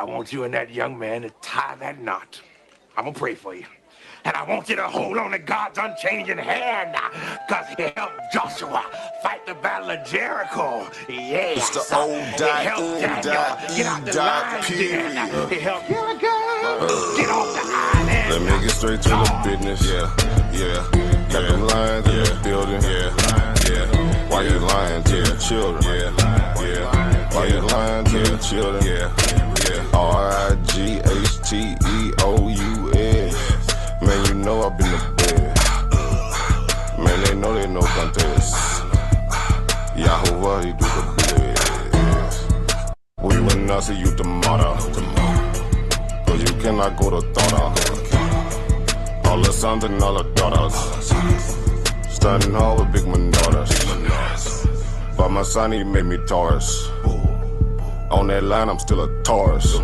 I want you and that young man to tie that knot. I'm gonna pray for you. And I want you to hold on to God's unchanging hand, because he helped Joshua fight the battle of Jericho. Yes. It's the old He helped Daniel get out the lion's den. He helped get off the island. Let me get straight to the business. Yeah. Got them lions in the building. Yeah. Why you lying to the children? Yeah. Why you lying to the children? RIGHTEOUS. Man, you know I've been to bed. Man, they know contest. Yahuwah, he do the best. We will not see you tomorrow. Cause you cannot go to Thought. All the sons and all the daughters. Standing hard with big daughters. But my son, he made me Taurus. On that line, I'm still a Taurus.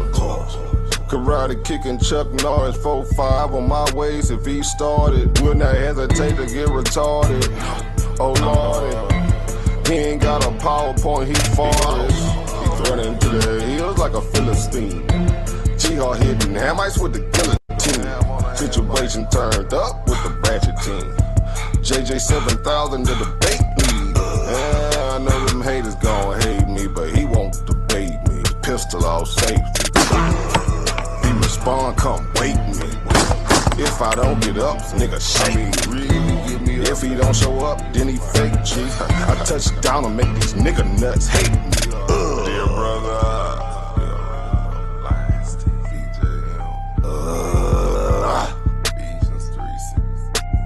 Karate kicking Chuck Norris, 4-5 on my waist. If he started, would not hesitate to get retarded. Oh Lord, he ain't got a PowerPoint, he farted. He thrown into the hills like a Philistine. G-Hard hitting Hamites with the guillotine. Situation turned up with the ratchet team. JJ 7000 to debate me. Yeah, I know them haters gon' hate me, but he won't debate me. Pistol off safety. Respond, come wake me. If I don't get up, nigga shake me. If he don't show up, then he fake G. I touch down and make these nigga nuts hate me. Dear brother,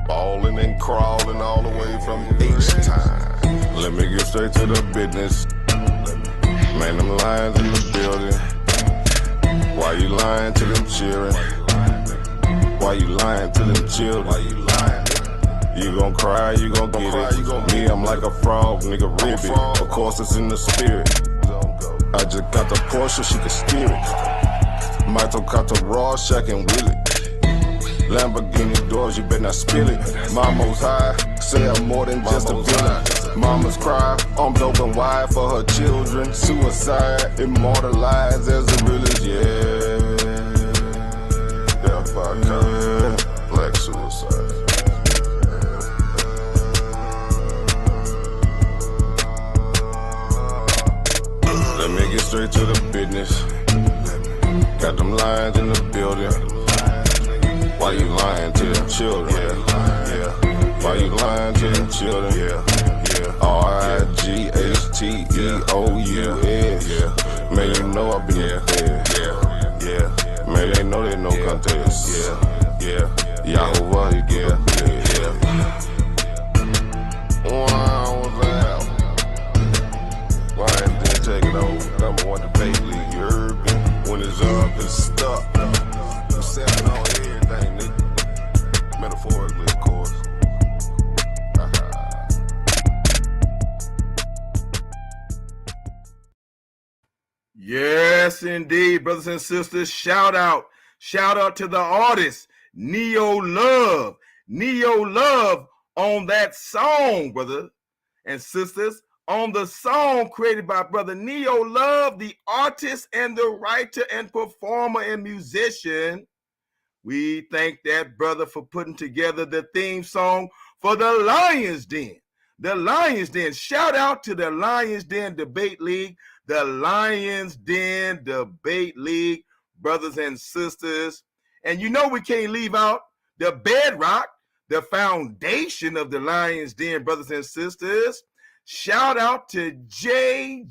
balling and crawling all the way from H-time. Let me get straight to the business. Man, them lions in the building. Why you lying to them children? Why you lying to them children? Why you lying? You gon' cry, you gon' get it. Me, I'm like a frog, nigga, ribbit. Of course, it's in the spirit. I just got the Porsche, she can steer it. Mito got the raw, Shaq and Willie. Lamborghini doors, you better not spill it. Mama's high, say I'm more than just a villain. Mama's cry, arms open wide for her children. Suicide, immortalized as a realist, yeah. Death by cop, black suicide. Let me get straight to the business. Got them lions in the building. Why you lying to them children? Yeah. Why you lying to them children? Yeah. RIGHTEOUS. Man, you know I be there. Man, they know contest. Yahuwah, he do the best. Wow, what's that? Lions didn't take it over. Number one debate league, you heard me? When it's up, it's stuck. I'm selling on everything, nigga. Metaphorically, of course. Yes, indeed, brothers and sisters. Shout out to the artist, Neo Love on that song, brother and sisters, on the song created by brother Neo Love, the artist and the writer and performer and musician. We thank that brother for putting together the theme song for the Lions Den. The Lions Den. Shout out to the Lions Den Debate League. The Lions Den Debate League, brothers and sisters. And you know we can't leave out the bedrock, the foundation of the Lions Den, brothers and sisters. Shout out to J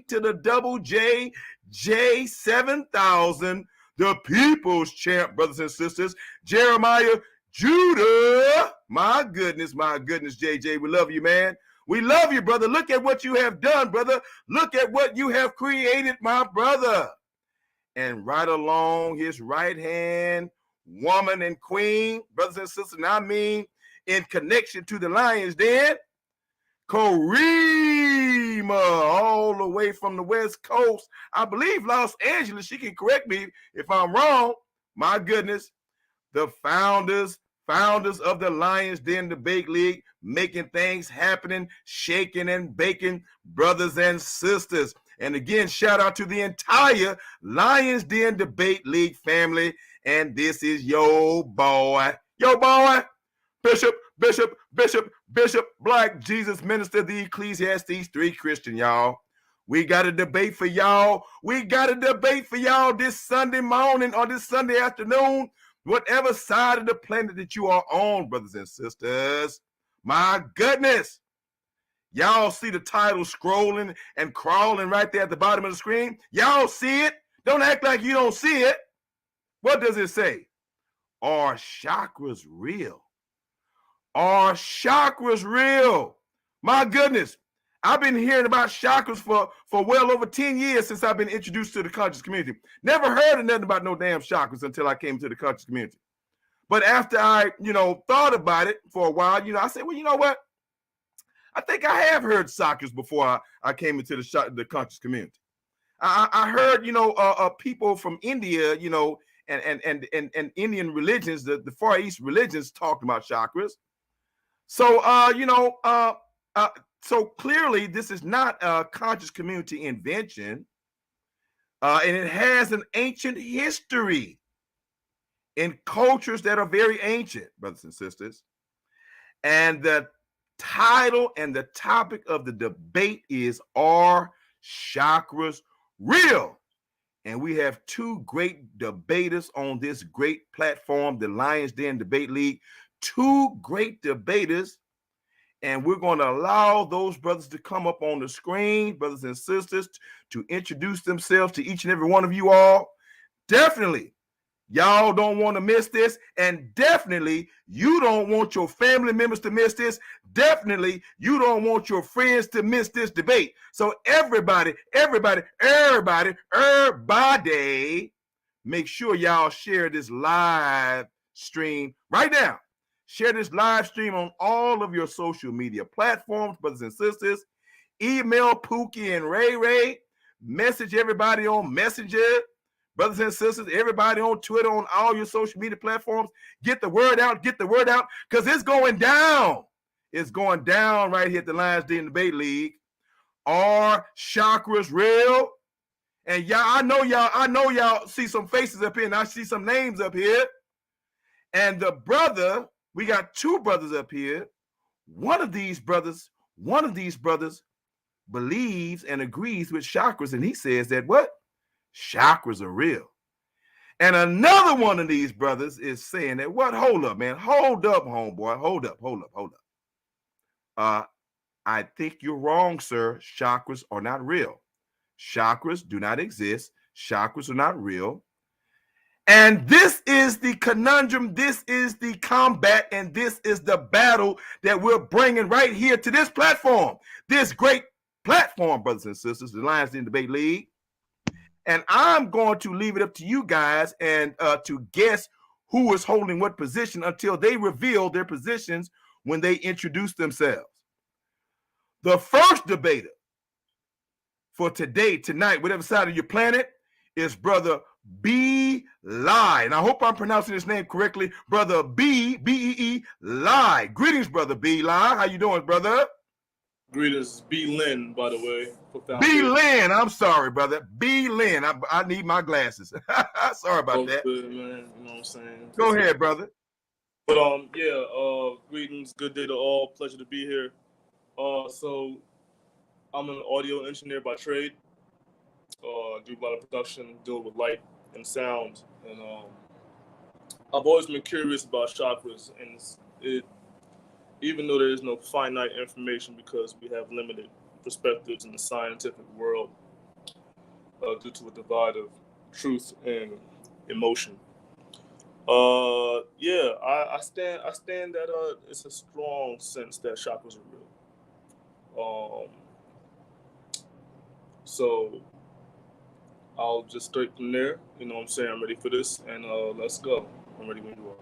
to the double J, J7000, the people's champ, brothers and sisters. Jeremiah Judah. My goodness, JJ, we love you, man. We love you, brother. Look at what you have done, brother. Look at what you have created, my brother. And right along his right hand, woman and queen, brothers and sisters, and I mean in connection to the Lions Den, Karima, all the way from the West Coast. I believe Los Angeles. She can correct me if I'm wrong. My goodness. The founders of the Lions Den Debate League, making things happening, shaking and baking, brothers and sisters. And again, shout out to the entire Lions Den Debate League family. And this is your boy, Bishop Black Jesus Minister, the Ecclesiastes 3 Christian, y'all. We got a debate for y'all. This Sunday morning or this Sunday afternoon, whatever side of the planet that you are on, brothers and sisters. My goodness. Y'all see the title scrolling and crawling right there at the bottom of the screen? Y'all see it? Don't act like you don't see it. What does it say? Are chakras real? Are chakras real? My goodness. I've been hearing about chakras for well over 10 years since I've been introduced to the conscious community. Never heard of nothing about no damn chakras until I came to the conscious community. But after I, thought about it for a while, I said, well, you know what? I think I have heard chakras before I came into the conscious community. I heard, people from India, and Indian religions, the Far East religions talked about chakras. So, so clearly this is not a conscious community invention, and it has an ancient history in cultures that are very ancient, brothers and sisters. And the title and the topic of the debate is, are chakras real? And we have two great debaters on this great platform, the Lions Den Debate League, two great debaters. And we're going to allow those brothers to come up on the screen, brothers and sisters, to introduce themselves to each and every one of you all. Definitely, y'all don't want to miss this. And definitely, you don't want your family members to miss this. Definitely, you don't want your friends to miss this debate. So everybody, make sure y'all share this live stream right now. Share this live stream on all of your social media platforms, brothers and sisters. Email Pookie and Ray Ray. Message everybody on Messenger. Brothers and sisters, everybody on Twitter, on all your social media platforms. Get the word out, because it's going down. It's going down right here at the Lions Den Debate League. Are chakras real? And I know y'all see some faces up here, and I see some names up here. And we got two brothers up here. One of these brothers believes and agrees with chakras, and he says that what? Chakras are real. And another one of these brothers is saying that what? Hold up, man. Hold up, homeboy. Hold up. I think you're wrong, sir. Chakras are not real. Chakras do not exist. Chakras are not real. And this is the conundrum, this is the combat, and this is the battle that we're bringing right here to this platform, this great platform, brothers and sisters, the Lions Den Debate League. And I'm going to leave it up to you guys and to guess who is holding what position until they reveal their positions when they introduce themselves. The first debater for tonight, whatever side of your planet, is Brother BLYN. And I hope I'm pronouncing his name correctly. Brother B-E-E Lie. Greetings, Brother BLYN. How you doing, brother? Greetings, BLYN, by the way. BLYN. I'm sorry, brother. BLYN. I need my glasses. Sorry about that. Good, man. You know what I'm saying? Go ahead, brother. But greetings, good day to all. Pleasure to be here. So I'm an audio engineer by trade. Do a lot of production, deal with light and sound, and I've always been curious about chakras, and even though there is no finite information because we have limited perspectives in the scientific world due to a divide of truth and emotion. I stand that it's a strong sense that chakras are real. So I'll just straight from there. You know what I'm saying? I'm ready for this, and let's go. I'm ready when you are.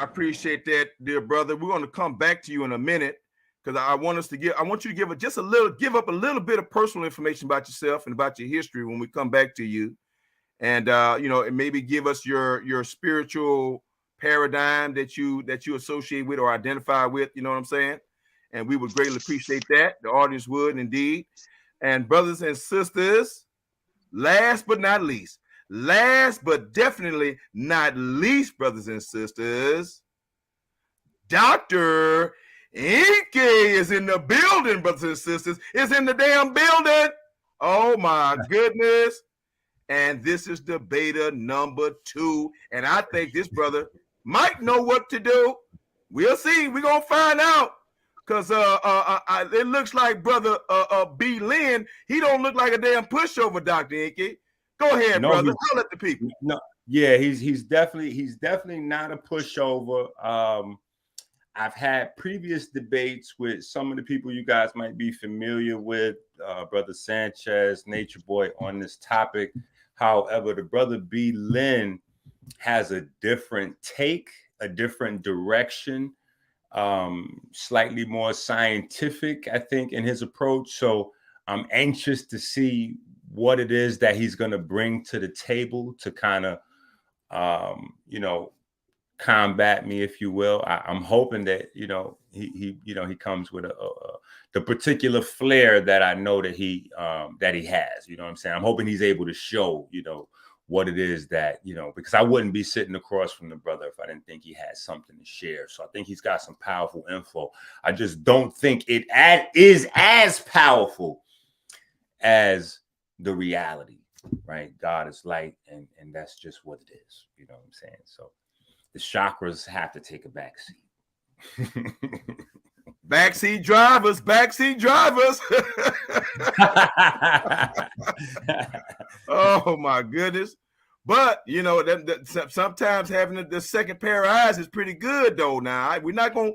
I appreciate that, dear brother. We're going to come back to you in a minute because I want you to give up a little bit of personal information about yourself and about your history when we come back to you, and and maybe give us your spiritual paradigm that you associate with or identify with. You know what I'm saying? And we would greatly appreciate that. The audience would indeed. And brothers and sisters, last but not least, last but definitely not least, brothers and sisters, Dr. Enqi is in the building, brothers and sisters. Is in the damn building. Oh my goodness. And this is debater number 2. And I think this brother might know what to do. We'll see. We're going to find out. Because it looks like brother BLYN, he don't look like a damn pushover, Dr. Enqi. Go ahead, brother. Holler at the people. No, yeah, he's definitely not a pushover. I've had previous debates with some of the people you guys might be familiar with, Brother Sanchez, Nature Boy, on this topic. However, the brother BLYN has a different take, a different direction, slightly more scientific, I think, in his approach. So I'm anxious to see what it is that he's going to bring to the table to kind of, combat me, if you will. I'm hoping that he comes with the particular flair that I know that he has. You know what I'm saying? I'm hoping he's able to show what it is that because I wouldn't be sitting across from the brother if I didn't think he had something to share. So I think he's got some powerful info. I just don't think it is as powerful as the reality, right? God is light, and that's just what it is. You know what I'm saying? So the chakras have to take a backseat. Backseat drivers. Oh my goodness. But sometimes having the second pair of eyes is pretty good though. Now we're not gonna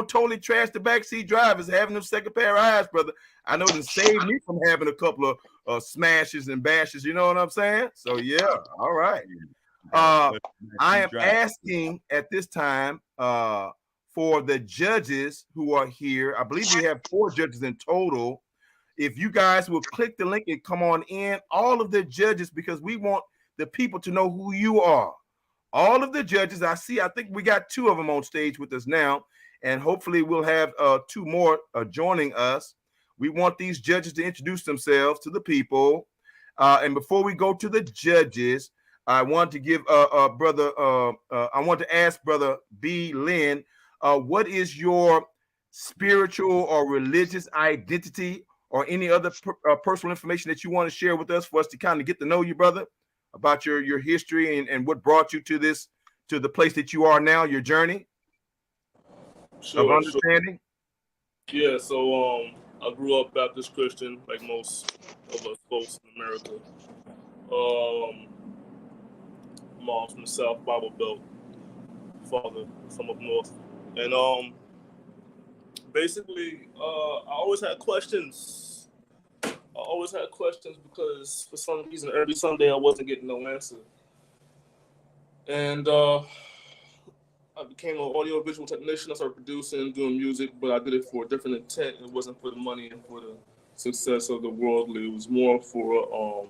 totally trash the backseat drivers having them second pair of eyes, brother. I know it saved me from having a couple of smashes and bashes. You know what I'm saying? So yeah, all right. I am asking at this time for the judges who are here. I believe we have 4 judges in total. If you guys will click the link and come on in, all of the judges, because we want the people to know who you are. All of the judges, I think we got 2 of them on stage with us now, and hopefully we'll have 2 more joining us. We want these judges to introduce themselves to the people. And before we go to the judges, I want to give I want to ask Brother BLYN, what is your spiritual or religious identity or any other personal information that you want to share with us for us to kind of get to know you, brother, about your history and what brought you to the place that you are now, your journey of understanding? Sure. Yeah, so I grew up Baptist Christian, like most of us folks in America. Mom from the South Bible Belt, father from up north, and basically I always had questions. Because for some reason every Sunday I wasn't getting no answer, and I became an audio visual technician. I started producing, doing music, but I did it for a different intent. It wasn't for the money and for the success of the worldly. It was more for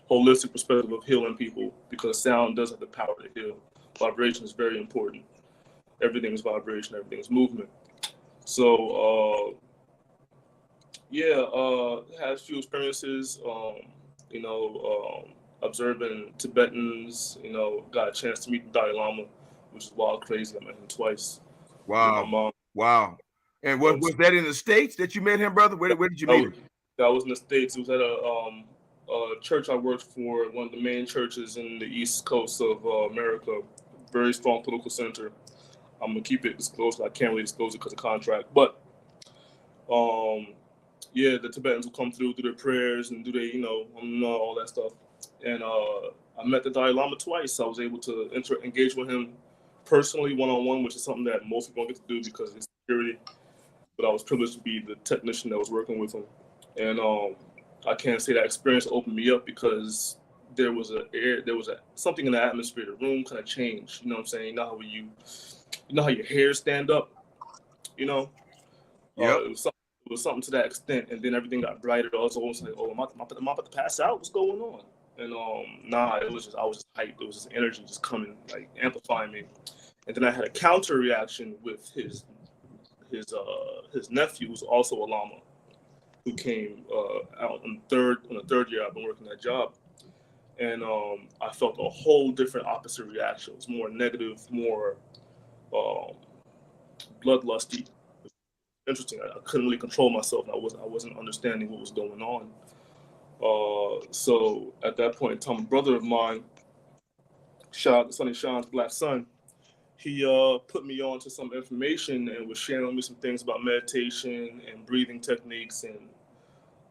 holistic perspective of healing people, because sound does have the power to heal. Vibration is very important. Everything is vibration, everything is movement. So had a few experiences, observing Tibetans, got a chance to meet the Dalai Lama, which is wild crazy. I met him twice. Wow. Wow. And was that in the States that you met him, brother? Where did you meet him? That was in the States. It was at a church I worked for, one of the main churches in the East Coast of America, very strong political center. I'm gonna keep it disclosed. I can't really disclose it because of contract. But the Tibetans will come through, do their prayers, and do all that stuff. And I met the Dalai Lama twice. I was able to engage with him personally, one-on-one, which is something that most people don't get to do because of security. But I was privileged to be the technician that was working with him. And I can't say that experience opened me up, because there was something in the atmosphere. The room kind of changed. You know what I'm saying? You know how your hairs stand up. Yep. It was something to that extent, and then everything got brighter. I was almost like, "Oh, am I about to pass out? What's going on?" And it was just, I was just hyped. It was just energy just coming, like amplifying me. And then I had a counter reaction with his nephew, who's also a Lama. who came out on the third year I've been working that job. And I felt a whole different opposite reaction. It was more negative, more bloodlusty. Interesting. I couldn't really control myself. I wasn't understanding what was going on. So at that point in time, a brother of mine, shout out to Sonny Sean's Black Son, he put me on to some information and was sharing with me some things about meditation and breathing techniques and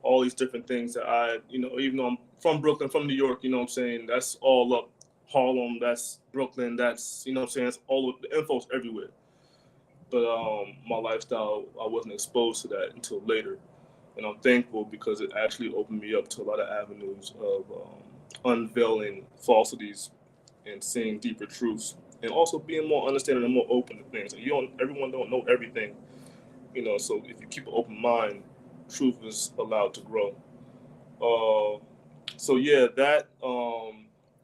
all these different things that I, even though I'm from Brooklyn, from New York, what I'm saying, that's all up Harlem, that's Brooklyn, that's, what I'm saying, it's all of the info's everywhere. But my lifestyle, I wasn't exposed to that until later. And I'm thankful because it actually opened me up to a lot of avenues of unveiling falsities and seeing deeper truths, and also being more understanding and more open to things. And everyone don't know everything, so if you keep an open mind, truth is allowed to grow. So yeah, that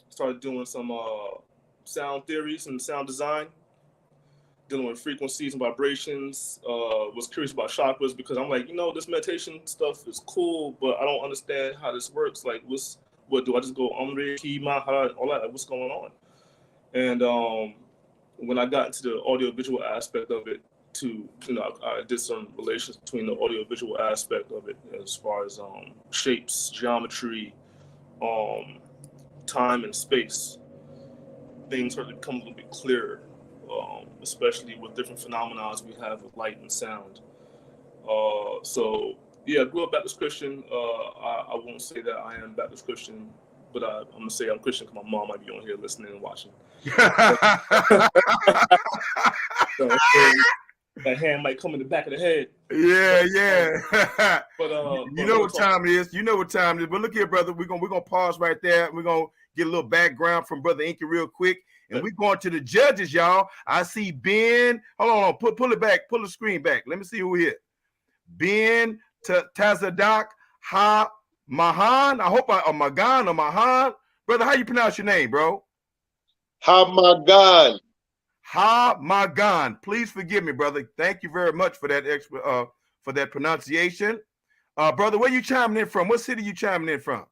started doing some sound theories and sound design, dealing with frequencies and vibrations. Was curious about chakras because I'm like, this meditation stuff is cool, but I don't understand how this works. Like, what do I just go Omri, Ki, Maha, all that? Like, what's going on? And when I got into the audio visual aspect of it, I did some relations between the audio visual aspect of it as far as shapes, geometry, time and space. Things started to become a little bit clearer, especially with different phenomena we have with light and sound. So yeah, I grew up Baptist Christian. I won't say that I am Baptist Christian, but I'm gonna say I'm Christian because my mom might be on here listening and watching. So, that hand might come in the back of the head. Yeah. But you know what time it is. But look here, brother. We're gonna pause right there. We're gonna get a little background from Brother Enqi real quick. And we're going to the judges, y'all. I see Ben. Hold on. Pull it back. Pull the screen back. Let me see who here. Ben Tazadak Ha Mahan. I hope Magan or Mahan. Brother, how you pronounce your name, bro? Ha Magan. Please forgive me, brother. Thank you very much for that for that pronunciation. Brother, where you chiming in from? What city you chiming in from?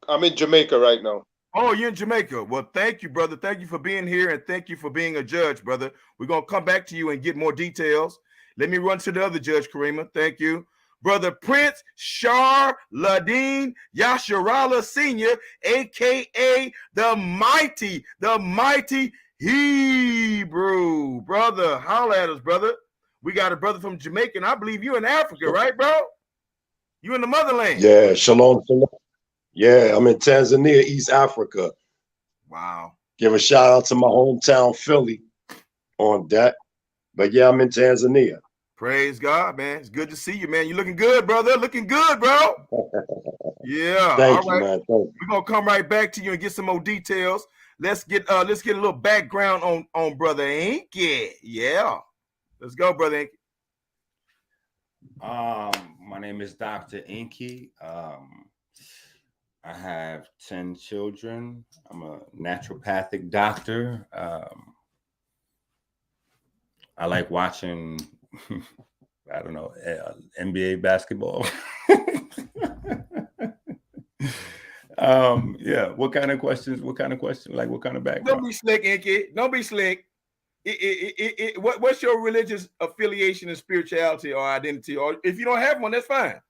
I'm in Jamaica right now. Oh, you're in Jamaica. Well, thank you, brother. Thank you for being here, and thank you for being a judge, brother. We're going to come back to you and get more details. Let me run to the other judge, Karima. Thank you. Brother Prince Shar Ladin Yasharala Sr., a.k.a. the mighty Hebrew. Brother, holla at us, brother. We got a brother from Jamaica, and I believe you in Africa, right, bro? You in the motherland. Yeah, shalom. Yeah, I'm in Tanzania, East Africa. Wow. Give a shout out to my hometown, Philly, on that. But yeah, I'm in Tanzania. Praise God, man. It's good to see you, man. You're looking good, brother. Looking good, bro. Yeah. Thank you, man. Thank you. We're gonna come right back to you and get some more details. Let's get a little background on Brother Enqi. Yeah. Let's go, Brother Enqi. My name is Dr. Enqi. I have 10 children. I'm a naturopathic doctor. I like watching, I don't know, NBA basketball. Yeah. What kind of questions? Like what kind of background? Don't be slick, Enqi. Don't be slick. What's your religious affiliation and spirituality or identity? Or if you don't have one, that's fine.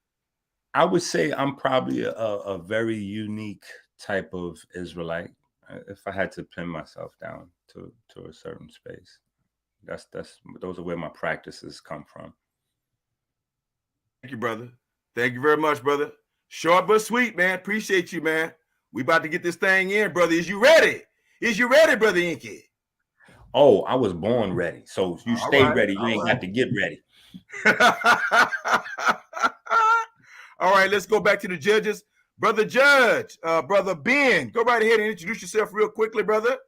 I would say I'm probably a very unique type of Israelite. If I had to pin myself down to a certain space, those are where my practices come from. Thank you, brother. Thank you very much, brother. Short but sweet, man. Appreciate you, man. We about to get this thing in, brother. Is you ready? Is you ready, Brother Enqi? Oh, I was born ready. So you stay ready. You ain't got to get ready. All right, let's go back to the judges. Brother Judge, Brother Ben, go right ahead and introduce yourself real quickly, brother.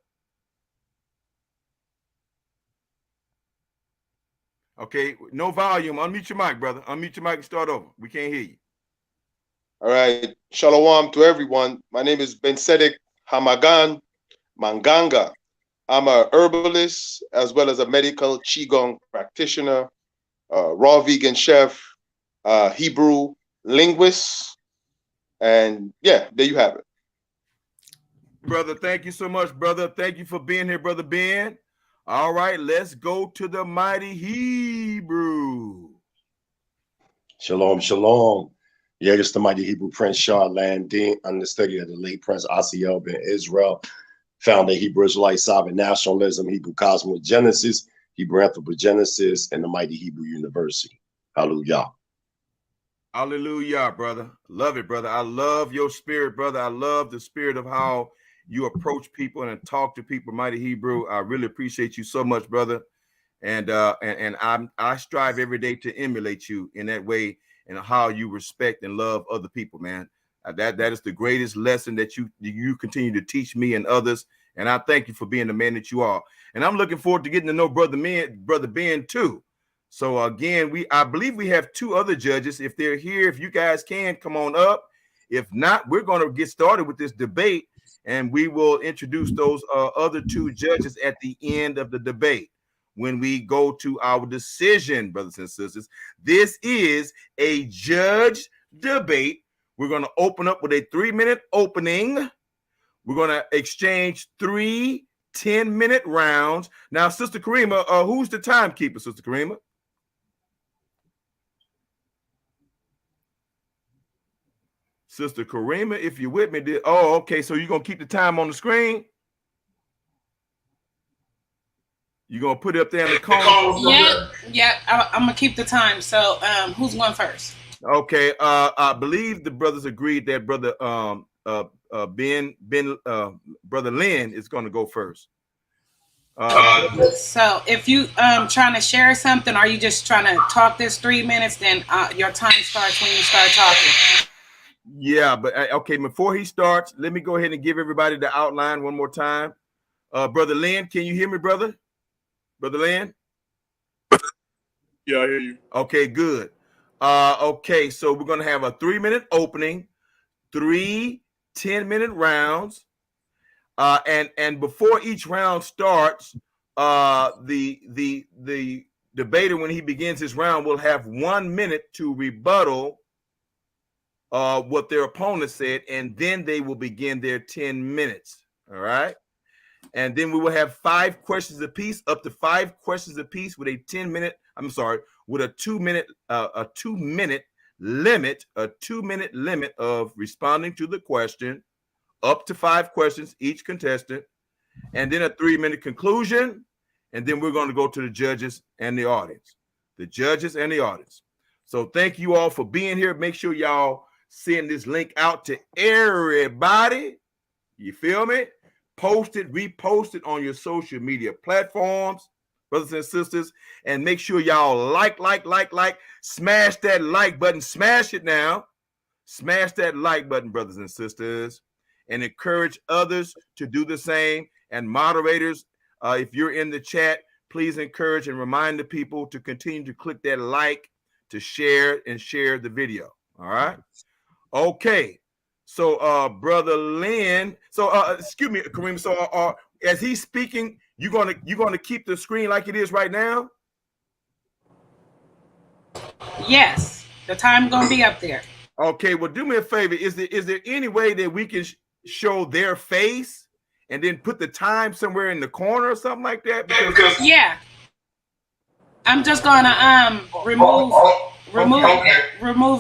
Okay, no volume. Unmute your mic, brother. Unmute your mic and start over. We can't hear you. All right. Shalom to everyone. My name is Ben Sedek Hamagan Manganga. I'm a herbalist as well as a medical Qigong practitioner. raw vegan chef, Hebrew linguist, and yeah, there you have it. Brother, thank you so much, brother. Thank you for being here, Brother Ben. All right, let's go to the mighty Hebrew. Shalom, shalom. Yeah, it's the mighty Hebrew Prince Shah Landin, understudy of the late Prince Asiel ben Israel, founder of Hebrew Israelite Sovereign Nationalism, Hebrew Cosmogenesis, Hebrew Anthropogenesis, and the mighty Hebrew University. Hallelujah. Hallelujah, brother. Love it, brother. I love your spirit, brother. I love the spirit of how you approach people and talk to people, mighty Hebrew. I really appreciate you so much, brother. And I strive every day to emulate you in that way and how you respect and love other people, man. That is the greatest lesson that you continue to teach me and others. And I thank you for being the man that you are. And I'm looking forward to getting to know Brother Ben too. So again, I believe we have two other judges. If they're here, if you guys can come on up. If not, we're going to get started with this debate, and we will introduce those other two judges at the end of the debate when we go to our decision, brothers and sisters. This is a judge debate. We're going to open up with a 3-minute opening. We're going to exchange 3 10-minute rounds. Now, Sister Karima, who's the timekeeper, Sister Karima? Sister Karima, if you're with me, okay, so you're going to keep the time on the screen? You're going to put it up there in the corner? Yeah, I'm going to keep the time. So who's going first? Okay, I believe the brothers agreed that Brother Brother Lynn is going to go first. So if you trying to share something, or are you just trying to talk this 3 minutes, then your time starts when you start talking. Yeah, but okay, before he starts, let me go ahead and give everybody the outline one more time. Brother Lynn, can you hear me, brother? Brother Lynn? Yeah, I hear you. Okay, good. Okay, so we're going to have a 3-minute opening, 3 10-minute rounds. And before each round starts, the debater, when he begins his round, will have 1 minute to rebuttal what their opponent said, and then they will begin their 10 minutes. All right. And then we will have 5 questions apiece, up to 5 questions apiece with a 10-minute, with a 2-minute, a 2-minute limit of responding to the question, up to 5 questions, each contestant, and then a 3-minute conclusion. And then we're going to go to the judges and the audience. The judges and the audience. So thank you all for being here. Make sure y'all send this link out to everybody. You feel me? Post it, repost it on your social media platforms, brothers and sisters. And make sure y'all like, smash that like button. Smash it now. Smash that like button, brothers and sisters. And encourage others to do the same. And moderators, if you're in the chat, please encourage and remind the people to continue to click that like, to share the video. All right. Okay. So, Brother Lynn. So, excuse me, Kareem. So, as he's speaking, you're gonna keep the screen like it is right now? Yes, the time gonna be up there. Okay. Well, do me a favor. Is there any way that we can show their face and then put the time somewhere in the corner or something like that? Because yeah, I'm just gonna remove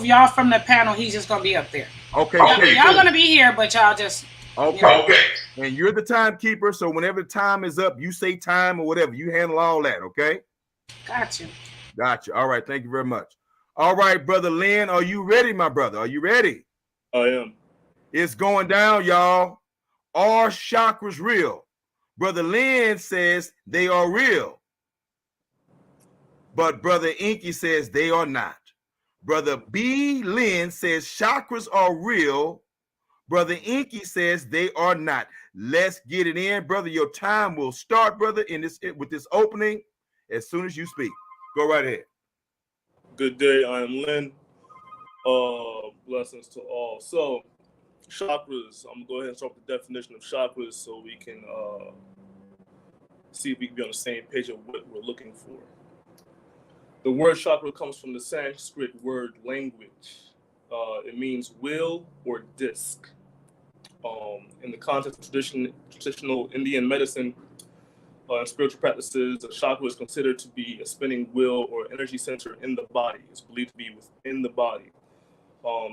y'all from the panel. He's just gonna be up there. Okay. Y'all gonna be here, but y'all just okay. And you're the timekeeper, so whenever the time is up, you say time or whatever. You handle all that, okay? Got you. All right. Thank you very much. All right, Brother Lynn, are you ready, my brother? Are you ready? I am. It's going down, y'all. Are chakras real? Brother Lynn says they are real, but Brother Enqi says they are not. Brother BLYN says chakras are real. Brother Enqi says they are not. Let's get it in, brother. Your time will start, brother, with this opening as soon as you speak. Go right ahead. Good day. I am Lynn. Blessings to all. So, chakras. I'm gonna go ahead and start with the definition of chakras so we can see if we can be on the same page of what we're looking for. The word chakra comes from the Sanskrit word language. It means wheel or disc. In the context of traditional Indian medicine and spiritual practices, a chakra is considered to be a spinning wheel or energy center in the body. It's believed to be within the body.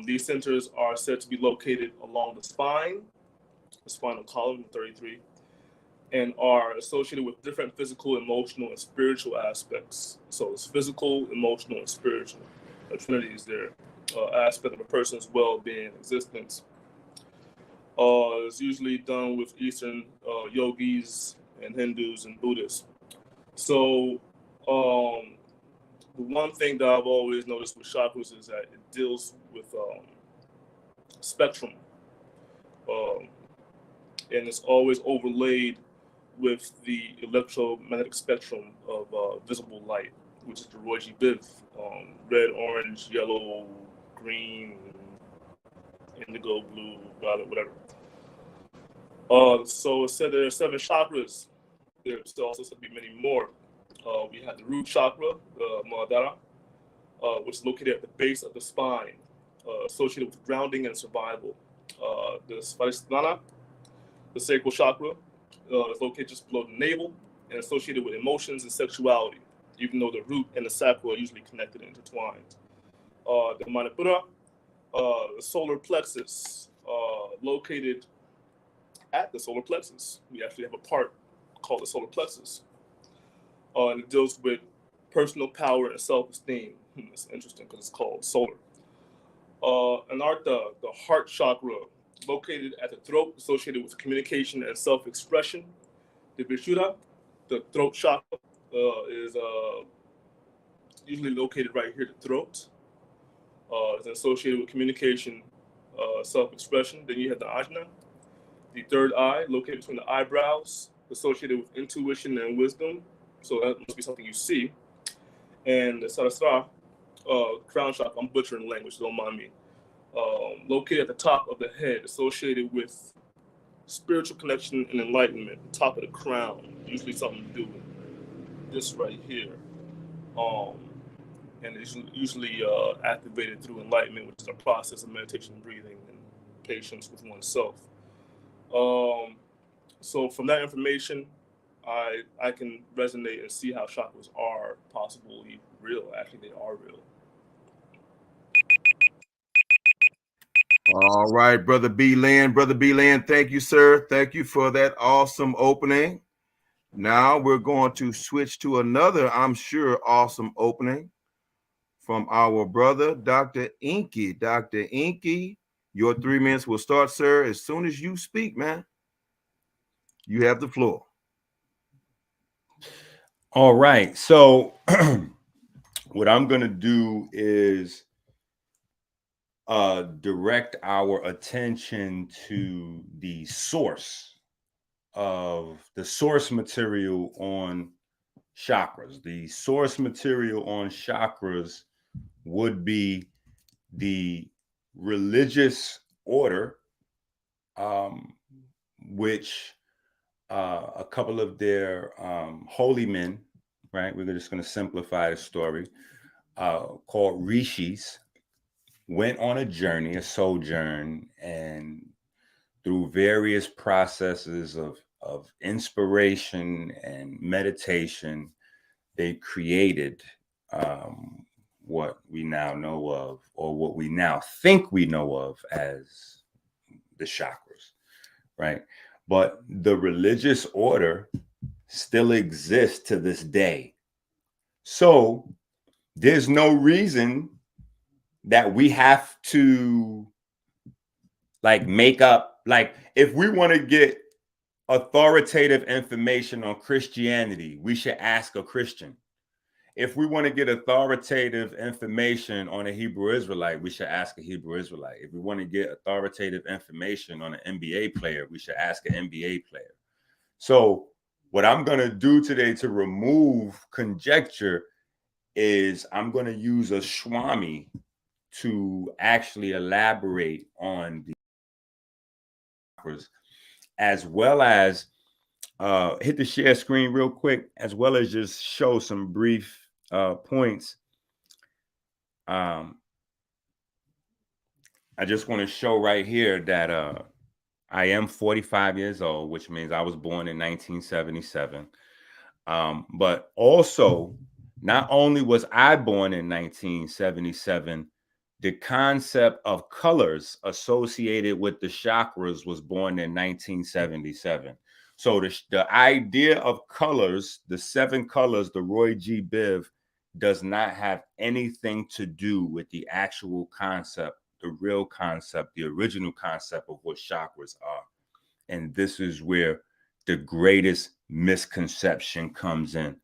These centers are said to be located along the spine, the spinal column, 33, and are associated with different physical, emotional, and spiritual aspects. So it's physical, emotional, and spiritual. The trinity is there. Aspect of a person's well-being, existence. It's usually done with Eastern yogis and Hindus and Buddhists. So the one thing that I've always noticed with chakras is that it deals with spectrum. And it's always overlaid with the electromagnetic spectrum of visible light, which is the Roy Biv, red, orange, yellow, green, indigo, blue, violet, whatever. So it said there are 7 chakras. There's also said to be many more. We have the root chakra, the Muladhara, which is located at the base of the spine, associated with grounding and survival. The Svadhisthana, the sacral chakra, is located just below the navel and associated with emotions and sexuality, even though the root and the sacral are usually connected and intertwined. The Manipura, the solar plexus, located at the solar plexus. We actually have a part called the solar plexus. And it deals with personal power and self-esteem. It's interesting because it's called solar. Anartha, the heart chakra, located at the throat, associated with communication and self-expression. The Vishuddha, the throat chakra, is usually located right here at the throat. It's associated with communication, self-expression. Then you have the Ajna, the third eye, located between the eyebrows, associated with intuition and wisdom. So that must be something you see. And the Sarasra, crown chakra, I'm butchering the language, don't mind me. Located at the top of the head, associated with spiritual connection and enlightenment, top of the crown, usually something to do with this right here. And it's usually activated through enlightenment, which is a process of meditation, breathing, and patience with oneself. So from that information, I can resonate and see how chakras are possibly real. Actually, they are real. All right, Brother BLYN. Brother BLYN, thank you, sir. Thank you for that awesome opening. Now we're going to switch to another, I'm sure, awesome opening from our brother, Dr. Enqi. Dr. Enqi, your 3 minutes will start, sir, as soon as you speak, man. You have the floor. All right. So what I'm going to do is direct our attention to the source material on chakras. The source material on chakras would be the religious order, which a couple of their holy men, right? We're just going to simplify the story, called rishis, went on a journey, a sojourn, and through various processes of inspiration and meditation, they created what we now know of, or what we now think we know of as the chakras, right? But the religious order still exists to this day. So there's no reason that we have to make up, if we want to get authoritative information on Christianity, we should ask a Christian. If we want to get authoritative information on a Hebrew Israelite, we should ask a Hebrew Israelite. If we want to get authoritative information on an NBA player, we should ask an NBA player. So what I'm going to do today to remove conjecture is I'm going to use a Swami to actually elaborate on the chakras, as well as hit the share screen real quick, as well as just show some brief points, I just want to show right here that I am 45 years old, which means I was born in 1977. But also, not only was I born in 1977, the concept of colors associated with the chakras was born in 1977. So the idea of colors, the 7 colors, the Roy G. Biv, does not have anything to do with the actual concept, the real concept, the original concept of what chakras are. And this is where the greatest misconception comes in.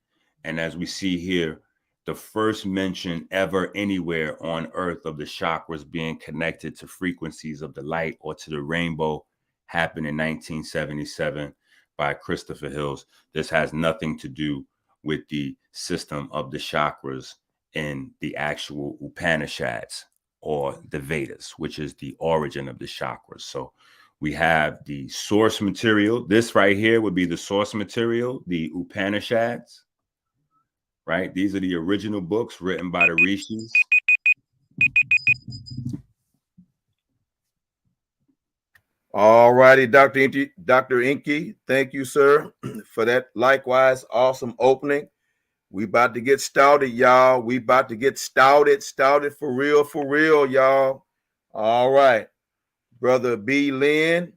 And as we see here, the first mention ever anywhere on earth of the chakras being connected to frequencies of the light or to the rainbow happened in 1977 by Christopher Hills. This has nothing to do with the system of the chakras in the actual Upanishads or the Vedas, which is the origin of the chakras. So we have the source material. This right here would be the source material, the Upanishads, right? These are the original books written by the rishis. All righty, Dr. Enqi, thank you, sir, for that likewise awesome opening. We about to get started, y'all. We about to get started for real, y'all. All right. Brother BLYN,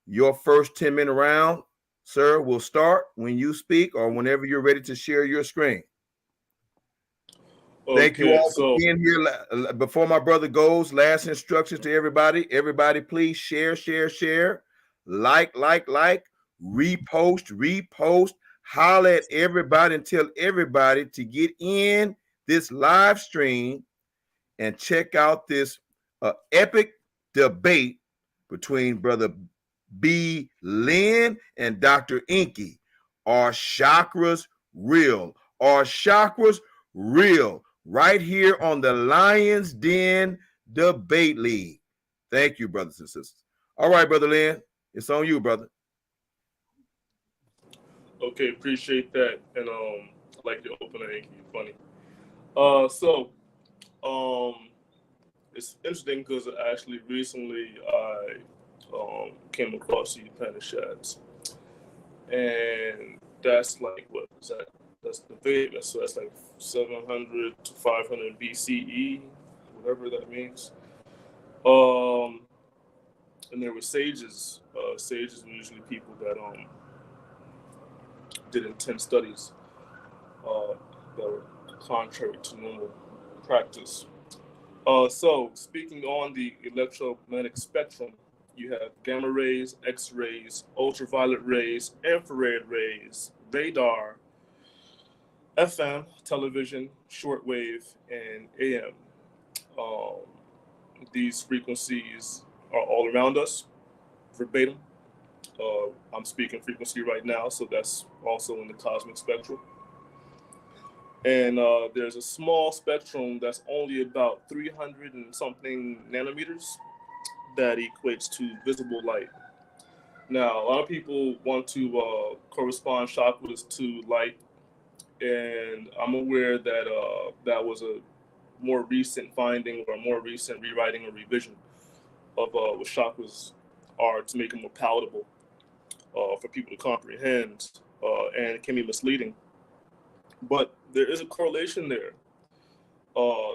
your first 10-minute round, sir, will start when you speak or whenever you're ready to share your screen. Okay, thank you all for being here. Before my brother goes, last instructions to everybody. Everybody, please share, like, repost, holler at everybody and tell everybody to get in this live stream and check out this epic debate between Brother BLYN and Dr. Enqi. Are chakras real? Are chakras real? Right here on the Lion's Den Debate League. Thank you, brothers and sisters. All right, Brother Lynn, it's on you, brother. Okay, appreciate that. And I like your opening, Enqi. Funny. It's interesting because actually recently I came across the Upanishads, and that's like, what is that? That's the Veda, so that's like 700 to 500 BCE, whatever that means. And there were sages. Sages were usually people that did intense studies that were contrary to normal practice. So, speaking on the electromagnetic spectrum, you have gamma rays, X-rays, ultraviolet rays, infrared rays, radar, FM, television, shortwave, and AM. These frequencies are all around us, verbatim. I'm speaking frequency right now, so that's also in the cosmic spectrum. And there's a small spectrum that's only about 300 and something nanometers that equates to visible light. Now, a lot of people want to correspond chakras to light, and I'm aware that that was a more recent finding or a more recent rewriting or revision of what chakras are to make them more palatable for people to comprehend, and it can be misleading. But there is a correlation there.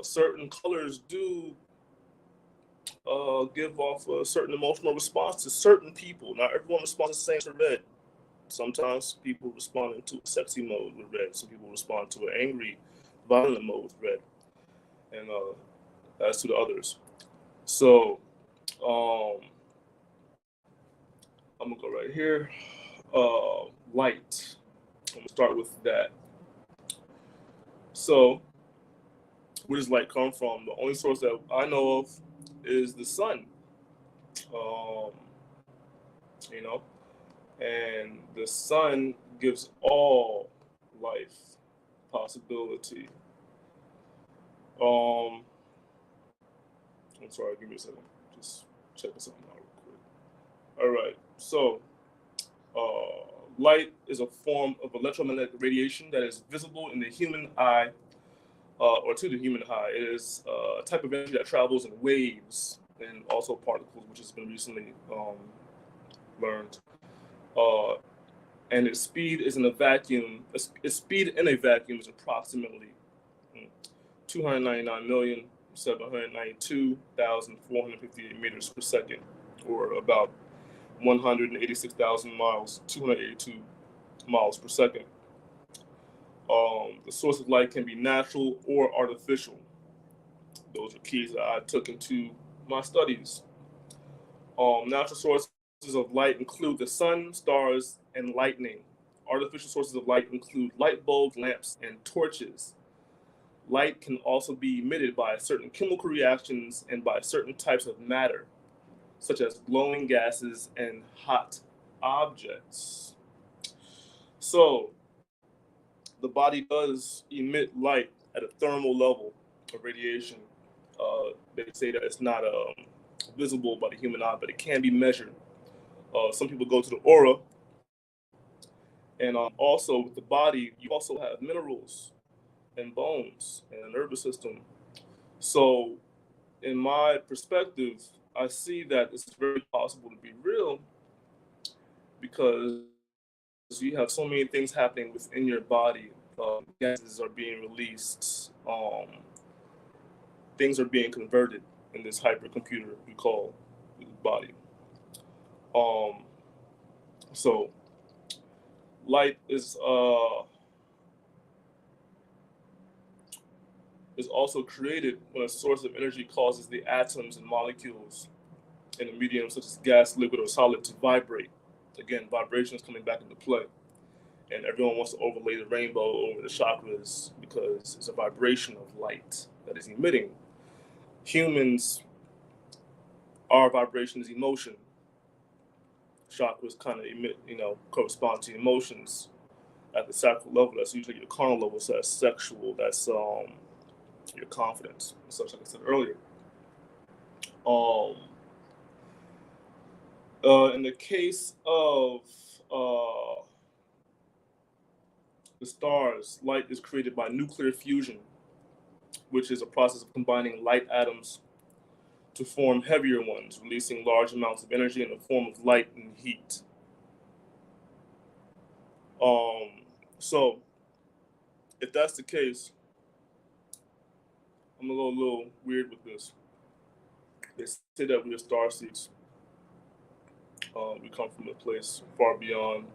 Certain colors do give off a certain emotional response to certain people. Not everyone responds the same to red. Sometimes people respond into a sexy mode with red. Some people respond to an angry, violent mode with red. And as to the others. So I'm gonna go right here. Light. I'm gonna start with that. So, where does light come from? The only source that I know of is the sun. You know, and the sun gives all life possibility. I'm sorry, give me a second. Just checking something out real quick. All right, so light is a form of electromagnetic radiation that is visible in the human eye or to the human eye. It is a type of energy that travels in waves and also particles, which has been recently learned. And its speed is in a vacuum. Its speed in a vacuum is approximately 299,792,458 meters per second, or about 282 miles per second. The source of light can be natural or artificial. Those are keys that I took into my studies. Natural sources of light include the sun, stars, and lightning. Artificial sources of light include light bulbs, lamps, and torches. Light can also be emitted by certain chemical reactions and by certain types of matter, such as glowing gases and hot objects. So, the body does emit light at a thermal level of radiation. They say that it's not visible by the human eye, but it can be measured. Some people go to the aura. And also with the body, you also have minerals and bones and a nervous system. So in my perspective, I see that it's very possible to be real because you have so many things happening within your body. Gases are being released. Things are being converted in this hypercomputer we call the body. So light is also created when a source of energy causes the atoms and molecules in a medium such as gas, liquid, or solid to vibrate. Again, vibration is coming back into play. And everyone wants to overlay the rainbow over the chakras because it's a vibration of light that is emitting. Humans, our vibration is emotion. Chakras kind of emit, correspond to emotions at the sacral level. That's usually your carnal level, so that's sexual, that's your confidence, such like I said earlier. In the case of the stars, light is created by nuclear fusion, which is a process of combining light atoms to form heavier ones, releasing large amounts of energy in the form of light and heat. So, if that's the case, I'm gonna go a little weird with this. They say that we are star seeds. We come from a place far beyond.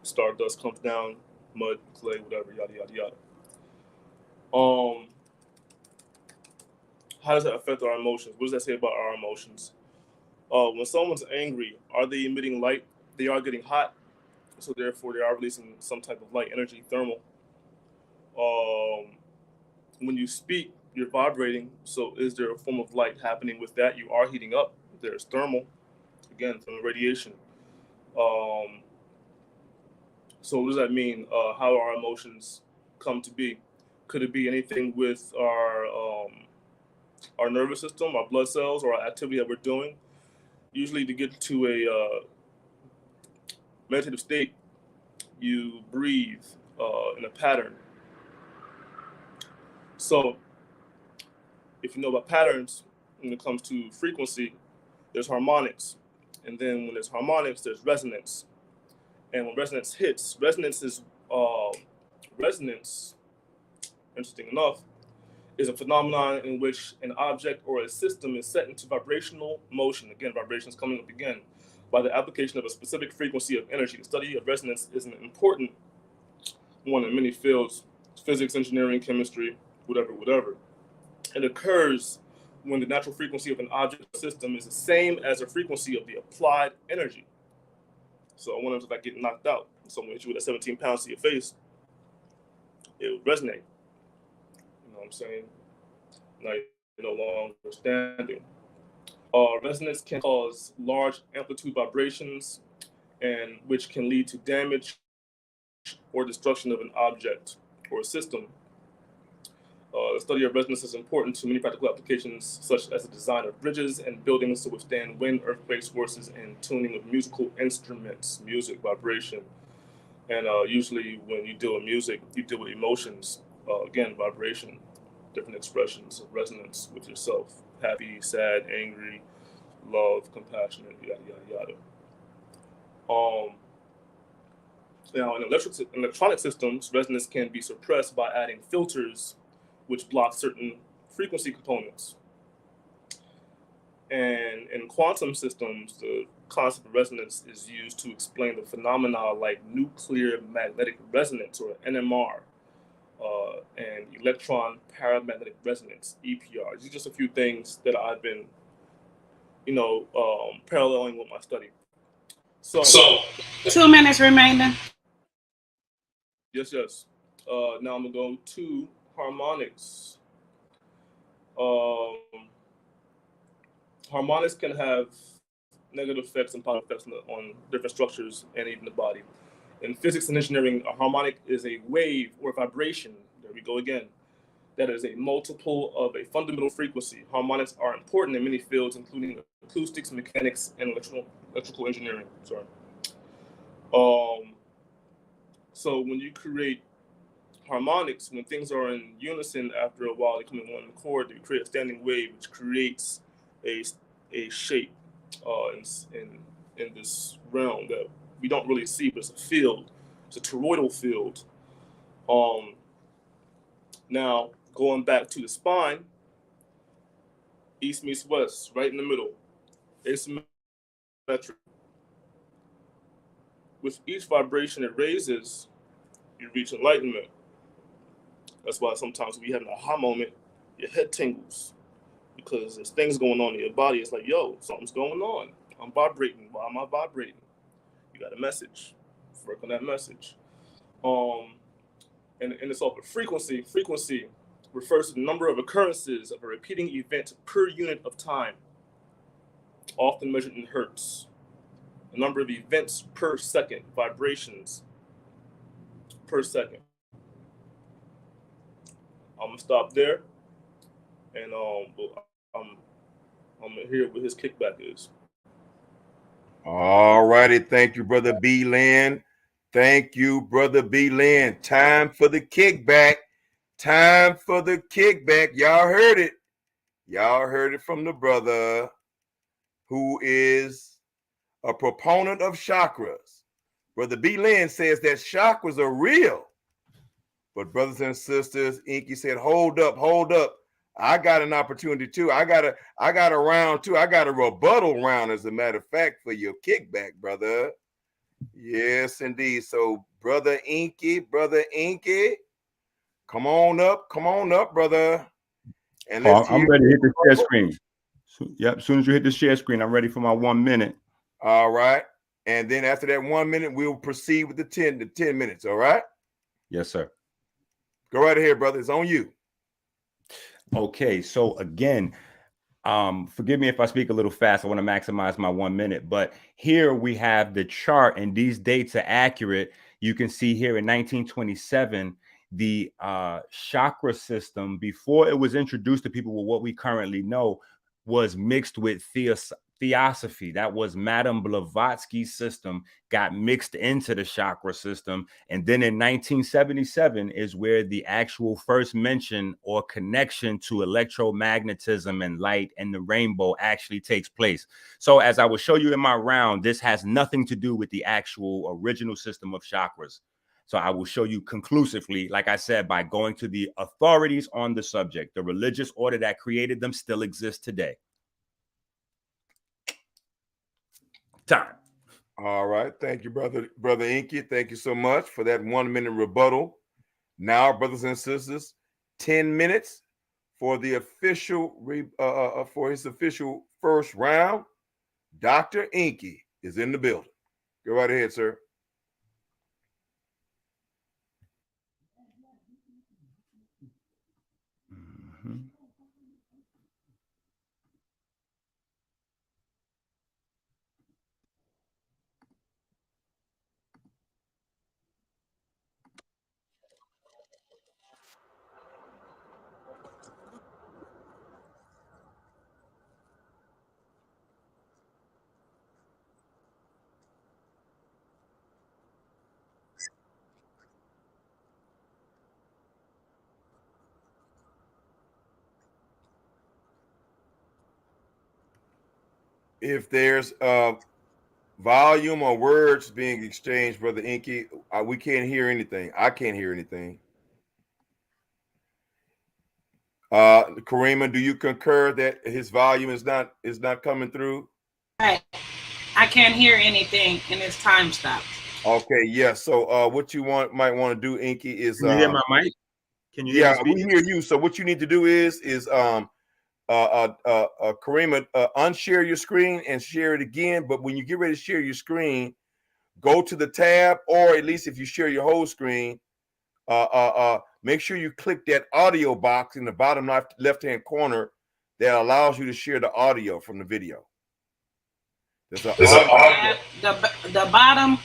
Stardust comes down, mud, clay, whatever, yada yada yada. How does that affect our emotions? What does that say about our emotions? When someone's angry, are they emitting light? They are getting hot, so therefore they are releasing some type of light energy, thermal. When you speak, you're vibrating, so is there a form of light happening with that? You are heating up. There's thermal, again, thermal radiation. So what does that mean? How our emotions come to be? Could it be anything with our nervous system, our blood cells, or our activity that we're doing? Usually to get to a meditative state, you breathe in a pattern. So if you know about patterns, when it comes to frequency, there's harmonics. And then when there's harmonics, there's resonance. And when resonance hits, resonance, interesting enough, is a phenomenon in which an object or a system is set into vibrational motion. Again, vibrations coming up again by the application of a specific frequency of energy. The study of resonance is an important one in many fields: physics, engineering, chemistry, whatever. It occurs when the natural frequency of an object or system is the same as the frequency of the applied energy. So I wonder if I get knocked out, someone hit you with a 17 pounds to your face, it would resonate. You know what I'm saying? Now you're no longer standing. Resonance can cause large amplitude vibrations, and which can lead to damage or destruction of an object or a system. The study of resonance is important to many practical applications, such as the design of bridges and buildings to withstand wind, earthquakes, forces, and tuning of musical instruments, music, vibration. And usually when you deal with music, you deal with emotions. Again, vibration, different expressions of resonance with yourself: happy, sad, angry, love, compassionate, yada yada yada. Now, in electronic systems, resonance can be suppressed by adding filters, which block certain frequency components. And in quantum systems, the concept of resonance is used to explain the phenomena like nuclear magnetic resonance, or NMR, and electron paramagnetic resonance, EPR. These are just a few things that I've been, paralleling with my study. So 2 minutes remaining. Yes. Now I'm gonna go to harmonics. Harmonics can have negative effects and positive effects on different structures and even the body. In physics and engineering, a harmonic is a wave or vibration. There we go again. That is a multiple of a fundamental frequency. Harmonics are important in many fields, including acoustics, mechanics, and electrical engineering. Sorry. So when you create harmonics, when things are in unison, after a while they come in one accord, they create a standing wave, which creates a shape in this realm that we don't really see, but it's a field. It's a toroidal field. Now, going back to the spine, east meets west, right in the middle, asymmetric. With each vibration it raises, you reach enlightenment. That's why sometimes when you have an aha moment, your head tingles, because there's things going on in your body. It's like, yo, something's going on. I'm vibrating. Why am I vibrating? You got a message. Work on that message. And it's all about frequency. Frequency refers to the number of occurrences of a repeating event per unit of time, often measured in hertz. The number of events per second, vibrations per second. I'm gonna stop there, and I'm gonna hear what his kickback is. All righty, thank you, brother BLYN. Thank you, brother BLYN. Time for the kickback. Time for the kickback. Y'all heard it. Y'all heard it from the brother who is a proponent of chakras. Brother BLYN says that chakras are real. But brothers and sisters, Enqi said, hold up. I got an opportunity too. I got a round too. I got a rebuttal round, as a matter of fact, for your kickback, brother. Yes, indeed. So, brother Enqi, come on up, brother. And let's I'm ready to hit the share screen. Yep, as soon as you hit the share screen, I'm ready for my 1 minute. All right. And then after that 1 minute, we'll proceed with the 10 minutes. All right. Yes, sir. Go right ahead, brother. It's on you. Okay, so again, forgive me if I speak a little fast. I want to maximize my 1 minute, but here we have the chart, and these dates are accurate. You can see here in 1927, the chakra system, before it was introduced to people with what we currently know, was mixed with theosophy. That was Madame Blavatsky's system, got mixed into the chakra system. And then in 1977 is where the actual first mention or connection to electromagnetism and light and the rainbow actually takes place. So as I will show you in my round, this has nothing to do with the actual original system of chakras. So I will show you conclusively, like I said, by going to the authorities on the subject. The religious order that created them still exists today. Time. All right. Thank you, brother Enqi. Thank you so much for that 1 minute rebuttal. Now, brothers and sisters, 10 minutes for the official for his official first round. Dr. Enqi is in the building. Go right ahead, sir. Mm-hmm. If there's volume or words being exchanged, Brother Enqi, we can't hear anything. I can't hear anything. Karima, do you concur that his volume is not coming through? Right. I can't hear anything, and it's time stopped. Okay, yeah. So what you might want to do, Enqi, is Can you hear my mic? Can you hear me speaking? we hear you. So what you need to do is Karima, unshare your screen and share it again. But when you get ready to share your screen, go to the tab, or at least if you share your whole screen, make sure you click that audio box in the bottom left-hand corner that allows you to share the audio from the video. The bottom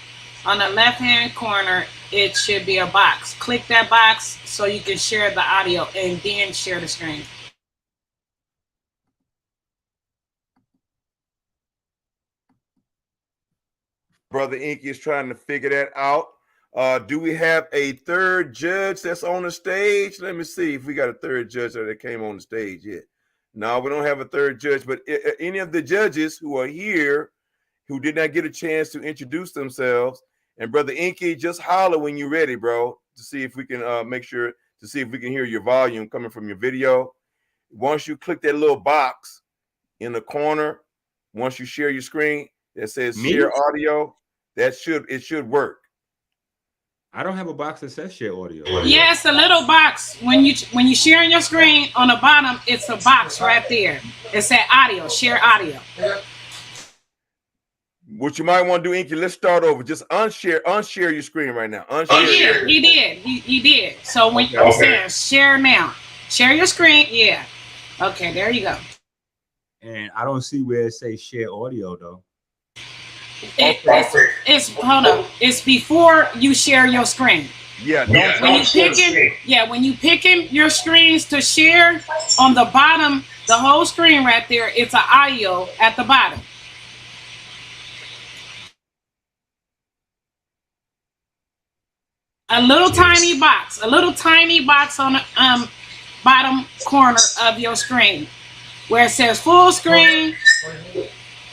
on the left-hand corner, it should be a box. Click that box so you can share the audio and then share the screen. Brother Enqi is trying to figure that out. Do we have a third judge that's on the stage? Let me see if we got a third judge that came on the stage yet. No, we don't have a third judge, but any of the judges who are here who did not get a chance to introduce themselves, and Brother Enqi, just holler when you're ready, bro, to see if we can make sure to see if we can hear your volume coming from your video. Once you click that little box in the corner, once you share your screen that says share audio, it should work. I don't have a box that says share audio. Yeah, it's a little box. When you sharing your screen on the bottom, it's a box right there. It said audio, share audio. What you might want to do, Enqi, let's start over. Just unshare your screen right now. Unshare. He did. So when I'm saying share now, share your screen. Yeah. Okay, there you go. And I don't see where it says share audio though. It's hold on. It's before you share your screen. Yeah. When you picking your screens to share on the bottom, the whole screen right there, it's an audio at the bottom. A little tiny box on the bottom corner of your screen where it says full screen,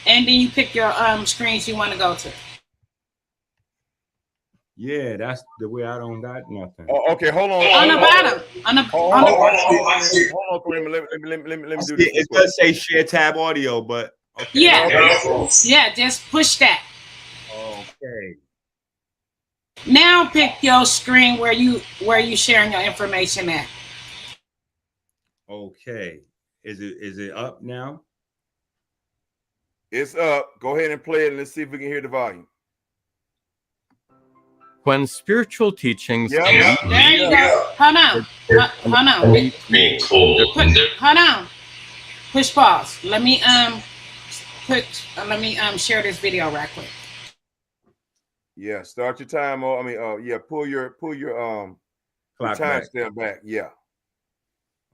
and then you pick your screens you want to go to. Yeah, that's the way. I don't got nothing. Oh, okay, hold on. On the bottom. Hold on, Kareem. Let me do this. It does say share tab audio, but okay. Yeah, just push that. Okay. Now pick your screen where you sharing your information at. Okay. Is it up now? It's up. Go ahead and play it and let's see if we can hear the volume. When spiritual teachings There you go. Hold on. Hold on. Push pause. Let me share this video right quick. Yeah, start your time. Pull your timestamp back. Yeah.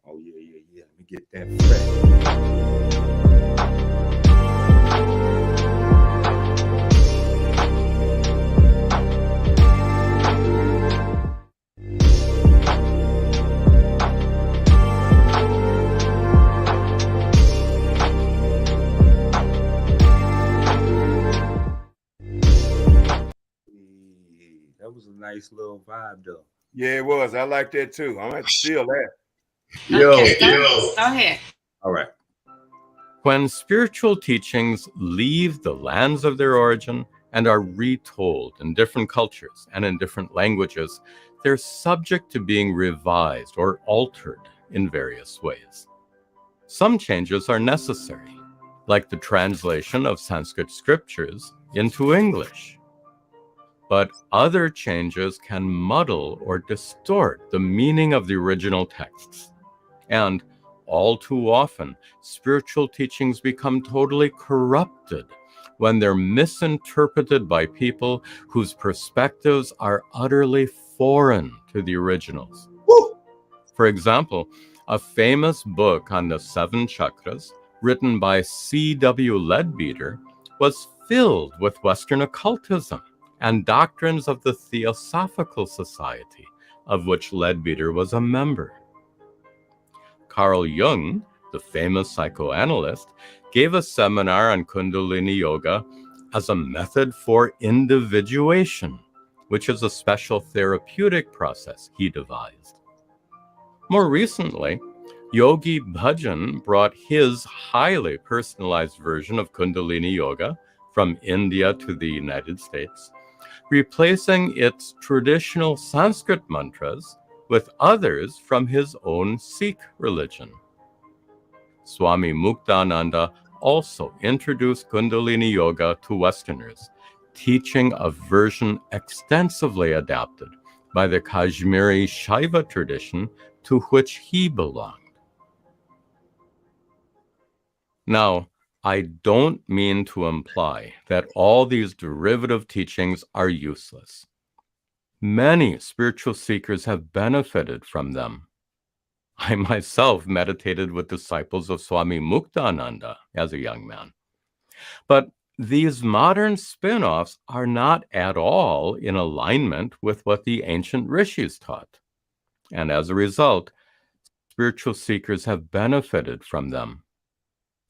Oh yeah. Let me get that fresh. That was a nice little vibe, though. Yeah, it was. I like that too. I'm gonna have to steal that. Go ahead. All right. When spiritual teachings leave the lands of their origin and are retold in different cultures and in different languages, they're subject to being revised or altered in various ways. Some changes are necessary, like the translation of Sanskrit scriptures into English. But other changes can muddle or distort the meaning of the original texts. And all too often, spiritual teachings become totally corrupted when they're misinterpreted by people whose perspectives are utterly foreign to the originals. Woo! For example, a famous book on the 7 chakras, written by C.W. Leadbeater, was filled with Western occultism and doctrines of the Theosophical Society, of which Leadbeater was a member. Carl Jung the famous psychoanalyst, gave a seminar on Kundalini Yoga as a method for individuation, which is a special therapeutic process he devised. More recently, Yogi Bhajan brought his highly personalized version of Kundalini Yoga from India to the United States, replacing its traditional Sanskrit mantras with others from his own Sikh religion. Swami Muktananda also introduced Kundalini Yoga to Westerners, teaching a version extensively adapted by the Kashmiri Shaiva tradition to which he belonged. Now, I don't mean to imply that all these derivative teachings are useless. Many spiritual seekers have benefited from them. I myself meditated with disciples of Swami Muktananda as a young man. But these modern spin-offs are not at all in alignment with what the ancient rishis taught. And as a result, spiritual seekers have benefited from them.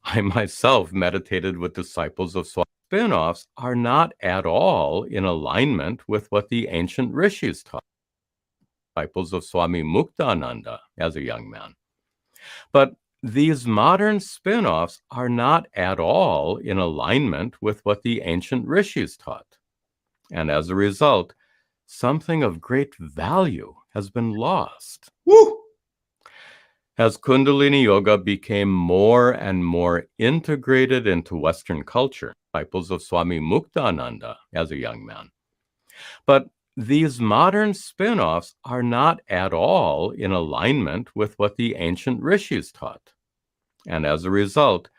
I myself meditated with disciples of Swami. Spin-offs are not at all in alignment with what the ancient rishis taught. Disciples of Swami Muktananda as a young man. But these modern spin-offs are not at all in alignment with what the ancient rishis taught. And as a result, something of great value has been lost. Woo! As Kundalini Yoga became more and more integrated into Western culture, disciples of Swami Muktananda as a young man. But these modern spin-offs are not at all in alignment with what the ancient rishis taught. And as a result,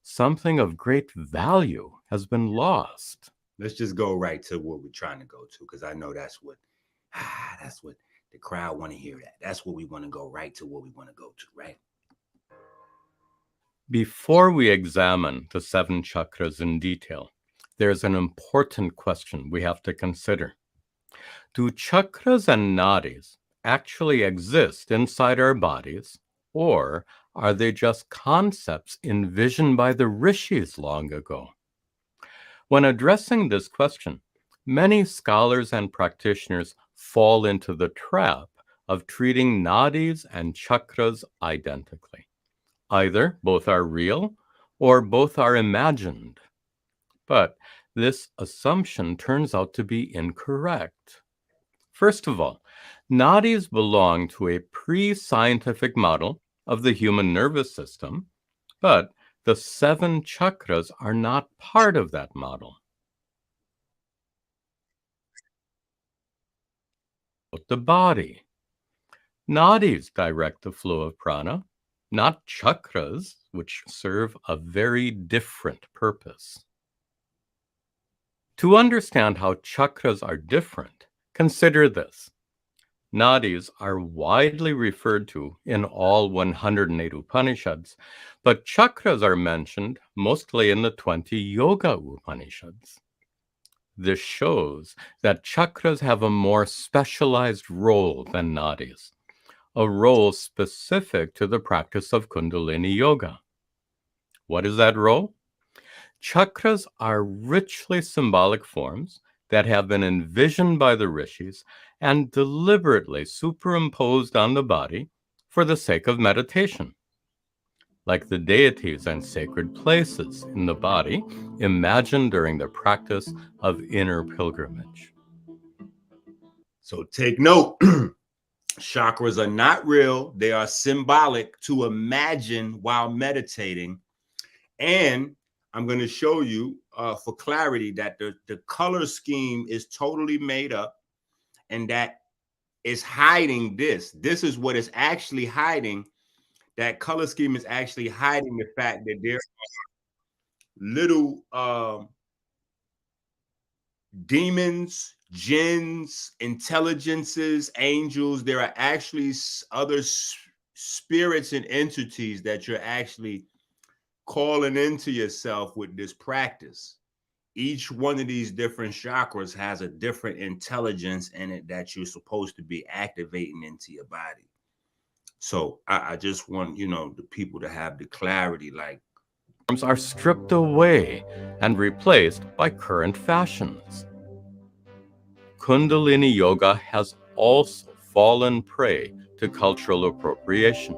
something of great value has been lost. Let's just go right to what we're trying to go to, because I know that's what the crowd want to hear. That's what we want to go right to, what we want to go to, right? Before we examine the 7 chakras in detail, there's an important question we have to consider. Do chakras and nadis actually exist inside our bodies, or are they just concepts envisioned by the rishis long ago? When addressing this question, many scholars and practitioners fall into the trap of treating nadis and chakras identically. Either both are real or both are imagined. But this assumption turns out to be incorrect. First of all, nadis belong to a pre-scientific model of the human nervous system, but the 7 chakras are not part of that model. The body. Nadis direct the flow of prana, not chakras, which serve a very different purpose. To understand how chakras are different, consider this. Nadis are widely referred to in all 108 Upanishads, but chakras are mentioned mostly in the 20 Yoga Upanishads. This shows that chakras have a more specialized role than nadis, a role specific to the practice of Kundalini Yoga. What is that role? Chakras are richly symbolic forms that have been envisioned by the rishis and deliberately superimposed on the body for the sake of meditation, like the deities and sacred places in the body imagined during the practice of inner pilgrimage. So take note, chakras are not real. They are symbolic to imagine while meditating. And I'm going to show you for clarity that the color scheme is totally made up, and that is hiding this. This is what is actually hiding. That color scheme is actually hiding the fact that there are little demons, jinns, intelligences, angels. There are actually other spirits and entities that you're actually calling into yourself with this practice. Each one of these different chakras has a different intelligence in it that you're supposed to be activating into your body. So I just want, you know, the people to have the clarity, like, Are stripped away and replaced by current fashions. Kundalini Yoga has also fallen prey to cultural appropriation.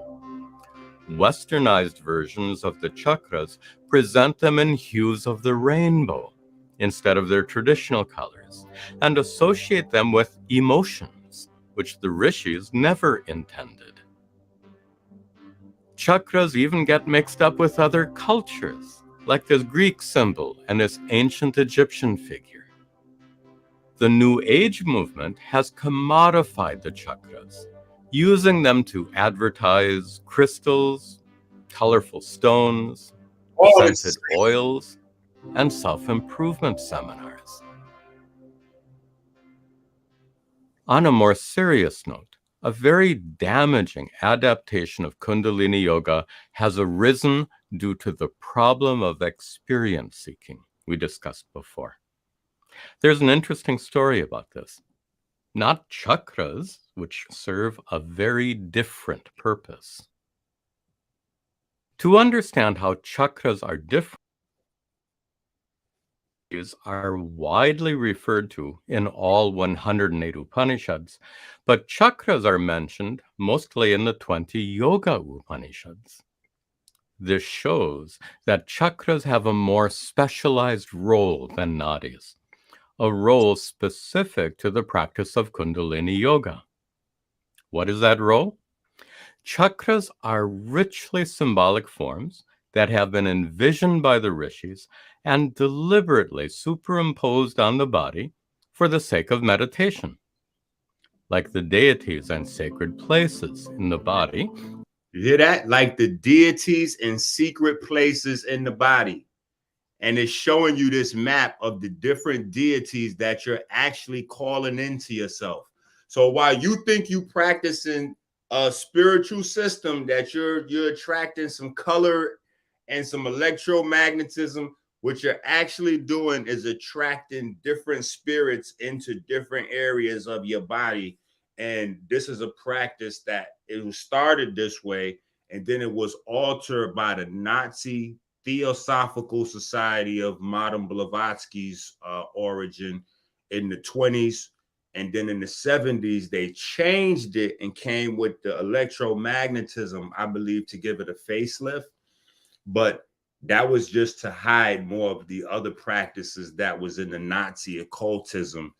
Westernized versions of the chakras present them in hues of the rainbow instead of their traditional colors, and associate them with emotions, which the rishis never intended. Chakras even get mixed up with other cultures, like this Greek symbol and this ancient Egyptian figure. The New Age movement has commodified the chakras, using them to advertise crystals, colorful stones, scented oils, and self-improvement seminars. On a more serious note, a very damaging adaptation of Kundalini Yoga has arisen due to the problem of experience seeking we discussed before. There's an interesting story about this. Not chakras, which serve a very different purpose. To understand how chakras are different, are widely referred to in all 108 Upanishads, but chakras are mentioned mostly in the 20 Yoga Upanishads. This shows that chakras have a more specialized role than nadis, a role specific to the practice of Kundalini Yoga. What is that role? Chakras are richly symbolic forms that have been envisioned by the rishis and deliberately superimposed on the body for the sake of meditation. Like the deities and sacred places in the body. You hear that? Like the deities and secret places in the body. And it's showing you this map of the different deities that you're actually calling into yourself. So while you think you practicing a spiritual system, that you're attracting some color and some electromagnetism, what you're actually doing is attracting different spirits into different areas of your body. And this is a practice that it was started this way, and then it was altered by the Nazi Theosophical Society of Madame Blavatsky's origin in the 20s. And then in the 70s, they changed it and came with the electromagnetism, I believe, to give it a facelift. But that was just to hide more of the other practices that was in the Nazi occultism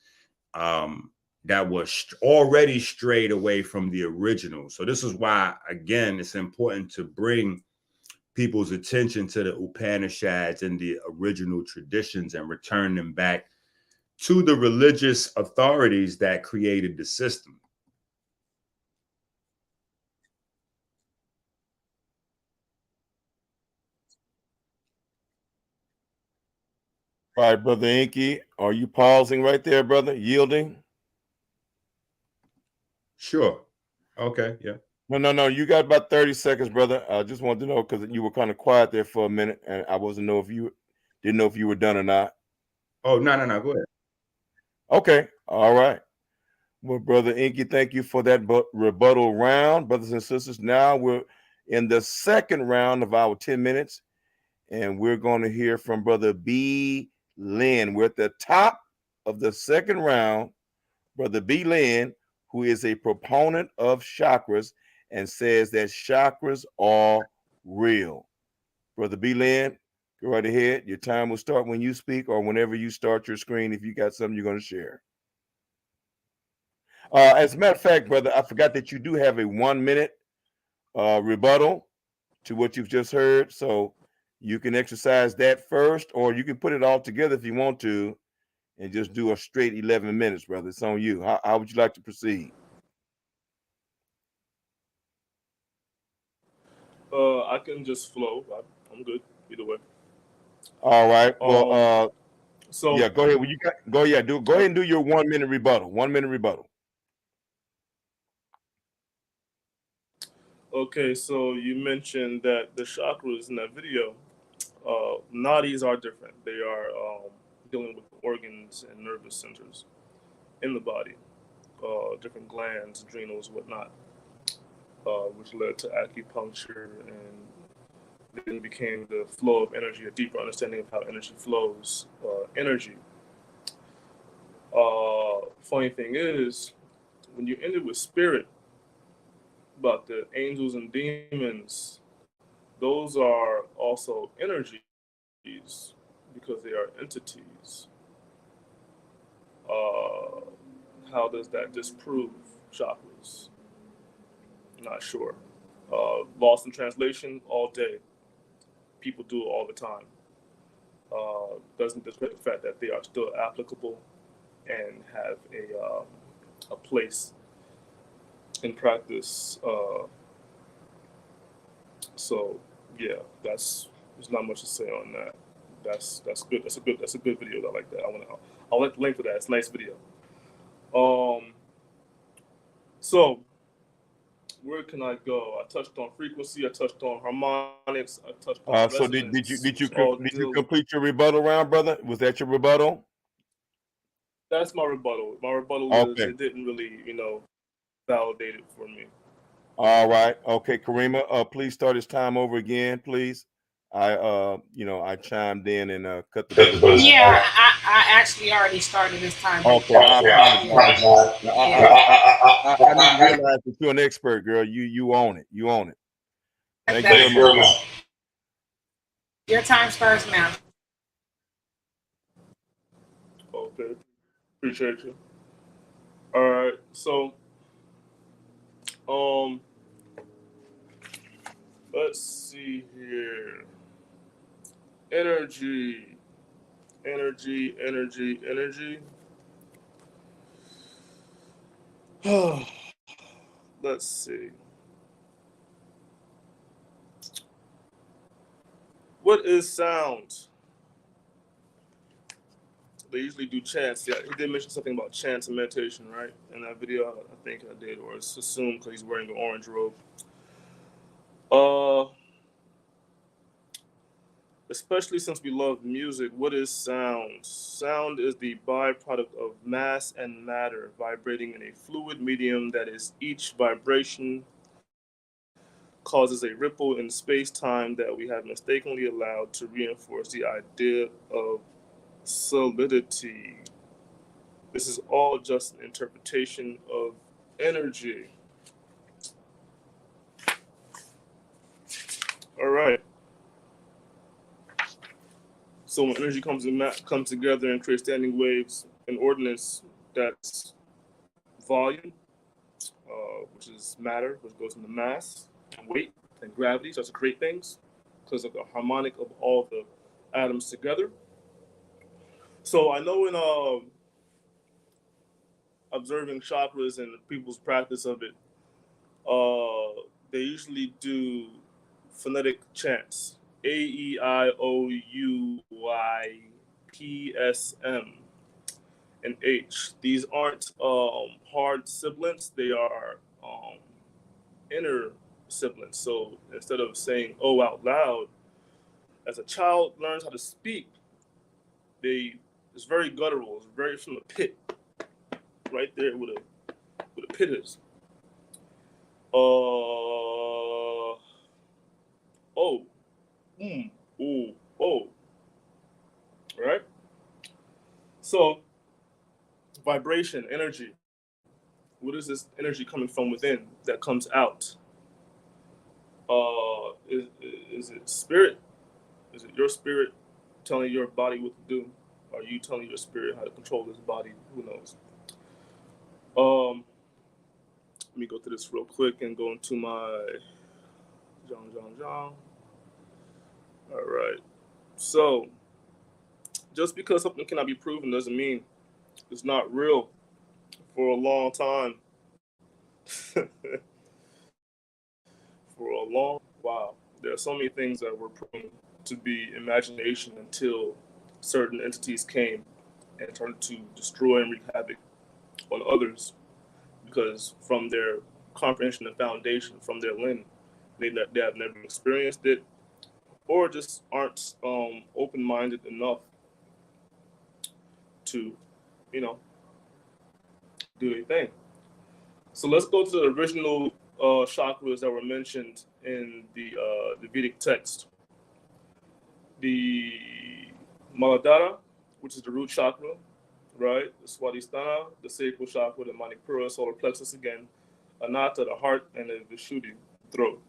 that was already strayed away from the original. So this is why, again, it's important to bring people's attention to the Upanishads and the original traditions and return them back to the religious authorities that created the system. All right, Brother Enqi, are you pausing right there, brother? Yielding? Sure. Okay, yeah. No. You got about 30 seconds, brother. I just wanted to know because you were kind of quiet there for a minute, and I didn't know if you were done or not. Oh, no. Go ahead. Okay. All right. Well, Brother Enqi, thank you for that rebuttal round. Brothers and sisters, now we're in the second round of our 10 minutes, and we're going to hear from Brother BLYN. We're at the top of the second round. Brother BLYN, who is a proponent of chakras and says that chakras are real. Brother BLYN, go right ahead. Your time will start when you speak or whenever you start your screen if you got something you're going to share. As a matter of fact, brother, I forgot that you do have a 1 minute rebuttal to what you've just heard. So you can exercise that first, or you can put it all together if you want to and just do a straight 11 minutes, brother. It's on you. How would you like to proceed? I can just flow. I'm good either way. All right. Well, so yeah, go ahead. Well, go ahead and do your 1 minute rebuttal. 1 minute rebuttal. Okay, so you mentioned that the chakras in that video, nadis are different. They are dealing with organs and nervous centers in the body, different glands, adrenals, whatnot. which led to acupuncture, and then became the flow of energy, a deeper understanding of how energy flows. Energy. Funny thing is, when you ended with spirit, about the angels and demons, those are also energies because they are entities. How does that disprove chakras? Not sure. Lost in translation all day. People do it all the time. Doesn't discredit the fact that they are still applicable and have a place in practice. So yeah, there's not much to say on that. That's good. That's a good video. I like that. I'll let the link for that. It's a nice video. So where can I go? I touched on frequency. I touched on harmonics. I touched on So resonance. did you complete your rebuttal round, brother? Was that your rebuttal? That's my rebuttal. My rebuttal is it didn't really, validate it for me. All right. Okay, Karima, please start his time over again, please. I chimed in and cut the brother. Yeah, I actually already started this time. Okay, I didn't realize that you're an expert, girl. You own it. You own it. Thank you very much. Your time starts now. Okay, appreciate you. All right, so let's see here. Energy. Let's see. What is sound? They usually do chants. Yeah, he did mention something about chants and meditation, right? In that video, I think I did, or it's assumed because he's wearing an orange robe. Especially since we love music, what is sound? Sound is the byproduct of mass and matter vibrating in a fluid medium that is each vibration causes a ripple in space-time that we have mistakenly allowed to reinforce the idea of solidity. This is all just an interpretation of energy. All right. So when energy comes together and creates standing waves and ordinance, that's volume, which is matter, which goes into mass, and weight, and gravity, starts to create things because of the harmonic of all the atoms together. So I know in observing chakras and people's practice of it, they usually do phonetic chants. A-E-I-O-U-Y-P-S-M and H. These aren't hard sibilants. They are inner sibilants. So instead of saying "oh" out loud, as a child learns how to speak, it's very guttural. It's very from the pit, right there where the pit is. Oh, ooh, oh. Right? So, vibration, energy. What is this energy coming from within that comes out? Is it spirit? Is it your spirit telling your body what to do? Are you telling your spirit how to control this body? Who knows? Let me go through this real quick and go into my John. All right. So, just because something cannot be proven doesn't mean it's not real. For a long time. Wow. There are so many things that were proven to be imagination until certain entities came and started to destroy and wreak havoc on others, because from their comprehension and foundation, from their lens, they have never experienced it, or just aren't open-minded enough to, do anything. So let's go to the original chakras that were mentioned in the Vedic text. The Muladhara, which is the root chakra, right? The Swadhisthana, the sacral chakra, the Manipura, solar plexus again, Anahata, the heart, and the Vishuddhi, throat.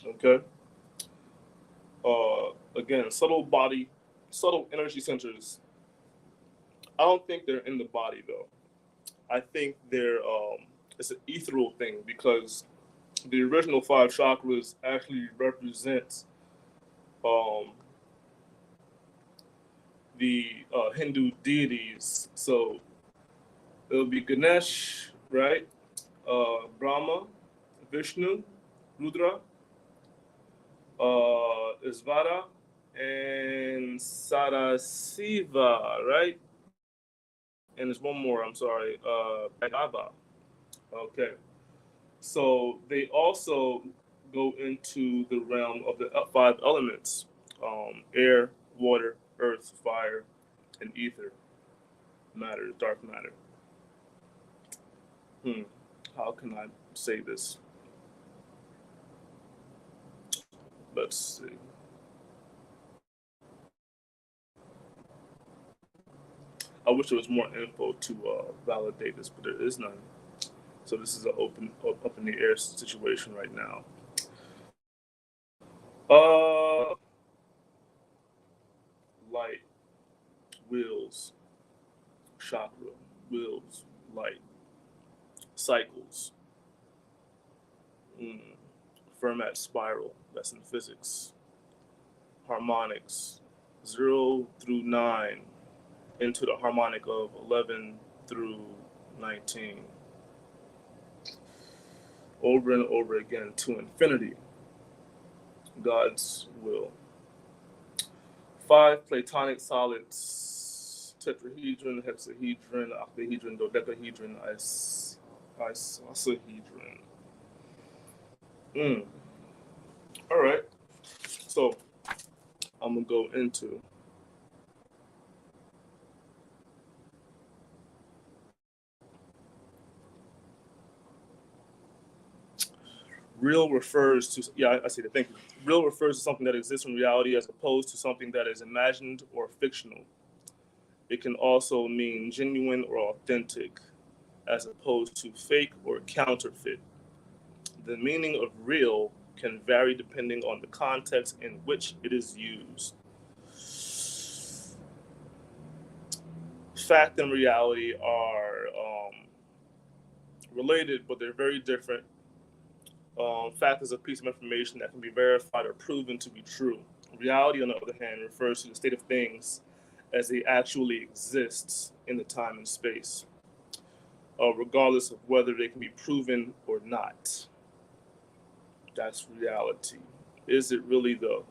Okay? Again, subtle energy centers. I don't think they're in the body though. I think they're it's an ethereal thing, because the original 5 chakras actually represent the Hindu deities. So it'll be Ganesh, right? Brahma, Vishnu, Rudra, Isvara, and Sadasiva, right? And there's one more, I'm sorry, Bhairava. Okay. So they also go into the realm of the 5 elements, air, water, earth, fire, and ether, matter, dark matter. How can I say this? Let's see. I wish there was more info to validate this, but there is none. So this is an open, up in the air situation right now. Light, wheels, chakra, wheels, light, cycles, Fermat spiral, that's in physics, harmonics, 0 through 9, into the harmonic of 11 through 19. Over and over again to infinity, God's will. 5 platonic solids, tetrahedron, hexahedron, octahedron, dodecahedron, isosahedron. All right, so I'm gonna go into real refers to, I see that, thank you. Real refers to something that exists in reality as opposed to something that is imagined or fictional. It can also mean genuine or authentic, as opposed to fake or counterfeit. The meaning of real can vary depending on the context in which it is used. Fact and reality are related, but they're very different. Fact is a piece of information that can be verified or proven to be true. Reality, on the other hand, refers to the state of things as they actually exist in the time and space, regardless of whether they can be proven or not. That's reality. Is it really though?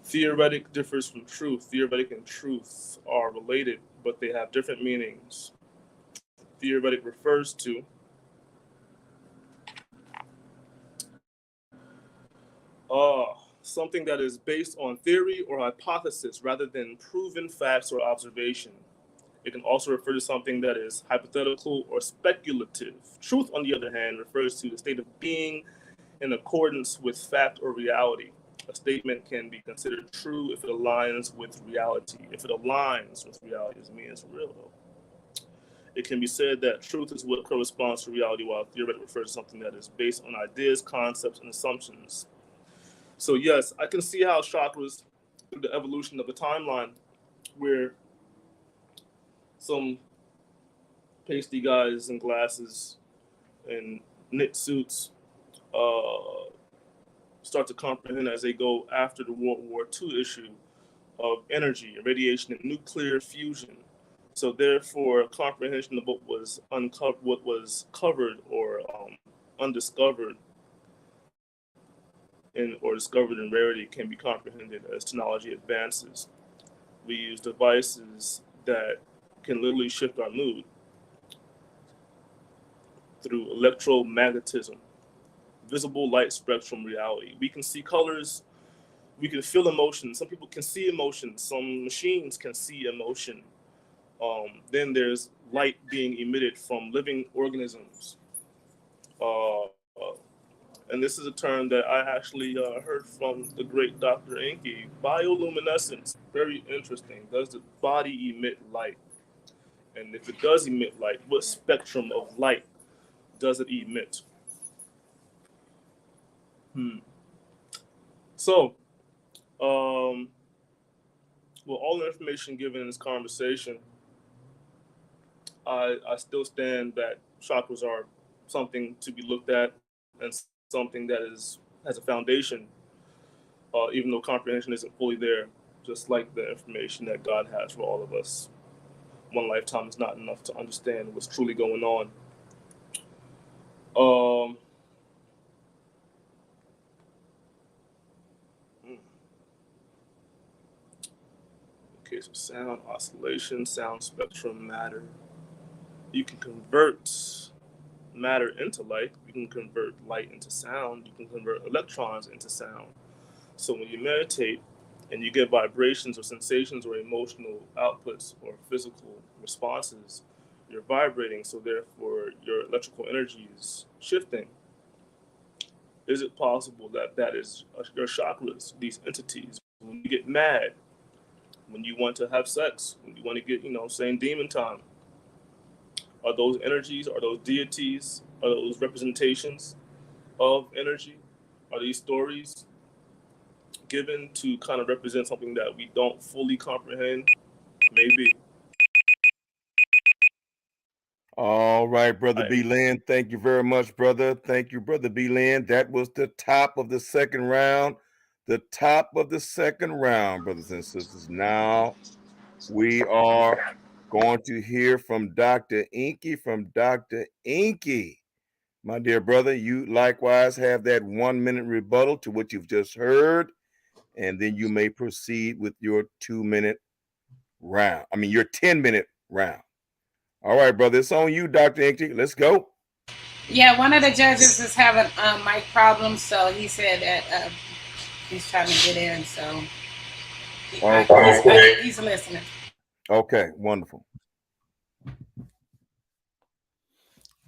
Theoretic differs from truth. Theoretic and truth are related, but they have different meanings. Theoretic refers to something that is based on theory or hypothesis rather than proven facts or observation. It can also refer to something that is hypothetical or speculative. Truth, on the other hand, refers to the state of being in accordance with fact or reality. A statement can be considered true if it aligns with reality. If it aligns with reality, doesn't mean it's real, though. It can be said that truth is what corresponds to reality, while theoretic refers to something that is based on ideas, concepts, and assumptions. So yes, I can see how chakras, through the evolution of the timeline, where some pasty guys in glasses and knit suits start to comprehend as they go after the World War II issue of energy, radiation, and nuclear fusion. So therefore, comprehension of what was uncovered, what was covered or undiscovered, or discovered in rarity, can be comprehended as technology advances. We use devices that can literally shift our mood through electromagnetism, visible light spectrum reality. We can see colors, we can feel emotions. Some people can see emotions. Some machines can see emotion. Then there's light being emitted from living organisms. And this is a term that I actually heard from the great Dr. Enqi. Bioluminescence, very interesting. Does the body emit light? And if it does emit light, what spectrum of light does it emit? So, well, all the information given in this conversation, I still stand that chakras are something to be looked at and something that has a foundation, even though comprehension isn't fully there, just like the information that God has for all of us. One lifetime is not enough to understand what's truly going on. Okay, so sound, oscillation, sound spectrum, matter. You can convert matter into light. You can convert light into sound. You can convert electrons into sound. So when you meditate and you get vibrations or sensations or emotional outputs or physical responses, you're vibrating, so therefore your electrical energy is shifting. Is it possible that that is your chakras, these entities? When you get mad, when you want to have sex, when you want to get, saying demon time, are those energies, are those deities, are those representations of energy? Are these stories given to kind of represent something that we don't fully comprehend? Maybe. All right, Brother BLYN. Thank you very much, brother. Thank you, Brother BLYN. That was the top of the second round. The top of the second round, brothers and sisters. Now we are going to hear from Dr. Enqi. From Dr. Enqi. My dear brother, you likewise have that 1 minute rebuttal to what you've just heard, and then you may proceed with your 2 minute round. I mean, your 10-minute round. All right, brother, it's on you, Dr. Enqi. Let's go. Yeah, one of the judges is having mic problems, so he said that he's trying to get in, so he's listening. Okay, wonderful.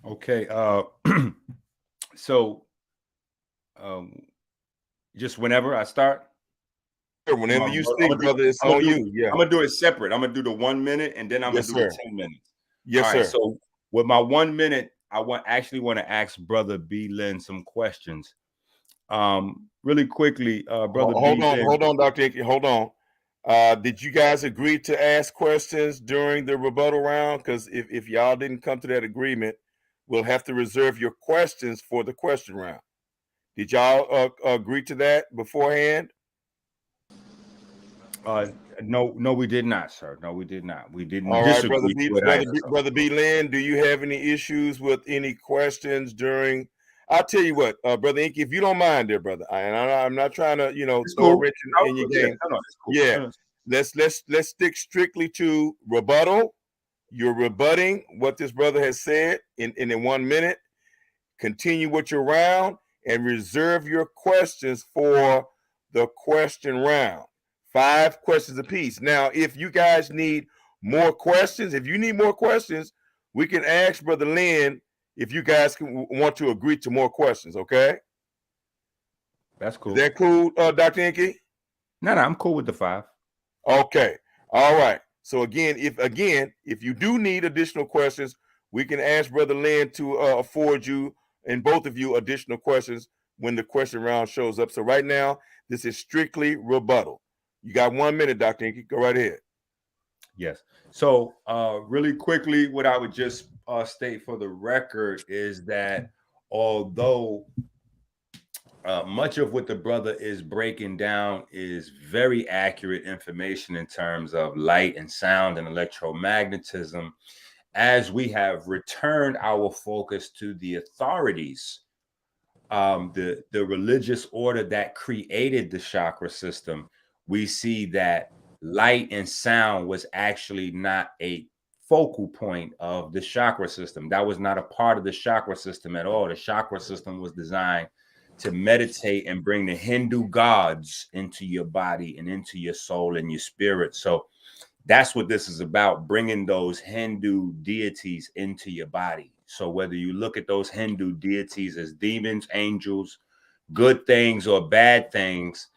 Okay, so just whenever I start? Whenever you speak, brother, it's on you. Yeah, I'm gonna do it separate. I'm gonna do the 1 minute, and then I'm gonna do the 10 minutes. Yes, all right, sir. So with my 1 minute, I actually want to ask Brother BLYN some questions. Really quickly, Brother. Hold on, Dr. Enqi. Hold on. Did you guys agree to ask questions during the rebuttal round? Because if y'all didn't come to that agreement, we'll have to reserve your questions for the question round. Did y'all agree to that beforehand? No, we did not, sir. No, we did not. We didn't. All right, Brother BLYN, do you have any issues with any questions during? I'll tell you what, Brother Enqi, if you don't mind, there, brother, and I'm not trying to, throw a wrench in your game. Yeah, let's stick strictly to rebuttal. You're rebutting what this brother has said in 1 minute. Continue with your round and reserve your questions for the question round. 5 questions apiece. Now, if you guys need more questions, we can ask Brother Lynn if you guys want to agree to more questions, okay? That's cool. Is that cool, Dr. Enqi? No, I'm cool with the 5. Okay. All right. So if you do need additional questions, we can ask Brother Lynn to afford you and both of you additional questions when the question round shows up. So right now, this is strictly rebuttal. You got 1 minute, Dr. Enqi. Go right ahead. Yes. So really quickly, what I would just state for the record is that although much of what the brother is breaking down is very accurate information in terms of light and sound and electromagnetism, as we have returned our focus to the authorities, the religious order that created the chakra system, we see that light and sound was actually not a focal point of the chakra system. That was not a part of the chakra system at all. The chakra system was designed to meditate and bring the Hindu gods into your body and into your soul and your spirit. So That's what this is about, bringing those Hindu deities into your body. So whether you look at those Hindu deities as demons, angels, good things or bad things,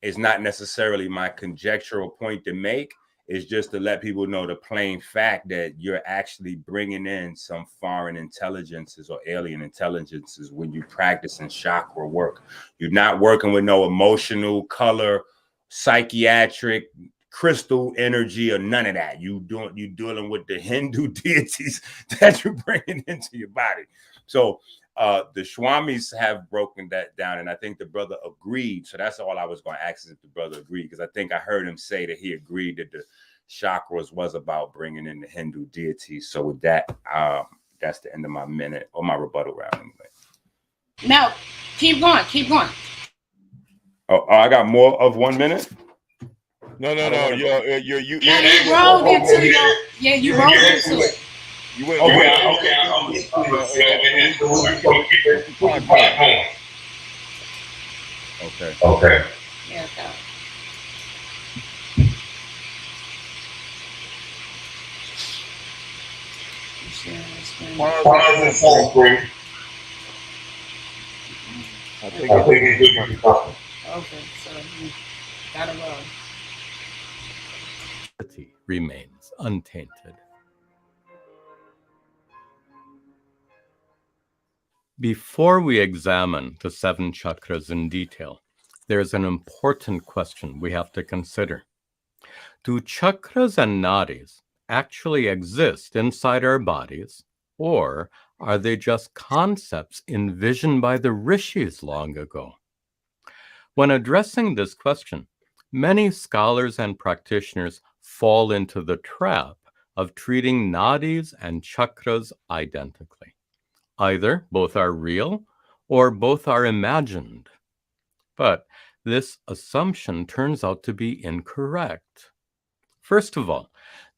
is not necessarily my conjectural point to make. It's just to let people know the plain fact that you're actually bringing in some foreign intelligences or alien intelligences when you practice in chakra work. You're not working with no emotional, color, psychiatric, crystal energy or none of that. You're dealing with the Hindu deities that you're bringing into your body. So the Swamis have broken that down, and I think the brother agreed. So that's all I was going to ask, is if the brother agreed, because I think I heard him say that he agreed that the chakras was about bringing in the Hindu deities. So with that, that's the end of my minute, or my rebuttal round anyway. No, keep going, keep going. Oh, I got more of 1 minute? No. You rolled into it. Yeah, you rolled into it. You went. Okay. Okay. Yeah, go. Pause and full screen. I think it's good. Okay, so you gotta roll. Remains untainted. Before we examine the 7 chakras in detail, there's an important question we have to consider. Do chakras and nadis actually exist inside our bodies, or are they just concepts envisioned by the rishis long ago? When addressing this question, many scholars and practitioners fall into the trap of treating nadis and chakras identically. Either both are real or both are imagined. But this assumption turns out to be incorrect. First of all,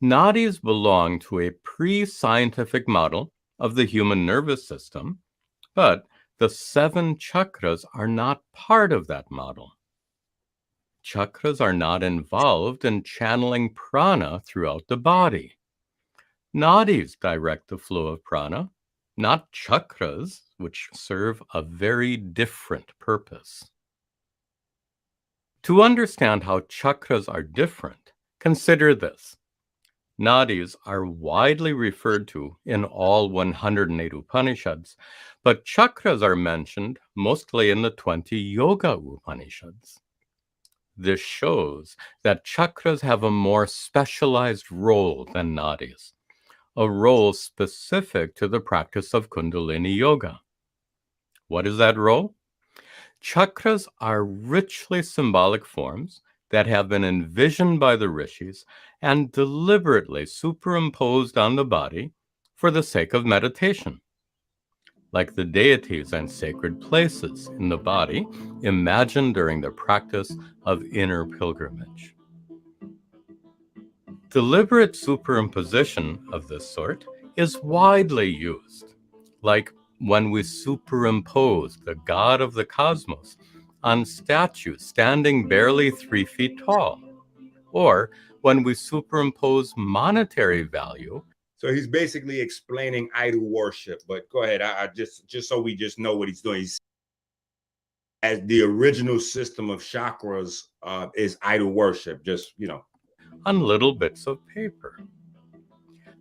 nadis belong to a pre-scientific model of the human nervous system, but the 7 chakras are not part of that model. Chakras are not involved in channeling prana throughout the body. Nadis direct the flow of prana, not chakras, which serve a very different purpose. To understand how chakras are different, consider this. Nadis are widely referred to in all 108 Upanishads, but chakras are mentioned mostly in the 20 Yoga Upanishads. This shows that chakras have a more specialized role than nadis, a role specific to the practice of Kundalini Yoga. What is that role? Chakras are richly symbolic forms that have been envisioned by the rishis and deliberately superimposed on the body for the sake of meditation, like the deities and sacred places in the body imagined during the practice of inner pilgrimage. Deliberate superimposition of this sort is widely used, like when we superimpose the god of the cosmos on statues standing barely 3 feet tall, or when we superimpose monetary value. So he's basically explaining idol worship, but go ahead. I just so we just know what he's doing. He's, as the original system of chakras is idol worship, just, on little bits of paper.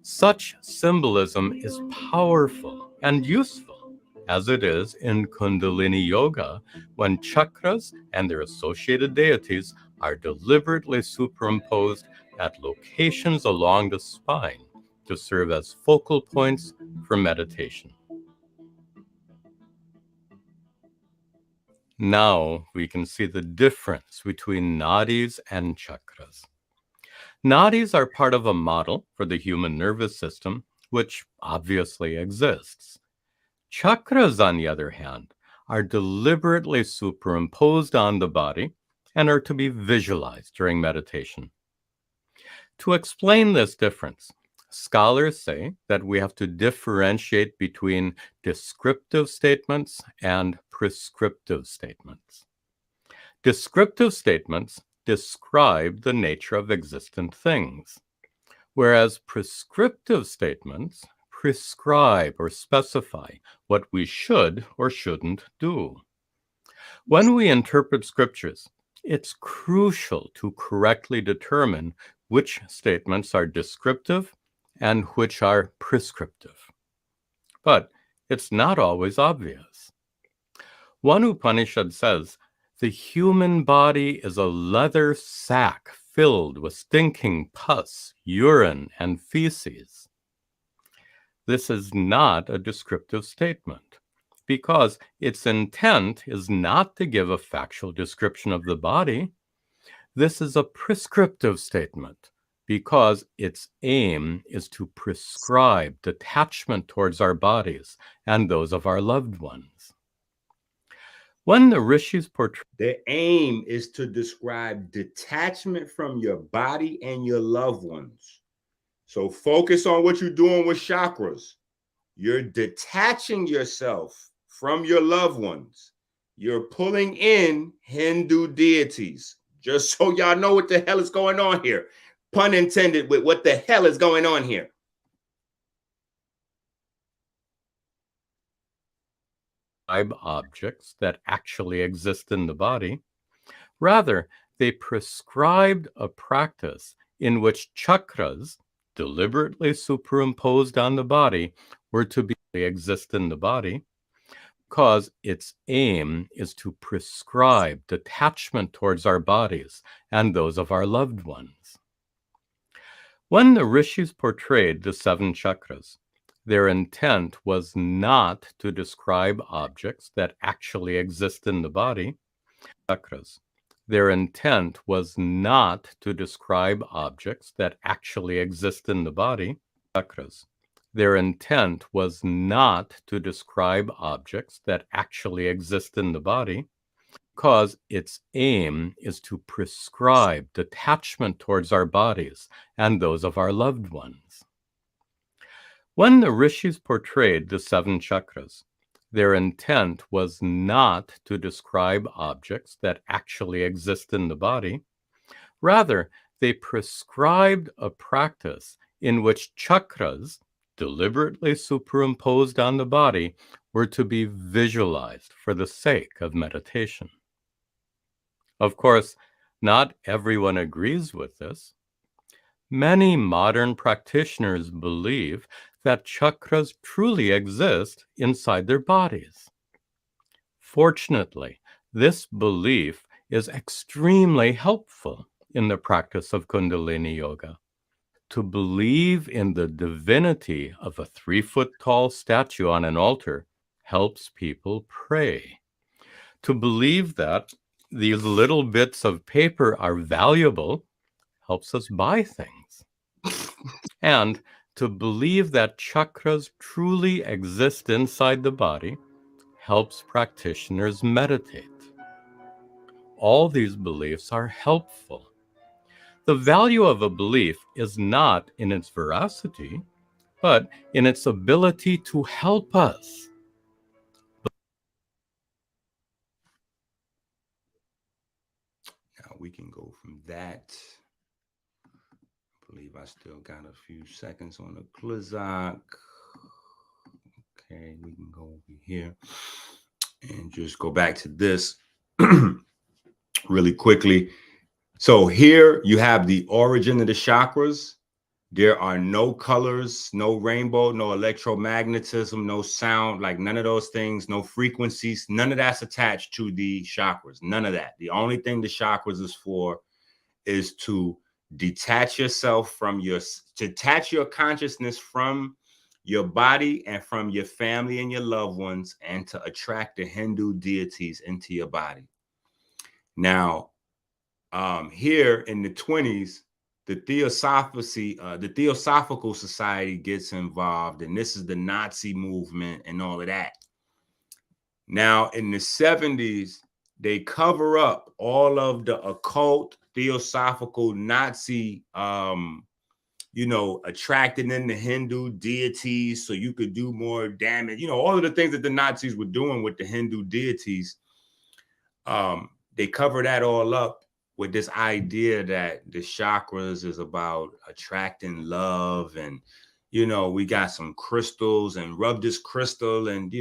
Such symbolism is powerful and useful, as it is in Kundalini Yoga, when chakras and their associated deities are deliberately superimposed at locations along the spine to serve as focal points for meditation. Now we can see the difference between nadis and chakras. Nadis are part of a model for the human nervous system, which obviously exists. Chakras, on the other hand, are deliberately superimposed on the body and are to be visualized during meditation. To explain this difference, scholars say that we have to differentiate between descriptive statements and prescriptive statements. Descriptive statements describe the nature of existent things. whereas prescriptive statements prescribe or specify what we should or shouldn't do. When we interpret scriptures, it's crucial to correctly determine which statements are descriptive and which are prescriptive. But it's not always obvious. One Upanishad says, the human body is a leather sack filled with stinking pus, urine, and feces. This is not a descriptive statement, because its intent is not to give a factual description of the body. This is a prescriptive statement, because its aim is to prescribe detachment towards our bodies and those of our loved ones. When the rishis portray, the aim is to describe detachment from your body and your loved ones. So focus on what you're doing with chakras. You're detaching yourself from your loved ones. You're pulling in Hindu deities. Just so y'all know what the hell is going on here. Pun intended with what the hell is going on here. Objects that actually exist in the body. Rather, they prescribed a practice in which chakras, deliberately superimposed on the body, were to exist in the body, because its aim is to prescribe detachment towards our bodies and those of our loved ones. When the rishis portrayed the 7 chakras, their intent was not to describe objects that actually exist in the body. Chakras. Their intent was not to describe objects that actually exist in the body. Chakras. Their intent was not to describe objects that actually exist in the body, because its aim is to prescribe detachment towards our bodies and those of our loved ones. When the rishis portrayed the 7 chakras, their intent was not to describe objects that actually exist in the body. Rather, they prescribed a practice in which chakras, deliberately superimposed on the body, were to be visualized for the sake of meditation. Of course, not everyone agrees with this. Many modern practitioners believe that chakras truly exist inside their bodies. Fortunately, this belief is extremely helpful in the practice of Kundalini Yoga. To believe in the divinity of a 3-foot-tall statue on an altar helps people pray. To believe that these little bits of paper are valuable helps us buy things. And to believe that chakras truly exist inside the body helps practitioners meditate. All these beliefs are helpful. The value of a belief is not in its veracity, but in its ability to help us. Now we can go from that. I believe I still got a few seconds on the Klizak. Okay, we can go over here and just go back to this really quickly. So here you have the origin of the chakras. There are no colors, no rainbow, no electromagnetism, no sound, like none of those things, no frequencies, none of that's attached to the chakras, none of that. The only thing the chakras is for is to detach yourself from detach your consciousness from your body and from your family and your loved ones, and to attract the Hindu deities into your body. Now, here in the 20s, the Theosophical Society gets involved, and this is the Nazi movement and all of that. Now, in the 70s, they cover up all of the occult, theosophical, Nazi, attracting in the Hindu deities so you could do more damage. All of the things that the Nazis were doing with the Hindu deities, they cover that all up. with this idea that the chakras is about attracting love, and we got some crystals and rub this crystal, and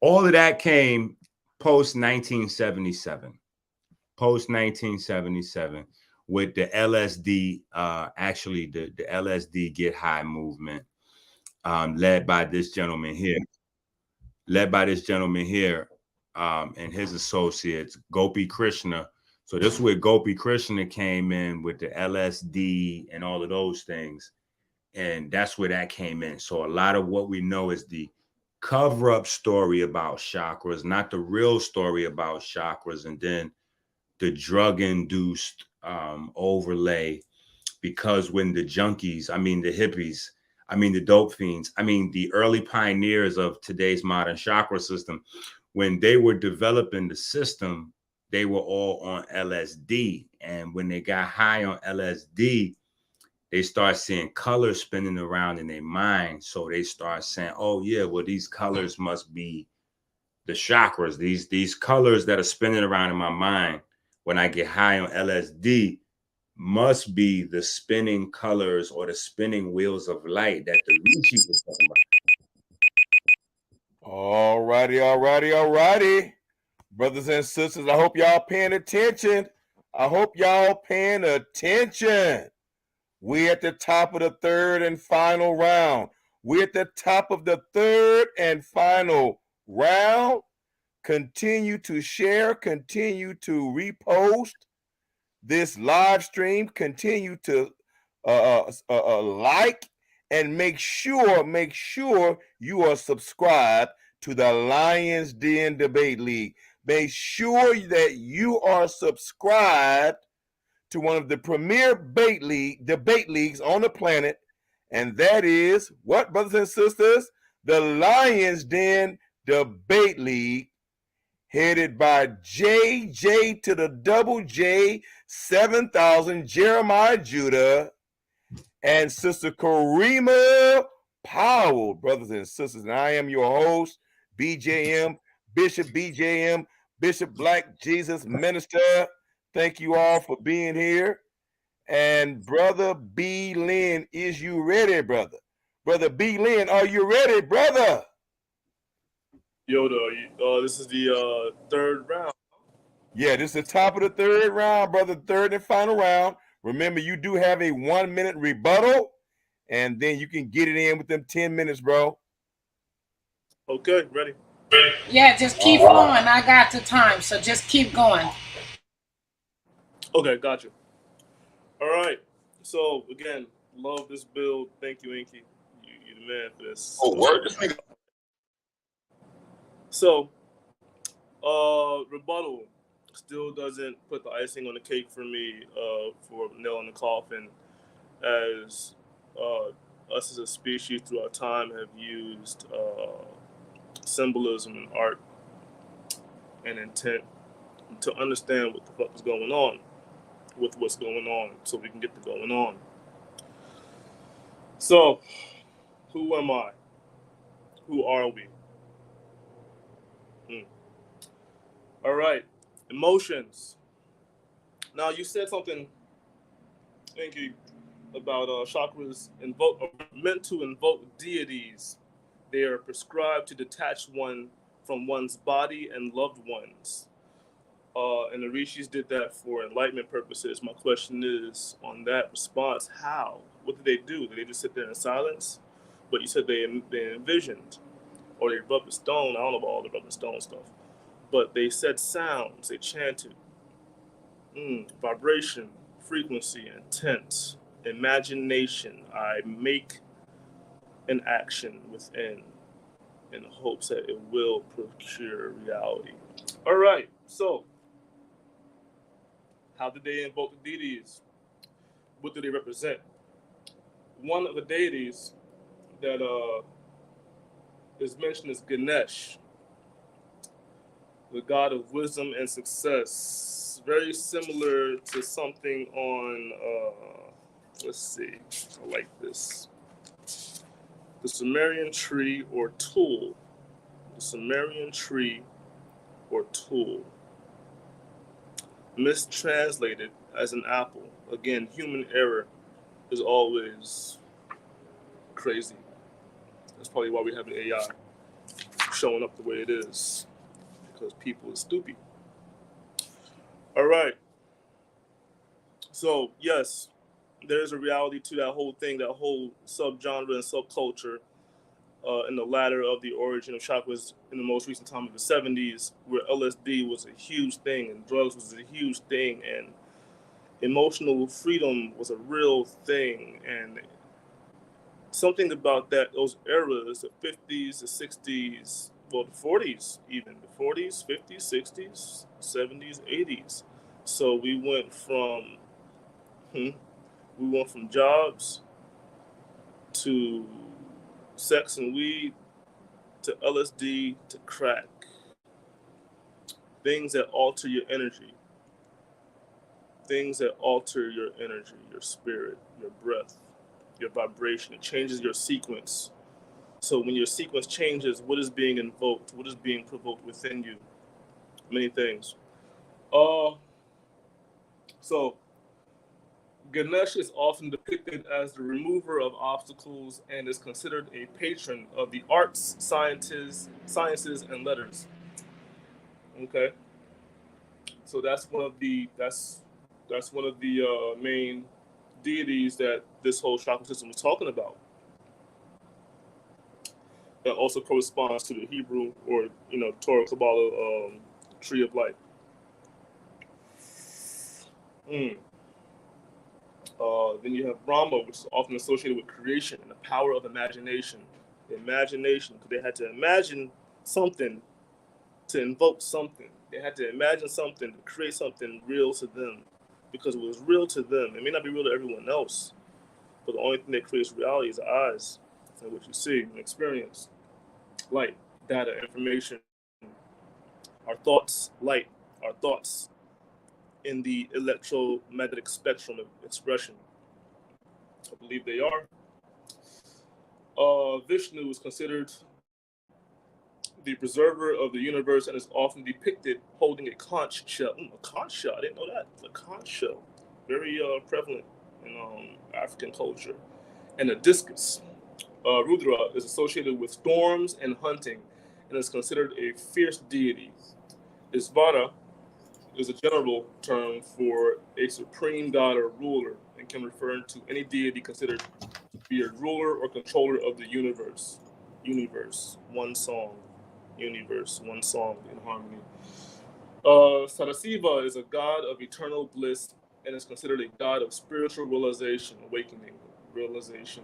all of that came post 1977. Post 1977 with the LSD, actually the LSD Get High movement, led by this gentleman here, and his associates, Gopi Krishna. So this is where Gopi Krishna came in with the LSD and all of those things. And that's where that came in. So a lot of what we know is the cover-up story about chakras, not the real story about chakras. And then the drug-induced overlay, because when the junkies, I mean the hippies, I mean the dope fiends, I mean the early pioneers of today's modern chakra system, when they were developing the system, they were all on LSD. And when they got high on LSD, they start seeing colors spinning around in their mind. So they start saying, oh yeah, well, these colors must be the chakras. These colors that are spinning around in my mind when I get high on LSD must be the spinning colors or the spinning wheels of light that the Rishi was talking about. All righty. Brothers and sisters, I hope y'all paying attention. We're at the top of the third and final round. Continue to share, continue to repost this live stream, continue to like, and make sure you are subscribed to the Lions Den Debate League. Make sure that you are subscribed to one of the premier debate leagues on the planet, and that is what, brothers and sisters? The Lions Den Debate League, headed by JJ to the double J 7000 Jeremiah Judah and Sister Karima Powell, brothers and sisters. And I am your host, BJM, Bishop Black Jesus Minister. Thank you all for being here. And Brother BLYN, is you ready, brother? Brother BLYN, are you ready, brother? Yoda, this is the third round. Yeah, this is the top of the third round, brother. Third and final round. Remember, you do have a 1 minute rebuttal, and then you can get it in with them 10 minutes, bro. Okay, ready. Yeah, just keep flowing. I got the time, so just keep going. Okay, gotcha. All right. So again, love this build. Thank you, Enqi. You the man for this. Oh, word. This nigga. So, rebuttal still doesn't put the icing on the cake for me for nail in the coffin, as us as a species throughout time have used symbolism and art and intent to understand what the fuck is going on with what's going on, so we can get to going on. So, who am I? Who are we? All right, emotions. Now, you said something, Enqi, about chakras meant to invoke deities. They are prescribed to detach one from one's body and loved ones. And the rishis did that for enlightenment purposes. My question is, on that response, how? What did they do? Did they just sit there in silence? But you said they envisioned, or they rubbed the stone. I don't know about all the rubbing stone stuff. But they said sounds, they chanted. Vibration, frequency, intent, imagination. I make an action within in the hopes that it will procure reality. All right, so how did they invoke the deities? What do they represent? One of the deities that is mentioned is Ganesh, the god of wisdom and success. Very similar to something on, let's see, I like this. The Sumerian tree or tool. The Sumerian tree or tool. mistranslated as an apple. Again, human error is always crazy. That's probably why we have the AI showing up the way it is, because people are stupid. All right. So, yes, there's a reality to that whole thing, that whole subgenre and subculture in the ladder of the origin of chakras in the most recent time of the 70s, where LSD was a huge thing and drugs was a huge thing and emotional freedom was a real thing. And something about that, those eras, the 50s, the 60s, well, the 40s even, the 40s, 50s, 60s, 70s, 80s. So we went from jobs to sex and weed to LSD to crack. Things that alter your energy. Things that alter your energy, your spirit, your breath, your vibration. It changes your sequence. So when your sequence changes, what is being invoked? What is being provoked within you? Many things. So Ganesh is often depicted as the remover of obstacles and is considered a patron of the arts, sciences, and letters. Okay, so that's one of the main deities that this whole chakra system was talking about. That also corresponds to the Hebrew or Torah Kabbalah tree of life. Then you have Brahma, which is often associated with creation and the power of imagination. Imagination, because they had to imagine something to invoke something. They had to imagine something to create something real to them, because it was real to them. It may not be real to everyone else, but the only thing that creates reality is the eyes and what you see and experience. Light, data, information, our thoughts, light, our thoughts in the electromagnetic spectrum of expression. I believe they are. Vishnu is considered the preserver of the universe and is often depicted holding a conch shell. A conch shell, I didn't know that. A conch shell, very prevalent in African culture. And a discus. Rudra is associated with storms and hunting and is considered a fierce deity. Isvara is a general term for a supreme god or ruler and can refer to any deity considered to be a ruler or controller of the universe. Universe, one song. Universe, one song in harmony. Sadasiva is a god of eternal bliss and is considered a god of spiritual realization, awakening, realization.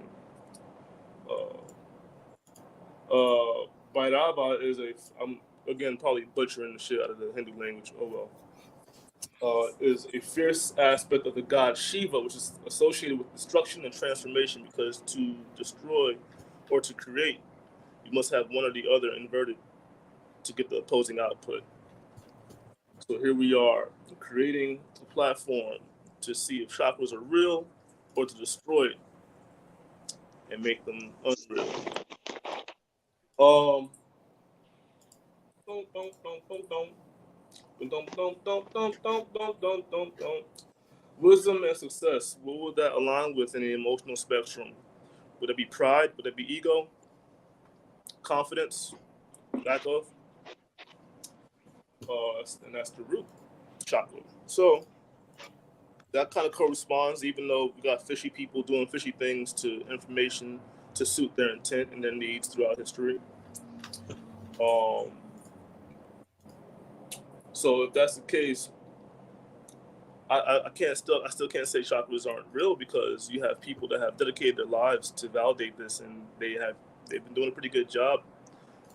Bhairava is I'm again probably butchering the shit out of the Hindu language, oh well. Is a fierce aspect of the god Shiva, which is associated with destruction and transformation, because to destroy or to create, you must have one or the other inverted to get the opposing output. So here we are, creating a platform to see if chakras are real or to destroy it and make them unreal. Wisdom and success, what would that align with in the emotional spectrum? Would it be pride? Would it be ego? Confidence? Lack of? And that's the root chakra. So that kind of corresponds, even though we got fishy people doing fishy things to information to suit their intent and their needs throughout history. So if that's the case, I still can't say chakras aren't real, because you have people that have dedicated their lives to validate this, and they've been doing a pretty good job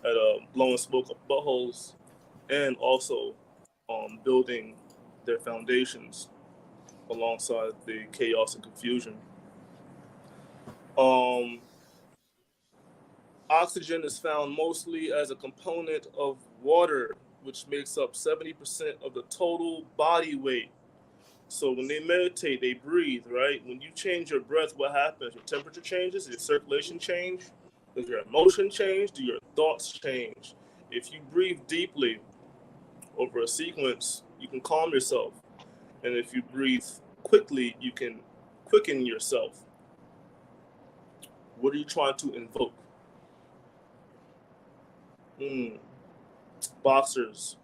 at blowing smoke up buttholes and also building their foundations alongside the chaos and confusion. Oxygen is found mostly as a component of water, which makes up 70% of the total body weight. So when they meditate, they breathe, right? When you change your breath, what happens? Your temperature changes, does your circulation change? Does your emotion change? Do your thoughts change? If you breathe deeply over a sequence, you can calm yourself. And if you breathe quickly, you can quicken yourself. What are you trying to invoke? Boxers,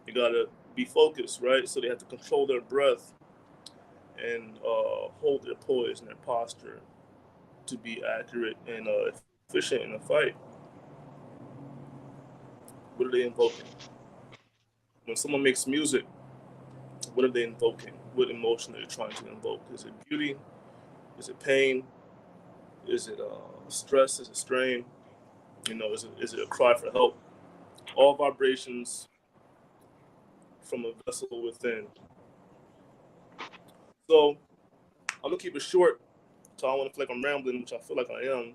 you gotta be focused, right? So they have to control their breath and hold their poise and their posture to be accurate and efficient in a fight. What are they invoking? When someone makes music, what are they invoking? What emotion are they trying to invoke? Is it beauty? Is it pain? Is it stress? Is it strain? You know, is it a cry for help? All vibrations from a vessel within. So I'm gonna keep it short, so I don't want to feel like I'm rambling, which I feel like I am.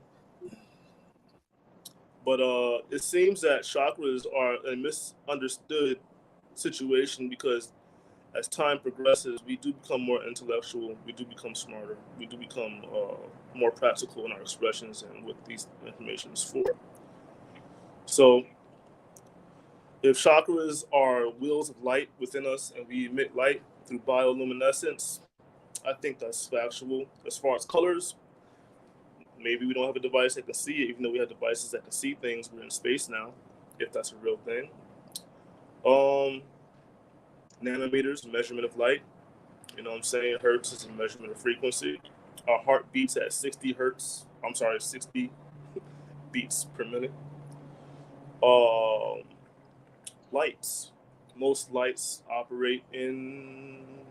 But it seems that chakras are a misunderstood situation because as time progresses, we do become more intellectual, we do become smarter, we do become more practical in our expressions and what these information is for. So if chakras are wheels of light within us and we emit light through bioluminescence, I think that's factual. As far as colors, maybe we don't have a device that can see it, even though we have devices that can see things. We're in space now, if that's a real thing. Nanometers, measurement of light. You know what I'm saying? Hertz is a measurement of frequency. Our heart beats at 60 beats per minute. Lights. Most lights operate in